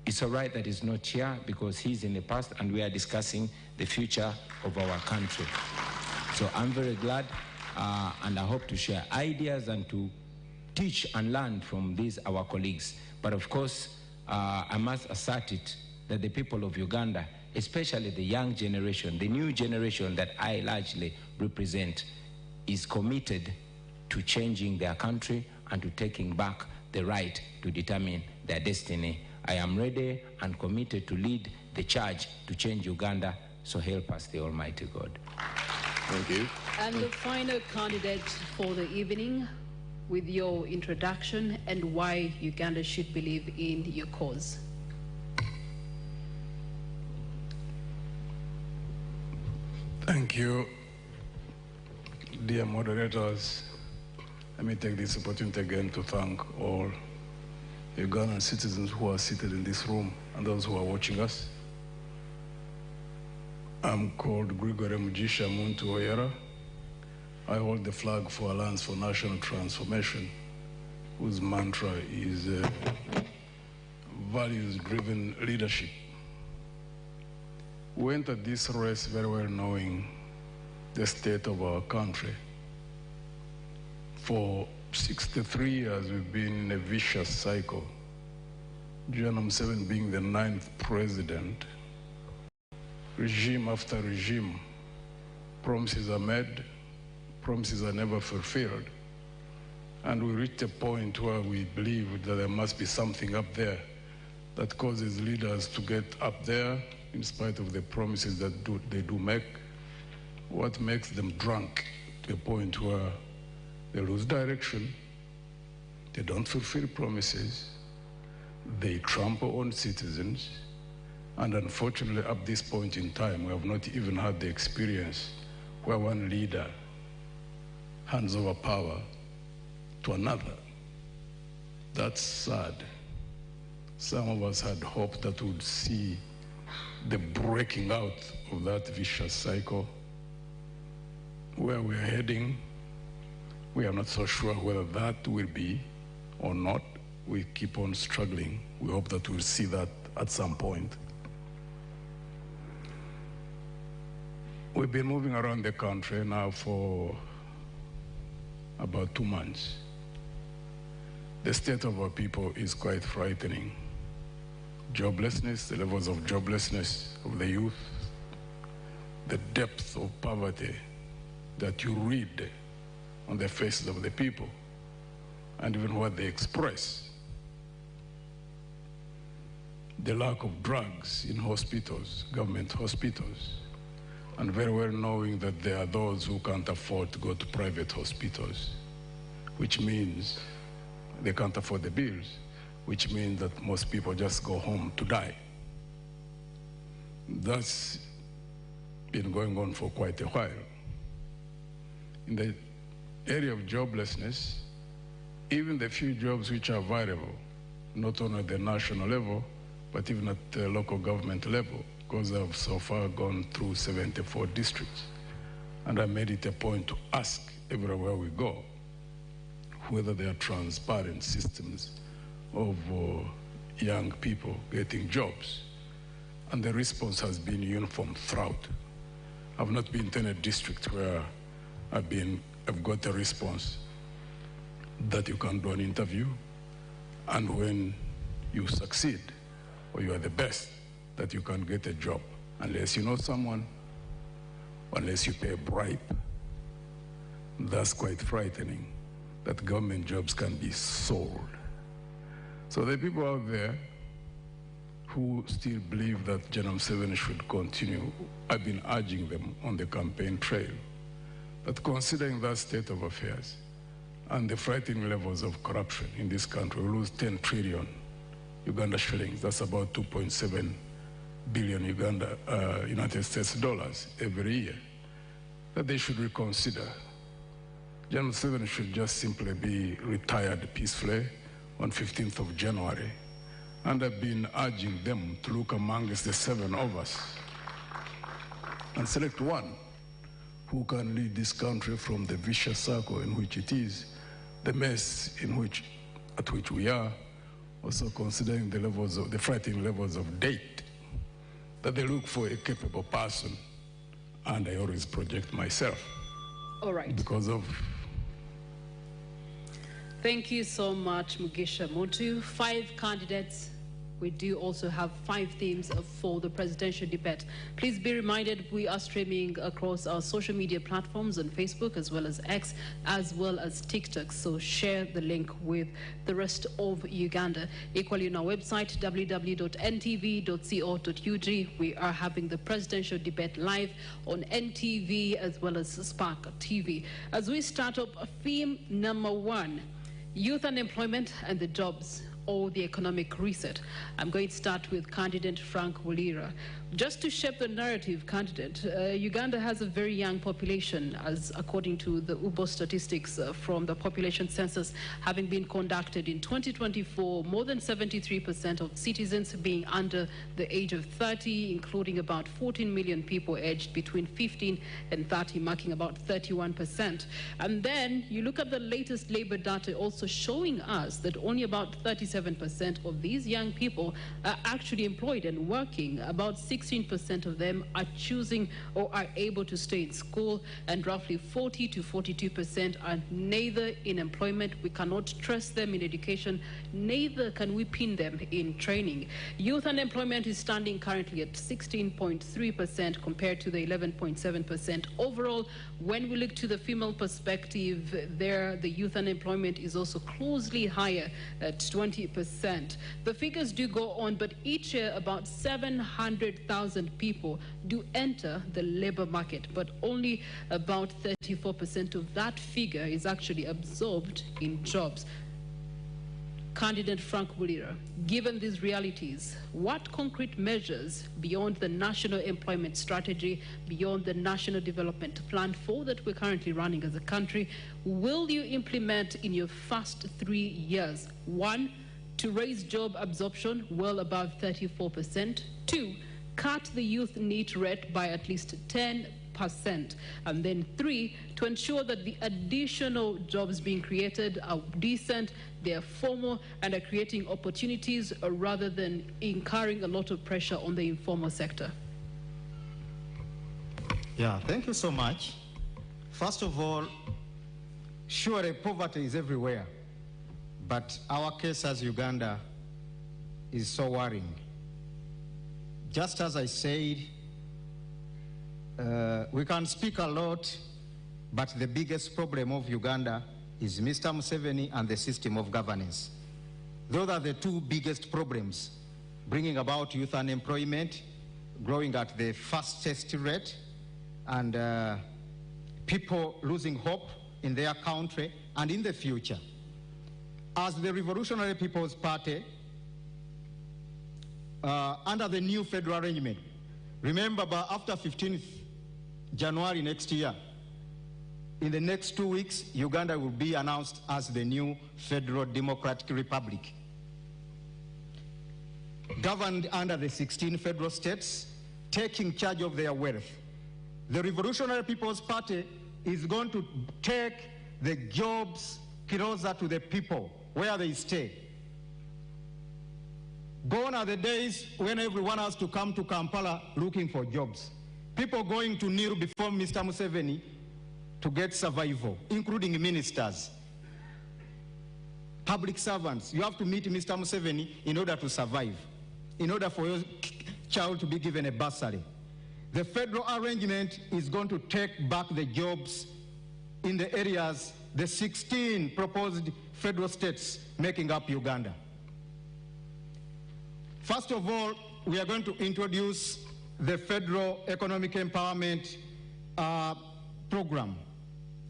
it's all right that he's not here because he's in the past and we are discussing the future of our country. So I'm very glad and I hope to share ideas and to teach and learn from these, our colleagues. But of course, I must assert it that the people of Uganda, especially the young generation, the new generation that I largely represent, is committed to changing their country and to taking back the right to determine their destiny. I am ready and committed to lead the charge to change Uganda, so help us the Almighty God. Thank you. And the final candidate for the evening, with your introduction and why Uganda should believe in your cause. Thank you, dear moderators. Let me take this opportunity again to thank all Ugandan citizens who are seated in this room and those who are watching us. I'm called Gregory Mugisha Muntu Oyera. I hold the flag for Alliance for National Transformation, whose mantra is values-driven leadership. We entered this race very well knowing the state of our country. For 63 years, we've been in a vicious cycle. John Museveni being the 9th president, regime after regime, promises are made, promises are never fulfilled. And we reached a point where we believe that there must be something up there that causes leaders to get up there in spite of the promises that they do make. What makes them drunk to a point where they lose direction, they don't fulfill promises, they trample on citizens, and unfortunately at this point in time, we have not even had the experience where one leader hands over power to another. That's sad. Some of us had hoped that we would see the breaking out of that vicious cycle. Where we're heading, we are not so sure whether that will be or not. We keep on struggling. We hope that we'll see that at some point. We've been moving around the country now for about 2 months. The state of our people is quite frightening. Joblessness, the levels of joblessness of the youth, the depth of poverty that you read on the faces of the people, and even what they express. The lack of drugs in hospitals, government hospitals, and very well knowing that there are those who can't afford to go to private hospitals, which means they can't afford the bills, which means that most people just go home to die. That's been going on for quite a while. In the area of joblessness, even the few jobs which are viable, not only at the national level, but even at the local government level, because I've so far gone through 74 districts. And I made it a point to ask everywhere we go whether there are transparent systems of young people getting jobs. And the response has been uniform throughout. I've not been to any district where I've got a response that you can do an interview, and when you succeed or you are the best, that you can get a job unless you know someone, unless you pay a bribe. That's quite frightening, that government jobs can be sold. So the people out there who still believe that General Museveni should continue, I've been urging them on the campaign trail that considering that state of affairs and the frightening levels of corruption in this country, we lose 10 trillion Uganda shillings. That's about 2.7 billion United States dollars every year, that they should reconsider. General Museveni should just simply be retired peacefully on 15th of January. And I've been urging them to look amongst the 7 of us and select one who can lead this country from the vicious circle in which it is, the mess at which we are, also considering the frightening levels of debt, that they look for a capable person. And I always project myself. All right. Because of... Thank you so much, Mugisha Muntu. 5 candidates. We do also have 5 themes for the presidential debate. Please be reminded we are streaming across our social media platforms on Facebook as well as X as well as TikTok. So share the link with the rest of Uganda. Equally on our website, www.ntv.co.ug, we are having the presidential debate live on NTV as well as Spark TV. As we start up theme number 1, youth unemployment and the jobs or the economic reset. I'm going to start with candidate Frank Wulira. Just to shape the narrative, candidate, Uganda has a very young population, as according to the UBO statistics from the population census having been conducted in 2024, more than 73% of citizens being under the age of 30, including about 14 million people aged between 15 and 30, marking about 31%. And then you look at the latest labor data also showing us that only about 37% of these young people are actually employed and working. About 16% of them are choosing or are able to stay in school, and roughly 40 to 42% are neither in employment. We cannot trust them in education, neither can we pin them in training. Youth unemployment is standing currently at 16.3% compared to the 11.7% overall. When we look to the female perspective, there the youth unemployment is also closely higher at 20%. The figures do go on, but each year about 700,000 people do enter the labor market, but only about 34% of that figure is actually absorbed in jobs. Candidate Frank Wulira, given these realities, what concrete measures beyond the national employment strategy, beyond the national development plan 4 that we're currently running as a country, will you implement in your first 3 years? 1, to raise job absorption well above 34%. 2, cut the youth NEET rate by at least 10%. And then 3, to ensure that the additional jobs being created are decent, they are formal, and are creating opportunities rather than incurring a lot of pressure on the informal sector. Yeah, thank you so much. First of all, surely poverty is everywhere, but our case as Uganda is so worrying. Just as I said, we can speak a lot, but the biggest problem of Uganda is Mr. Museveni and the system of governance. Those are the two biggest problems, bringing about youth unemployment, growing at the fastest rate, and people losing hope in their country and in the future. As the Revolutionary People's Party, under the new federal arrangement, remember, after 15th January next year, in the next 2 weeks, Uganda will be announced as the new Federal Democratic Republic, governed under the 16 federal states, taking charge of their wealth. The Revolutionary People's Party is going to take the jobs closer to the people, where they stay. Gone are the days when everyone has to come to Kampala looking for jobs. People going to kneel before Mr. Museveni to get survival, including ministers, public servants. You have to meet Mr. Museveni in order to survive, in order for your child to be given a bursary. The federal arrangement is going to take back the jobs in the areas, the 16 proposed federal states making up Uganda. First of all, we are going to introduce the Federal Economic Empowerment Program.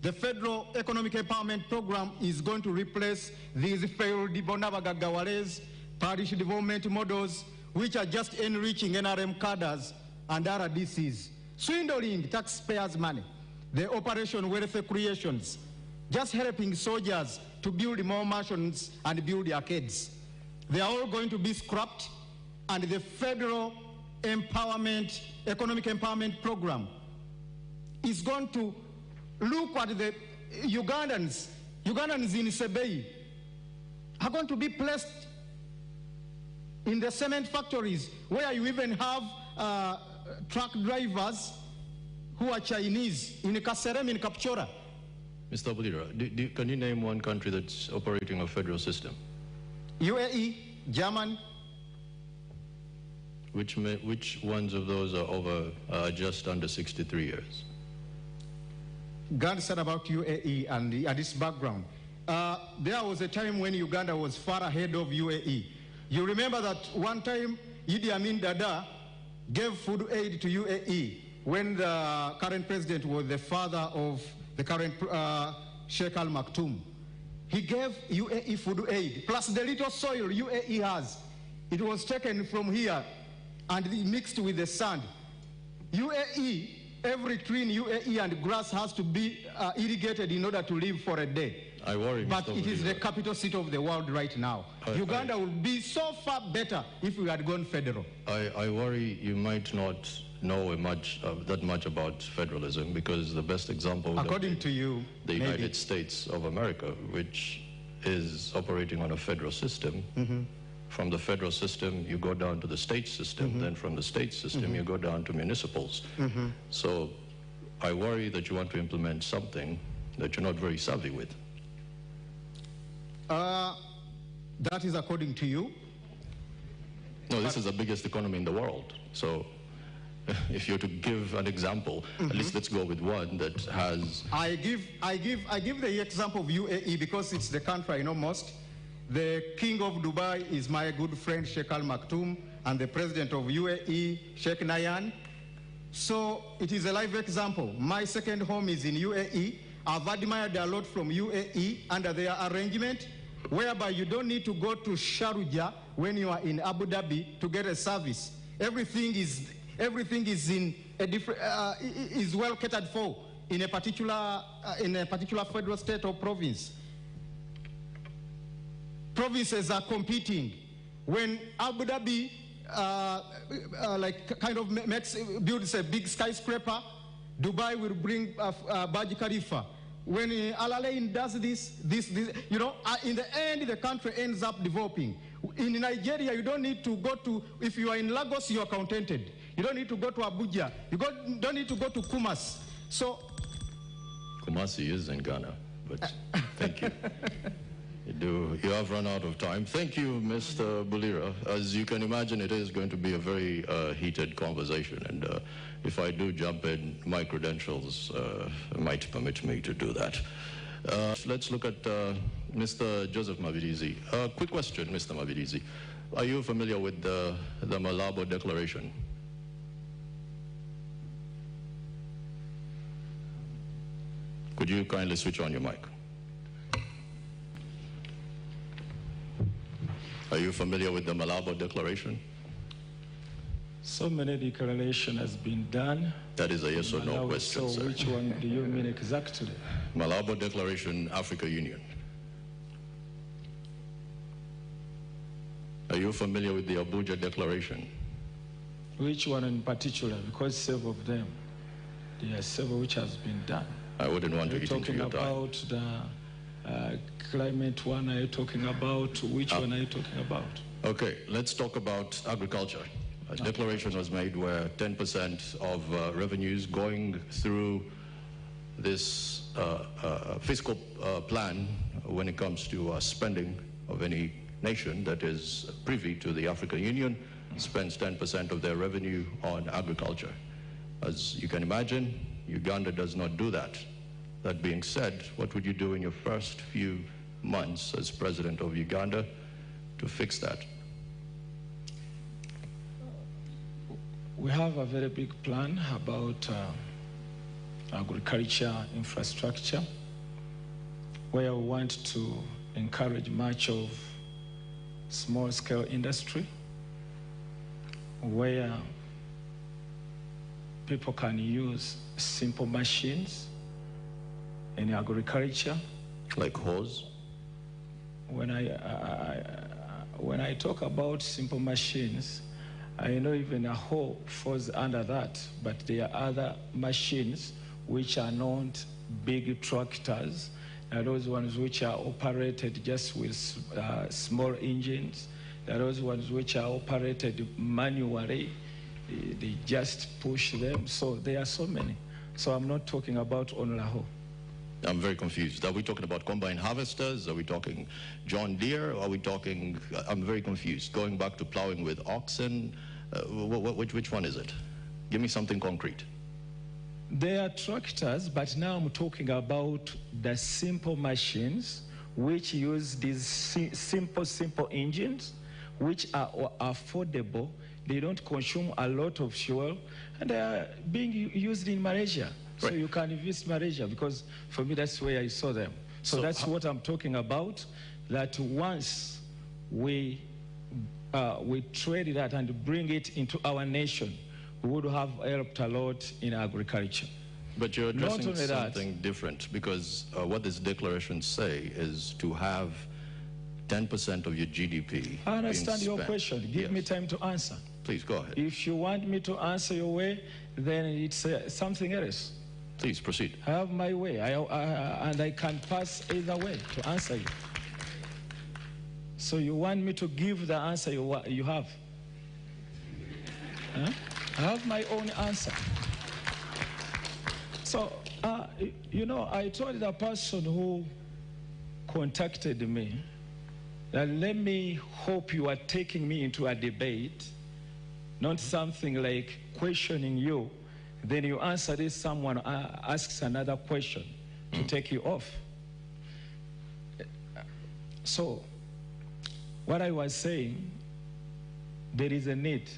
The Federal Economic Empowerment Program is going to replace these failed Bonabagagawales, parish development models, which are just enriching NRM cadres and RDCs, swindling taxpayers' money, the Operation Welfare Creations, just helping soldiers to build more mansions and build arcades. They are all going to be scrapped, and the Federal Empowerment, Economic Empowerment Program is going to look at the Ugandans in Sebei are going to be placed in the cement factories, where you even have truck drivers who are Chinese, in Kaserem, in Kapchora. Mr. Wulira, can you name one country that's operating a federal system? UAE, Germany. Which ones of those are over just under 63 years? God said about UAE and its background. There was a time when Uganda was far ahead of UAE. You remember that one time Idi Amin Dada gave food aid to UAE when the current president was the father of the current Sheikh Al Maktoum. He gave UAE food aid, plus the little soil UAE has. It was taken from here and mixed with the sand. UAE, every tree in UAE and grass has to be irrigated in order to live for a day. I worry, but it is the capital city of the world right now. Uganda would be so far better if we had gone federal. I worry you might not know that much about federalism, because the best example, according to you, the United States of America, which is operating on a federal system. From the federal system, you go down to the state system. Then from the state system, you go down to municipals. So I worry that you want to implement something that you're not very savvy with. That is according to you? No, this is the biggest economy in the world. So if you're to give an example, at least let's go with one that has... I give the example of UAE because it's the country I know most. The king of Dubai is my good friend Sheikh Al Maktoum, and the president of UAE, Sheikh Nayan. So it is a live example. My second home is in UAE. I've admired a lot from UAE under their arrangement, whereby you don't need to go to Sharjah when you are in Abu Dhabi to get a service. Everything is in a different is well catered for in a particular federal state or province. Provinces are competing. When Abu Dhabi builds a big skyscraper, Dubai will bring Burj Khalifa. When Al Alain does this, you know, in the end, the country ends up developing. In Nigeria, you don't need to go to, if you are in Lagos, you are contented. You don't need to go to Abuja. You don't need to go to Kumasi. So, Kumasi is in Ghana, but thank you. You have run out of time. Thank you, Mr. Bulira. As you can imagine, it is going to be a very heated conversation, and if I do jump in, my credentials might permit me to do that. Let's look at Mr. Joseph Mavirizi. Quick question, Mr. Mavirizi. Are you familiar with the Malabo Declaration? Could you kindly switch on your mic? Are you familiar with the Malabo Declaration? So many declarations has been done. That is a yes or no question, so sir. Which one do you mean exactly? Malabo Declaration, Africa Union. Are you familiar with the Abuja Declaration? Which one in particular? Because several of them, there are several which has been done. I wouldn't want to eat into your time. Are you talking about the climate one? Are you talking about which one are you talking about? Okay, let's talk about agriculture. A declaration was made where 10% of revenues going through this fiscal plan when it comes to spending of any nation that is privy to the African Union spends 10% of their revenue on agriculture. As you can imagine, Uganda does not do that. That being said, what would you do in your first few months as president of Uganda to fix that? We have a very big plan about agriculture infrastructure, where we want to encourage much of small-scale industry, where people can use simple machines in agriculture. Like hoes? When I talk about simple machines, I know even a hoe falls under that, but there are other machines which are not big tractors. Those ones which are operated just with small engines. Those ones which are operated manually. They just push them. So there are so many. So I'm not talking about only a hoe. I'm very confused. Are we talking about combine harvesters? Are we talking John Deere? Are we talking, I'm very confused. Going back to plowing with oxen, which one is it? Give me something concrete. They are tractors, but now I'm talking about the simple machines which use these simple engines, which are affordable. They don't consume a lot of fuel, and they are being used in Malaysia. So you can visit Malaysia, because for me that's where I saw them. So that's what I'm talking about, that once we trade that and bring it into our nation, we would have helped a lot in agriculture. But you're addressing something different, because what this declaration say is to have 10% of your GDP. I understand being your spent. question. Give me time to answer. Please go ahead. If you want me to answer your way, then it's something else. Please proceed. I have my way, and I can pass either way to answer you. So you want me to give the answer you have? Huh? I have my own answer. So, you know, I told the person who contacted me that let me hope you are taking me into a debate, not something like questioning you, then you answer this, someone asks another question to take you off. So, what I was saying, there is a need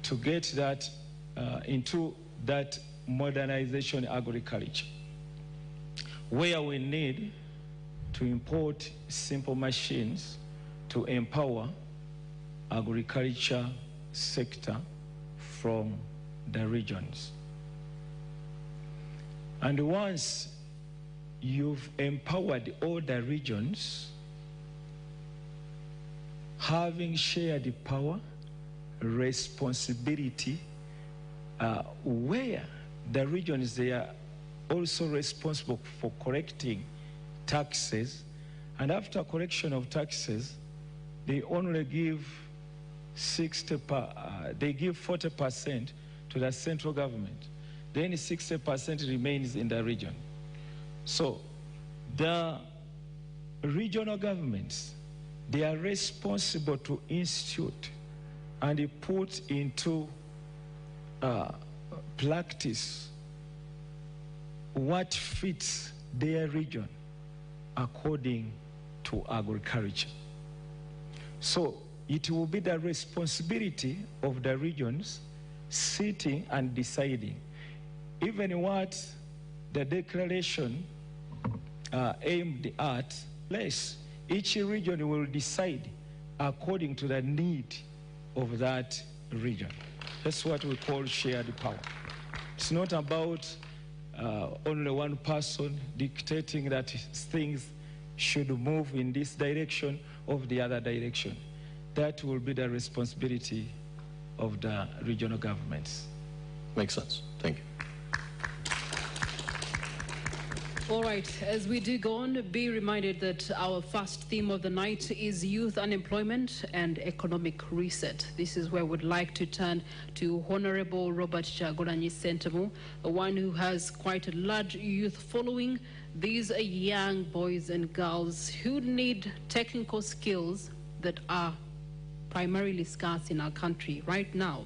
to get that into that modernization agriculture, where we need to import simple machines to empower agriculture sector from the regions. And once you've empowered all the regions, having shared the power, responsibility, where the regions, they are also responsible for collecting taxes, and after collection of taxes, they only give 40% to the central government. Then 60% remains in the region. So the regional governments, they are responsible to institute and put into practice what fits their region according to agriculture. So it will be the responsibility of the regions sitting and deciding even what the declaration aimed at. Less, each region will decide according to the need of that region. That's what we call shared power. It's not about only one person dictating that things should move in this direction or the other direction. That will be the responsibility of the regional governments. Makes sense. Thank you. All right, as we do go on, be reminded that our first theme of the night is youth unemployment and economic reset. This is where we'd like to turn to Honorable Robert Kyagulanyi Ssentamu, one who has quite a large youth following. These are young boys and girls who need technical skills that are primarily scarce in our country right now.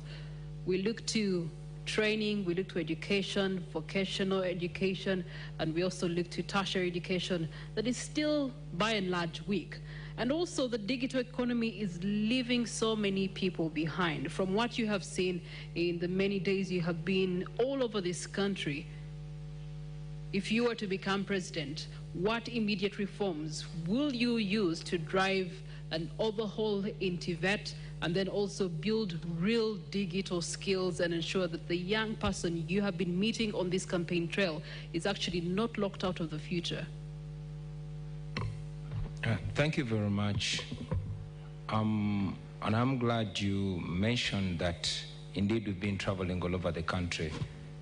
We look to training, we look to education, vocational education, and we also look to tertiary education that is still by and large weak. And also the digital economy is leaving so many people behind. From what you have seen in the many days you have been all over this country, if you were to become president, what immediate reforms will you use to drive an overhaul in TVET, and then also build real digital skills and ensure that the young person you have been meeting on this campaign trail is actually not locked out of the future? Thank you very much. And I'm glad you mentioned that indeed we've been traveling all over the country.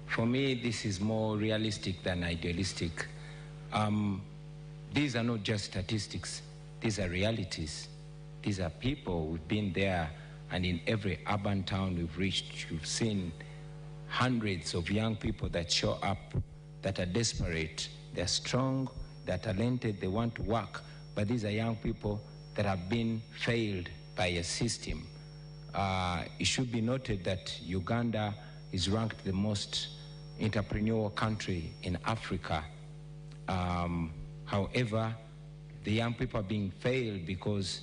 For me, this is more realistic than idealistic. These are not just statistics. These are realities. These are people. We've been there, and in every urban town we've reached, you've seen hundreds of young people that show up, that are desperate, they're strong, they're talented, they want to work, but these are young people that have been failed by a system. It should be noted that Uganda is ranked the most entrepreneurial country in Africa. However, the young people are being failed because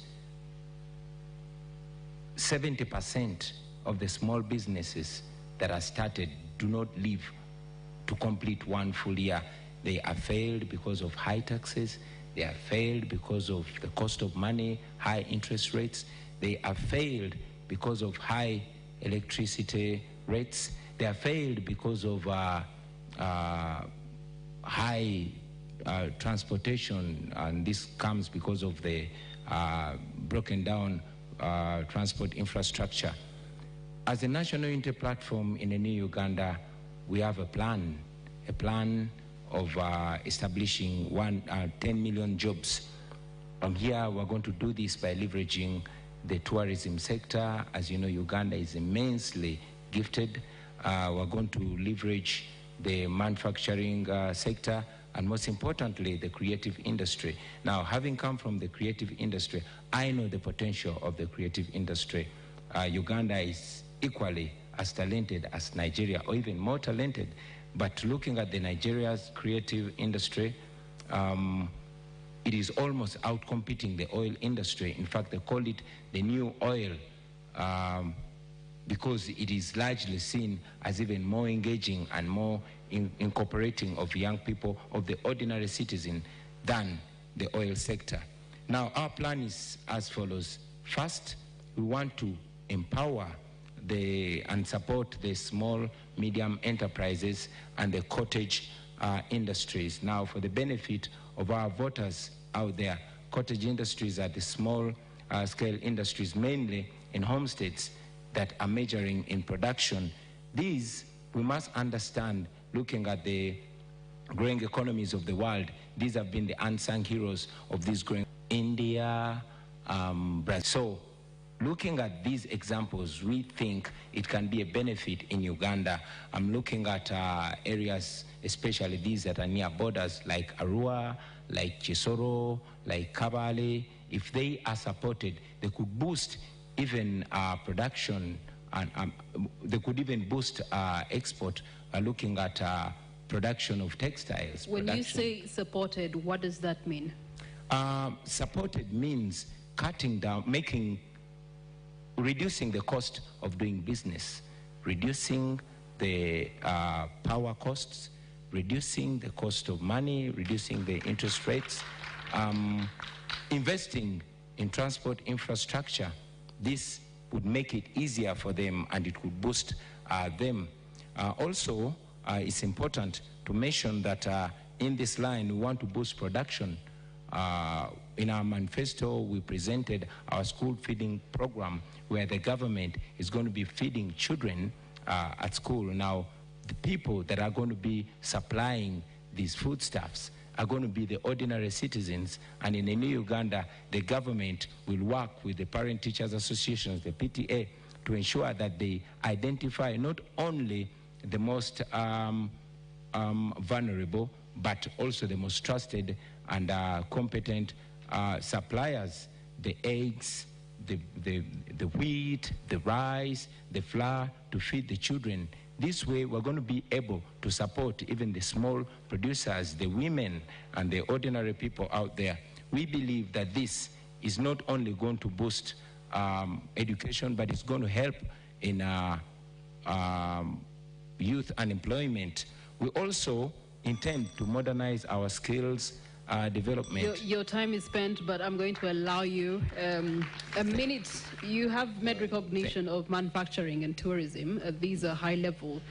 70% of the small businesses that are started do not live to complete one full year. They are failed because of high taxes. They are failed because of the cost of money, high interest rates. They are failed because of high electricity rates. They are failed because of high transportation, and this comes because of the broken down transport infrastructure. As a national unity platform in a new Uganda, we have a plan of establishing 10 million jobs. From here, we're going to do this by leveraging the tourism sector. As you know, Uganda is immensely gifted. We're going to leverage the manufacturing sector, and most importantly, the creative industry. Now, having come from the creative industry, I know the potential of the creative industry. Uganda is equally as talented as Nigeria, or even more talented. But looking at the Nigeria's creative industry, it is almost outcompeting the oil industry. In fact, they call it the new oil because it is largely seen as even more engaging and more incorporating of young people, of the ordinary citizen, than the oil sector. Now, our plan is as follows. First, we want to empower and support the small, medium enterprises and the cottage industries. Now, for the benefit of our voters out there, cottage industries are the small scale industries, mainly in homesteads that are majoring in production. These, we must understand, looking at the growing economies of the world, these have been the unsung heroes of these growing India, Brazil. So, looking at these examples, we think it can be a benefit in Uganda. I'm looking at areas, especially these that are near borders, like Arua, like Chisoro, like Kabale. If they are supported, they could boost even production, and they could even boost export, looking at production of textiles. When you say supported, what does that mean? Supported means cutting down, reducing the cost of doing business, reducing the power costs, reducing the cost of money, reducing the interest rates, investing in transport infrastructure. This would make it easier for them, and it would boost them. Also, it's important to mention that in this line, we want to boost production. In our manifesto, we presented our school feeding program, where the government is going to be feeding children at school. Now, the people that are going to be supplying these foodstuffs are going to be the ordinary citizens, and in a new Uganda, the government will work with the parent teachers associations, the PTA, to ensure that they identify not only the most vulnerable, but also the most trusted and competent suppliers, the eggs, the wheat, the rice, the flour, to feed the children. This way, we're going to be able to support even the small producers, the women, and the ordinary people out there. We believe that this is not only going to boost education, but it's going to help in youth unemployment. We also intend to modernize our skills development. Your time is spent, but I'm going to allow you a minute. You have made recognition of manufacturing and tourism. These are high-level